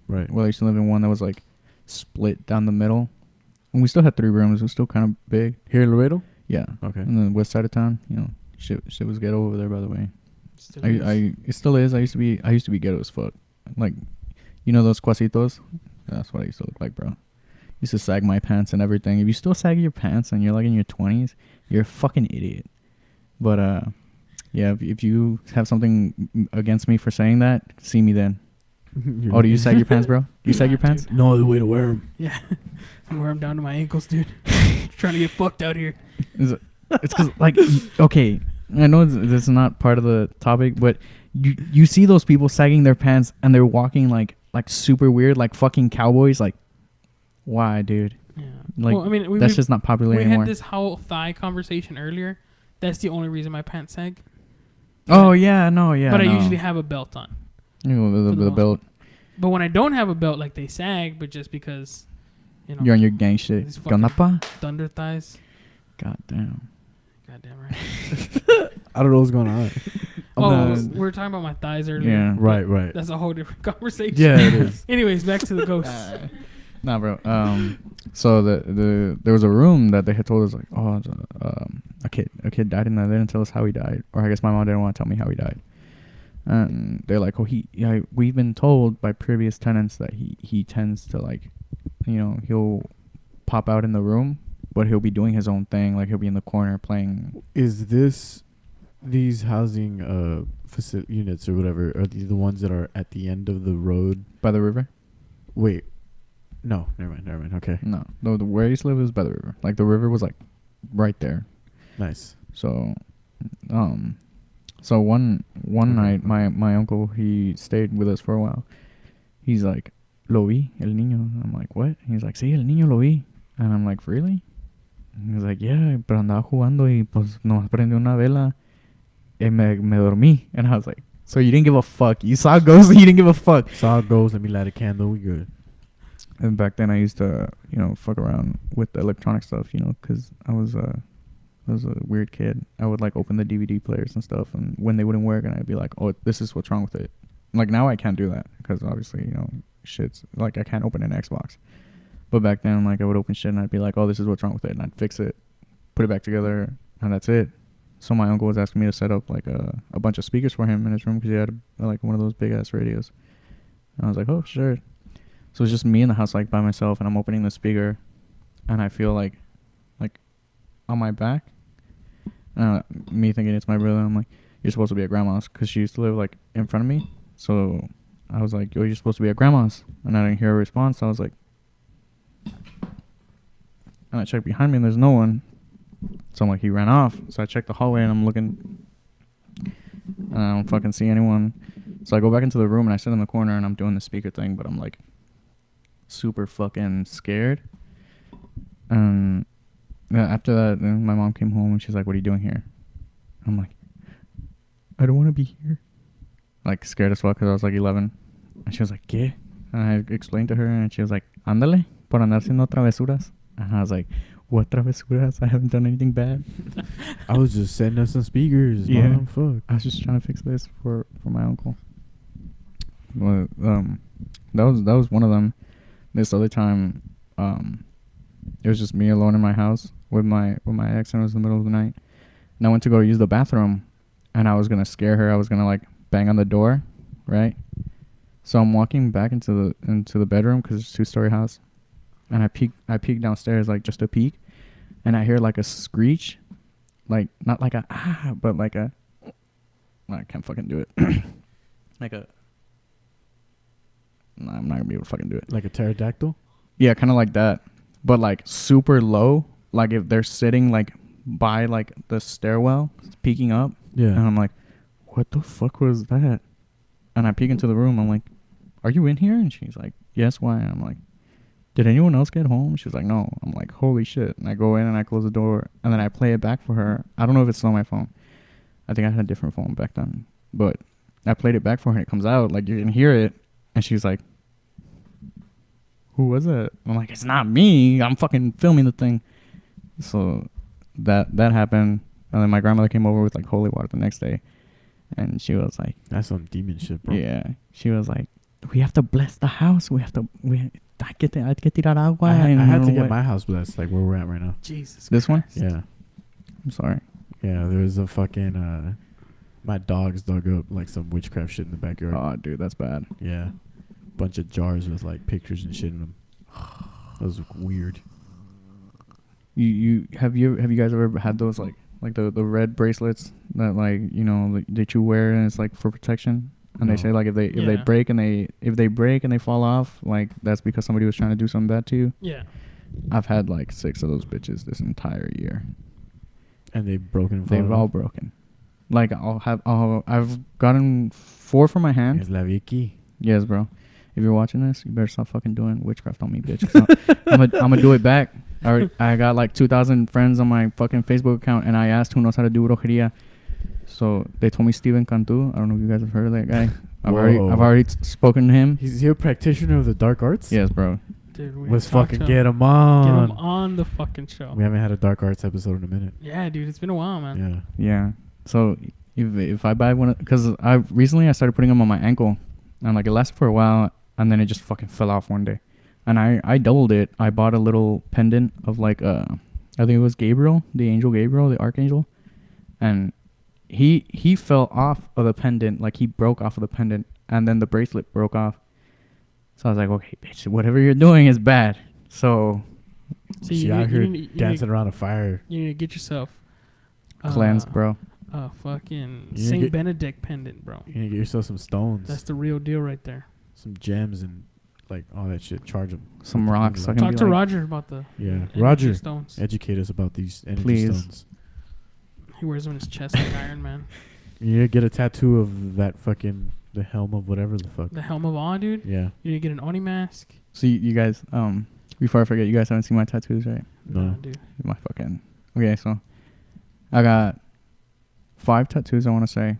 Right. Well, I used to live in one that was like split down the middle, and we still had 3 rooms. It was still kind of big. Here in Laredo? Yeah. Okay. In the west side of town, you know, shit was ghetto over there. By the way, it still is. I used to be ghetto as fuck. Like, you know those cuasitos? That's what I used to look like, bro. Used to sag my pants and everything. If you still sag your pants and you're like in your 20s, you're a fucking idiot. But yeah, if you have something against me for saying that, see me then. Do you sag your pants, bro? Do you sag your pants? Dude. No other way to wear them. Yeah, I wear them down to my ankles, dude. Trying to get fucked out here. It's because like, okay, I know this is not part of the topic, but you see those people sagging their pants and they're walking like super weird, like fucking cowboys. Like, why, dude? Yeah. Like, well, I mean, that's just not popular anymore. We had this whole thigh conversation earlier. That's the only reason my pants sag. Oh yeah, no, yeah. But no. I usually have a belt on. You know, the belt. But when I don't have a belt, like they sag, but just because, you know, you're on your gang shit. Thunder thighs. Goddamn right. I don't know what's going on. We were talking about my thighs earlier. Yeah, right. That's a whole different conversation. Yeah, it is. Anyways, back to the ghosts. Nah, bro. So there was a room that they had told us like, oh, a kid died in there. They didn't tell us how he died, or I guess my mom didn't want to tell me how he died. And they're like, oh, we've been told by previous tenants that he tends to, like, you know, he'll pop out in the room, but he'll be doing his own thing. Like, he'll be in the corner playing. Is these housing units or whatever, are these the ones that are at the end of the road? By the river? Wait. No, never mind. Okay. No, where I used to live was by the river. Like, the river was, like, right there. Nice. So, so one night, my uncle, he stayed with us for a while. He's like, lo vi, el niño. I'm like, what? He's like, sí, el niño lo vi. And I'm like, really? And he's like, yeah, pero andaba jugando y pues nomás prendí una vela y me dormí. And I was like, so you didn't give a fuck. You saw ghosts and you didn't give a fuck. Saw ghosts, let me light a candle, we good. And back then I used to, you know, fuck around with the electronic stuff, you know, because I was a weird kid. I would like open the DVD players and stuff, and when they wouldn't work, and I'd be like, "Oh, this is what's wrong with it." Like, now I can't do that because obviously, you know, shit's like I can't open an Xbox. But back then, like, I would open shit and I'd be like, "Oh, this is what's wrong with it," and I'd fix it, put it back together, and that's it. So my uncle was asking me to set up like a bunch of speakers for him in his room because he had like one of those big ass radios. And I was like, "Oh, sure." So it's just me in the house, like, by myself, and I'm opening the speaker, and I feel like on my back. Me thinking it's my brother. I'm like, you're supposed to be at grandma's, because she used to live like in front of me. So I was like, yo, you're supposed to be at grandma's, and I didn't hear a response. So I was like, and I checked behind me and there's no one. So I'm like, he ran off. So I checked the hallway and I'm looking, and I don't fucking see anyone. So I go back into the room and I sit in the corner and I'm doing the speaker thing, but I'm like super fucking scared. And after that, then my mom came home and she's like, what are you doing here? I'm like, I don't want to be here. Like, scared as fuck because I was like 11. And she was like, ¿qué? And I explained to her and she was like, ándale, por andar haciendo travesuras. And I was like, what travesuras? I haven't done anything bad. I was just setting up some speakers. Yeah. Mom, fuck. I was just trying to fix this for my uncle. Well, that was one of them. This other time, it was just me alone in my house with my ex, and it was the middle of the night. And I went to go use the bathroom, and I was gonna scare her. I was gonna like bang on the door, right? So I'm walking back into the bedroom because it's a 2-story house, and I peek downstairs, like just a peek, and I hear like a screech, like not like a but like a, I can't fucking do it. Like a, nah, I'm not gonna be able to fucking do it. Like a pterodactyl? Yeah, kind of like that, but like super low. Like if they're sitting like by like the stairwell, peeking up. Yeah. And I'm like, what the fuck was that? And I peek into the room. I'm like, are you in here? And she's like, yes, why? And I'm like, did anyone else get home? She was like, no. I'm like, holy shit. And I go in and I close the door and then I play it back for her. I don't know if it's still on my phone. I think I had a different phone back then. But I played it back for her and it comes out. Like, you can hear it. And she's like, who was it? I'm like, it's not me. I'm fucking filming the thing. So that happened. And then my grandmother came over with like holy water the next day. And she was like, that's some demon shit, bro. Yeah. She was like, we have to bless the house. I hay que tirar agua. I had to get my house blessed, like where we're at right now. Jesus This Christ. one? Yeah. I'm sorry. Yeah, there was a fucking, my dogs dug up like some witchcraft shit in the backyard. Oh, dude, that's bad. Yeah. Bunch of jars with like pictures and shit in them. That was weird. Have you guys ever had those like the red bracelets that like, you know, that you wear and it's like for protection? And they say like if they break and they fall off, like that's because somebody was trying to do something bad to you. Yeah. I've had like 6 of those bitches this entire year. And they've broken. They've all broken. Like I've gotten 4 from my hand. Es la Vicky. Yes, bro. If you're watching this, you better stop fucking doing witchcraft on me, bitch. I'm gonna do it back. I got like 2,000 friends on my fucking Facebook account, and I asked who knows how to do brujeria. So they told me Steven Cantu. I don't know if you guys have heard of that guy. I've already spoken to him. He's a practitioner of the dark arts. Yes, bro. Dude, let's fucking get him on. Get him on the fucking show. We haven't had a dark arts episode in a minute. Yeah, dude, it's been a while, man. Yeah. So if I buy one, because I started putting them on my ankle, and like it lasted for a while, and then it just fucking fell off one day, and I doubled it. I bought a little pendant of like I think it was Gabriel, the angel Gabriel, the archangel, and he fell off of the pendant, like he broke off of the pendant, and then the bracelet broke off. So I was like, okay, bitch, whatever you're doing is bad. So she out here dancing around a fire. You need to get yourself cleansed, bro. Fucking Saint Benedict pendant, bro. You need to get yourself some stones. That's the real deal right there. Some gems and like all that shit. Charge them. Some rocks. Talk to Roger about the Roger stones. Educate us about these energy stones. He wears them on his chest like Iron Man. You need to get a tattoo of that fucking the helm of whatever the fuck. The helm of Awe, dude. Yeah. You need to get an Oni mask. So you guys, before I forget, you guys haven't seen my tattoos, right? No, dude. My fucking. Okay, so I got 5 tattoos. I want to say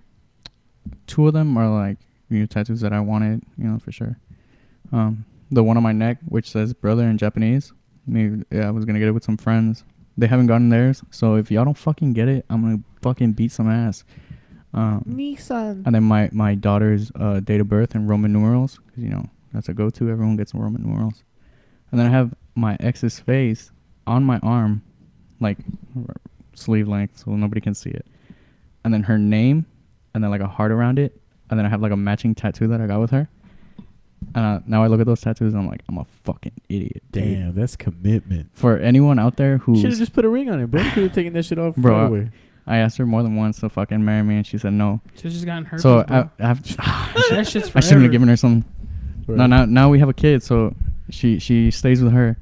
2 of them are like tattoos that I wanted, for sure. The one on my neck, which says brother in Japanese. I was gonna get it with some friends. They haven't gotten theirs, so if y'all don't fucking get it, I'm gonna fucking beat some ass. Nissan. And then my daughter's date of birth in Roman numerals, because that's a go-to. Everyone gets Roman numerals. And then I have my ex's face on my arm, like sleeve length, so nobody can see it. And then her name, and then like a heart around it. And then I have like a matching tattoo that I got with her. And now I look at those tattoos and I'm like, I'm a fucking idiot. Damn, dude. that's commitment. For anyone out there who should have just put a ring on it, bro. Could have taken that shit off. Bro, away. I asked her more than once to fucking marry me, and she said no. She's just gotten hurt. So I shouldn't have given her some. Right. Now we have a kid, so she stays with her.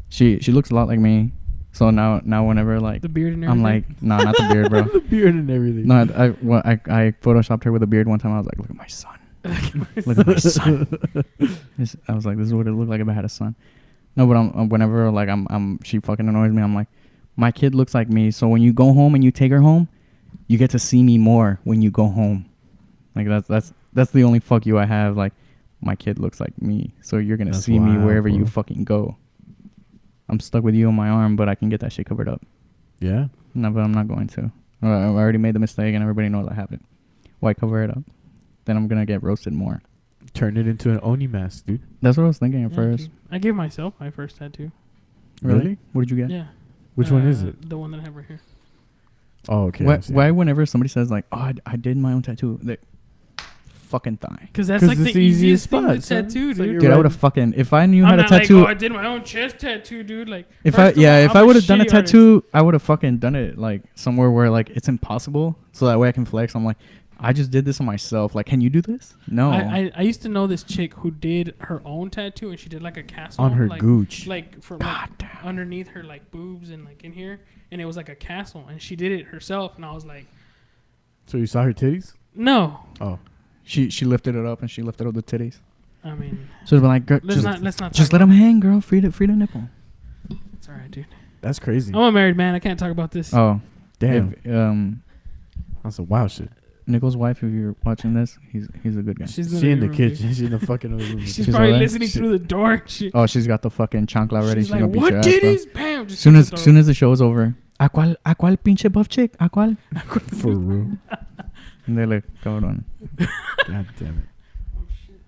She looks a lot like me. So now whenever like the beard and everything. I'm like, no, not the beard, bro. The beard and everything. No, I photoshopped her with a beard one time. I was like, look at my son. Look at my son. I was like, this is what it looked like if I had a son. No, but whenever like she fucking annoys me. I'm like, my kid looks like me. So when you go home and you take her home, you get to see me more when you go home. Like that's the only fuck you I have. Like, my kid looks like me, so you're gonna see me wherever you fucking go. I'm stuck with you on my arm, but I can get that shit covered up. Yeah. No, but I'm not going to. I already made the mistake, and everybody knows I happened. Why cover it up? Then I'm gonna get roasted more. Turn it into an Oni mask, dude. That's what I was thinking at first. I gave myself my first tattoo. Really? What did you get? Yeah. Which one is it? The one that I have right here. Oh, okay. Why whenever somebody says like, oh, I did my own tattoo, they fucking die. Because that's like the easiest thing to tattoo, dude. Dude, I would have fucking, if I knew how to tattoo. Like, I did my own chest tattoo, dude. Like, if I would have done a tattoo, I would have fucking done it like somewhere where like it's impossible, so that way I can flex. I'm like, I just did this on myself. Like, can you do this? No. I used to know this chick who did her own tattoo, and she did like a castle on her gooch, like from like underneath her like boobs and like in here, and it was like a castle, and she did it herself, and I was like, so you saw her titties? No. Oh. She lifted it up and she lifted up the titties. I mean, so they're like, let's not. Just let them hang, girl. Free the nipple. It's all right, dude. That's crazy. I'm a married man. I can't talk about this. Oh, Damn. If, That's some wild shit. Nicole's wife, if you're watching this, he's a good guy. She's in the kitchen. She's in the fucking other room. She's probably listening through the door. Oh, she's got the fucking chancla ready. She's like, what titties? Bam. Soon as the show's over. ¿A cuál pinche buff chick? ¿A cuál? For real. And they're like, cabrón. God damn it.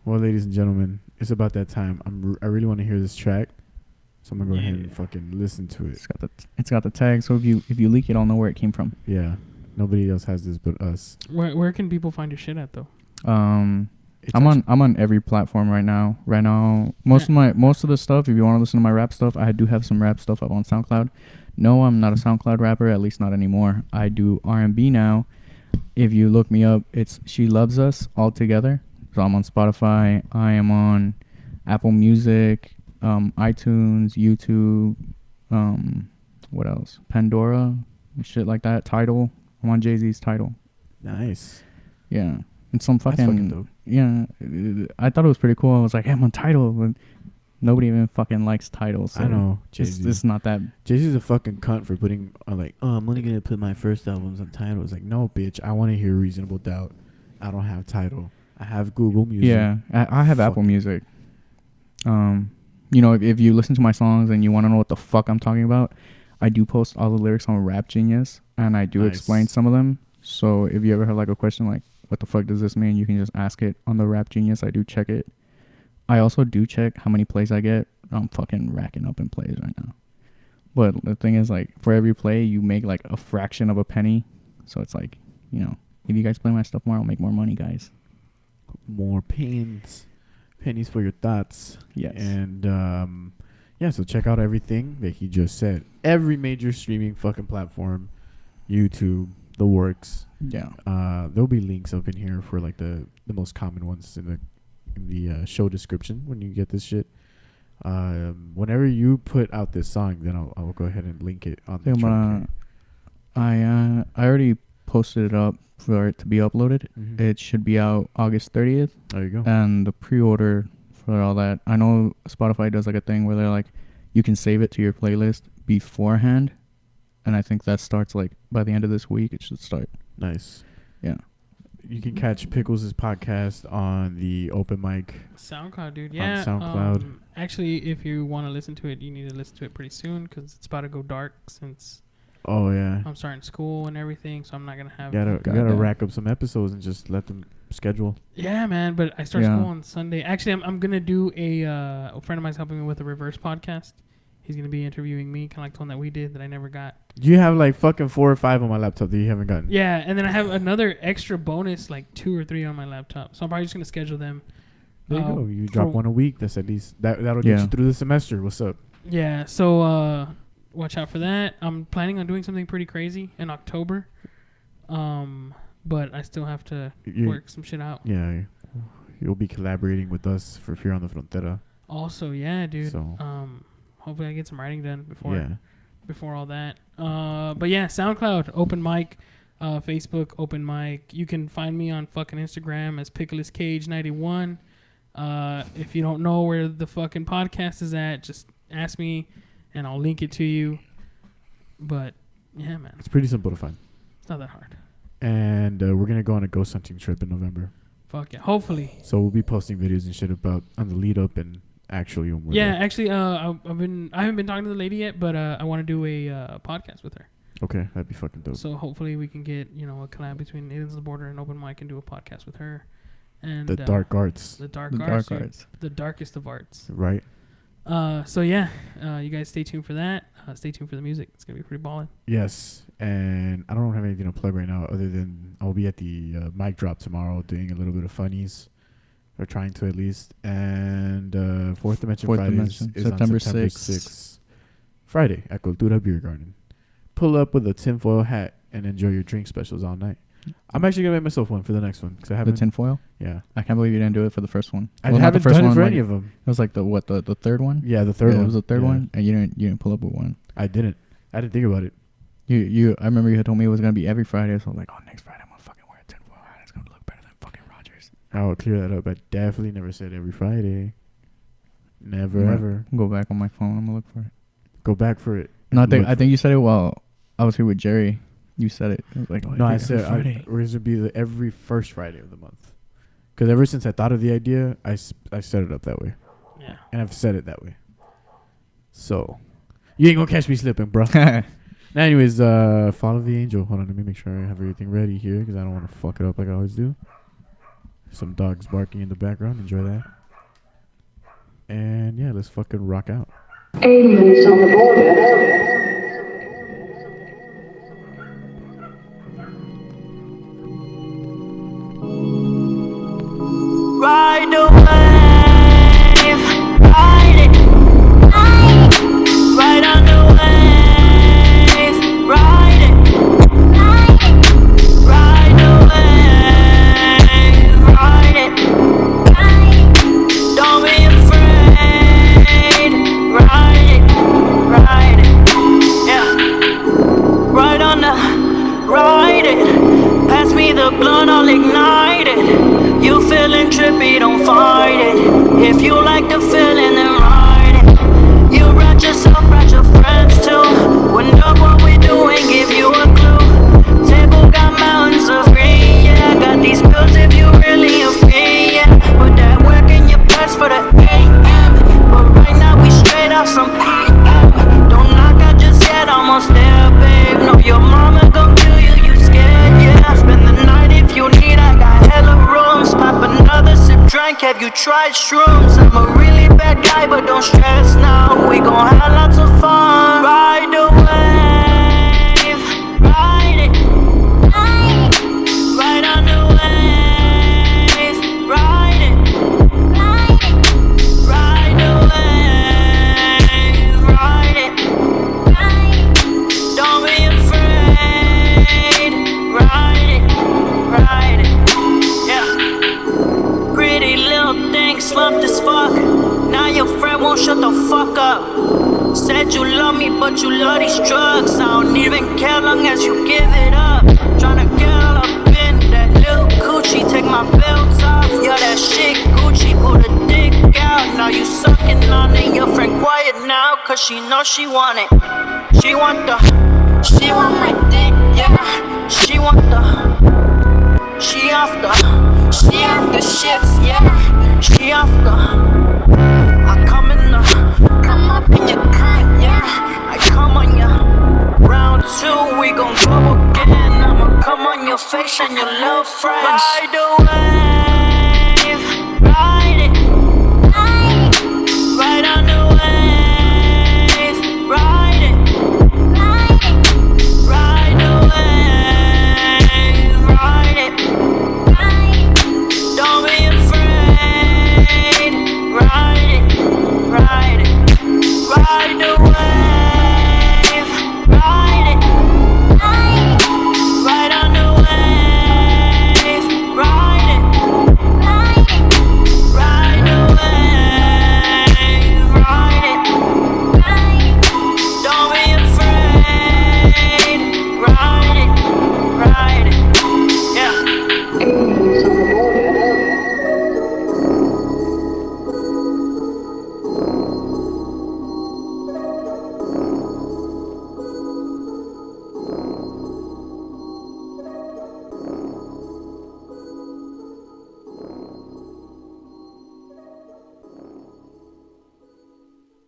Well, ladies and gentlemen, it's about that time. I really want to hear this track. So I'm going to go ahead and fucking listen to it. It's got the tag, so if you leak it, I'll know where it came from. Yeah. Nobody else has this but us. Where can people find your shit at though? I'm on every platform right now. Most of the stuff, if you want to listen to my rap stuff, I do have some rap stuff up on SoundCloud. No, I'm not a SoundCloud rapper, at least not anymore. I do R&B now. If you look me up, it's Shelovesus all together. So I'm on Spotify. I am on Apple Music, iTunes, YouTube, what else? Pandora, shit like that. Tidal. I'm on Jay-Z's Tidal. Nice. Yeah. And some fucking dope. Yeah. I thought it was pretty cool. I was like, hey, I'm on Tidal. But nobody even fucking likes Tidal. So I know. Jay-Z. It's not that. Jay-Z's a fucking cunt for putting, I'm only going to put my first albums on Tidal. It's like, no, bitch. I want to hear Reasonable Doubt. I don't have Tidal. I have Google Music. Yeah. I have Apple Music. If you listen to my songs and you want to know what the fuck I'm talking about, I do post all the lyrics on Rap Genius, and I do explain some of them. So if you ever have like a question like, what the fuck does this mean? You can just ask it on the Rap Genius. I do check it. I also do check how many plays I get. I'm fucking racking up in plays right now. But the thing is, like, for every play, you make like a fraction of a penny. So it's like, if you guys play my stuff more, I'll make more money, guys. More pennies for your thoughts. Yes. And so check out everything that he just said. Every major streaming fucking platform, YouTube, the works. Yeah. There'll be links up in here for like the most common ones in the show description when you get this shit. Whenever you put out this song, then I'll go ahead and link it on the track. I already posted it up for it to be uploaded. Mm-hmm. It should be out August 30th. There you go. And the pre-order for all that, I know Spotify does like a thing where they're like, you can save it to your playlist beforehand, and I think that starts like by the end of this week. It should start. Nice. Yeah. You can catch Pickles' podcast on the open mic SoundCloud, dude. Yeah. On SoundCloud. Actually, if you want to listen to it, you need to listen to it pretty soon because it's about to go dark since. Oh yeah. I'm starting school and everything, so I'm not gonna have. You gotta rack up some episodes and just let them schedule. Yeah, man. But I start school on Sunday. Actually, I'm gonna do a friend of mine's helping me with a reverse podcast. He's gonna be interviewing me, kind of like the one that we did that I never got. You have like fucking 4 or 5 on my laptop that you haven't gotten. Yeah, and then I have another extra bonus, like 2 or 3 on my laptop. So I'm probably just gonna schedule them. There you go. You drop one a week. That's at least that'll get you through the semester. What's up? Yeah. So watch out for that. I'm planning on doing something pretty crazy in October. But I still have to work some shit out. Yeah. You'll be collaborating with us for Fear on the Frontera. Also, yeah, dude. So. Hopefully I get some writing done before all that. But yeah, SoundCloud, open mic, Facebook, open mic. You can find me on fucking Instagram as PickleSCage91. If you don't know where the fucking podcast is at, just ask me and I'll link it to you. But yeah, man. It's pretty simple to find. It's not that hard. And we're going to go on a ghost hunting trip in November. Fuck yeah. Hopefully. So we'll be posting videos and shit about on the lead up and actually actually I haven't been talking to the lady yet, but I want to do a podcast with her. Okay, that'd be fucking dope. So hopefully we can get a collab between Aliens on the Border and Open Mic and do a podcast with her. And the dark arts. The dark arts. The darkest of arts. Right. So yeah, you guys stay tuned for that. Stay tuned for the music. It's gonna be pretty ballin'. Yes, and I don't have anything to plug right now other than I'll be at the mic drop tomorrow doing a little bit of funnies. Or trying to at least. And Fourth Dimension Fridays is September on September 6th. Friday at Cultura Beer Garden. Pull up with a tinfoil hat and enjoy your drink specials all night. I'm actually going to make myself one for the next one. Cause I haven't. The tinfoil? Yeah. I can't believe you didn't do it for the first one. I haven't done it for any of them. It was like the third one? Yeah, the third one. It was the third one, and you didn't pull up with one. I didn't think about it. I remember you had told me it was going to be every Friday, so I was like, oh, next Friday I'm going to fucking wear a tinfoil hat. It's going to look better than fucking Rogers. I'll clear that up. I definitely never said every Friday. Never Right. ever. Go back on my phone. I'm gonna look for it. Go back for it. No, I think you said it while I was here with Jerry. You said it. I was like, No, I think said every Friday. we're gonna be every first Friday of the month. Because ever since I thought of the idea, I set it up that way. Yeah. And I've said it that way. So, you ain't gonna catch me slipping, bro. Anyways, follow the angel. Hold on, let me make sure I have everything ready here because I don't want to fuck it up like I always do. Some dogs barking in the background. Enjoy that. And yeah, let's fucking rock out. Aliens on the border. Ride the wave, ride it, ride on the wave, ride it, ride the wave, ride it, don't be afraid, ride it, yeah, ride it, pass me the blunt, I'll ignite it. You feeling trippy, don't fight it. If you like the feeling, then ride it. You brought yourself, brought your friends too. Wouldn't know what we doing, give you a clue. Table got mountains of green, yeah. Got these pills if you really a fiend, yeah. Put that work in your purse for the AM. But right now we straight off some PM. Don't knock out just yet, almost there, babe. No, your mama gon' kill you, you scared, yeah. Spend the night if you need, I got hella rooms. Pop another sip, drink, have you tried shrooms? I'm a really bad guy, but don't stress now. We gon' have lots of fun. Ride the wave, ride it, ride on the wave, ride it, ride the wave, ride it, don't be afraid, ride it, yeah. Pretty little thing, slumped as fuck. Now your friend won't shut the fuck up. Said you love me, but you love these drugs. I don't even care long as you give it up. Tryna get all up in that little coochie. Take my belts off, yeah, that shit Gucci. Pull the dick out, now you sucking on it. Your friend quiet now, cause she know she want it. She want my dick, yeah. She off the shits, yeah. She off the, I come up in your cunt, yeah. I come on ya. Round 2, we gon' go again. I'ma come on your face and your little friends. Ride away.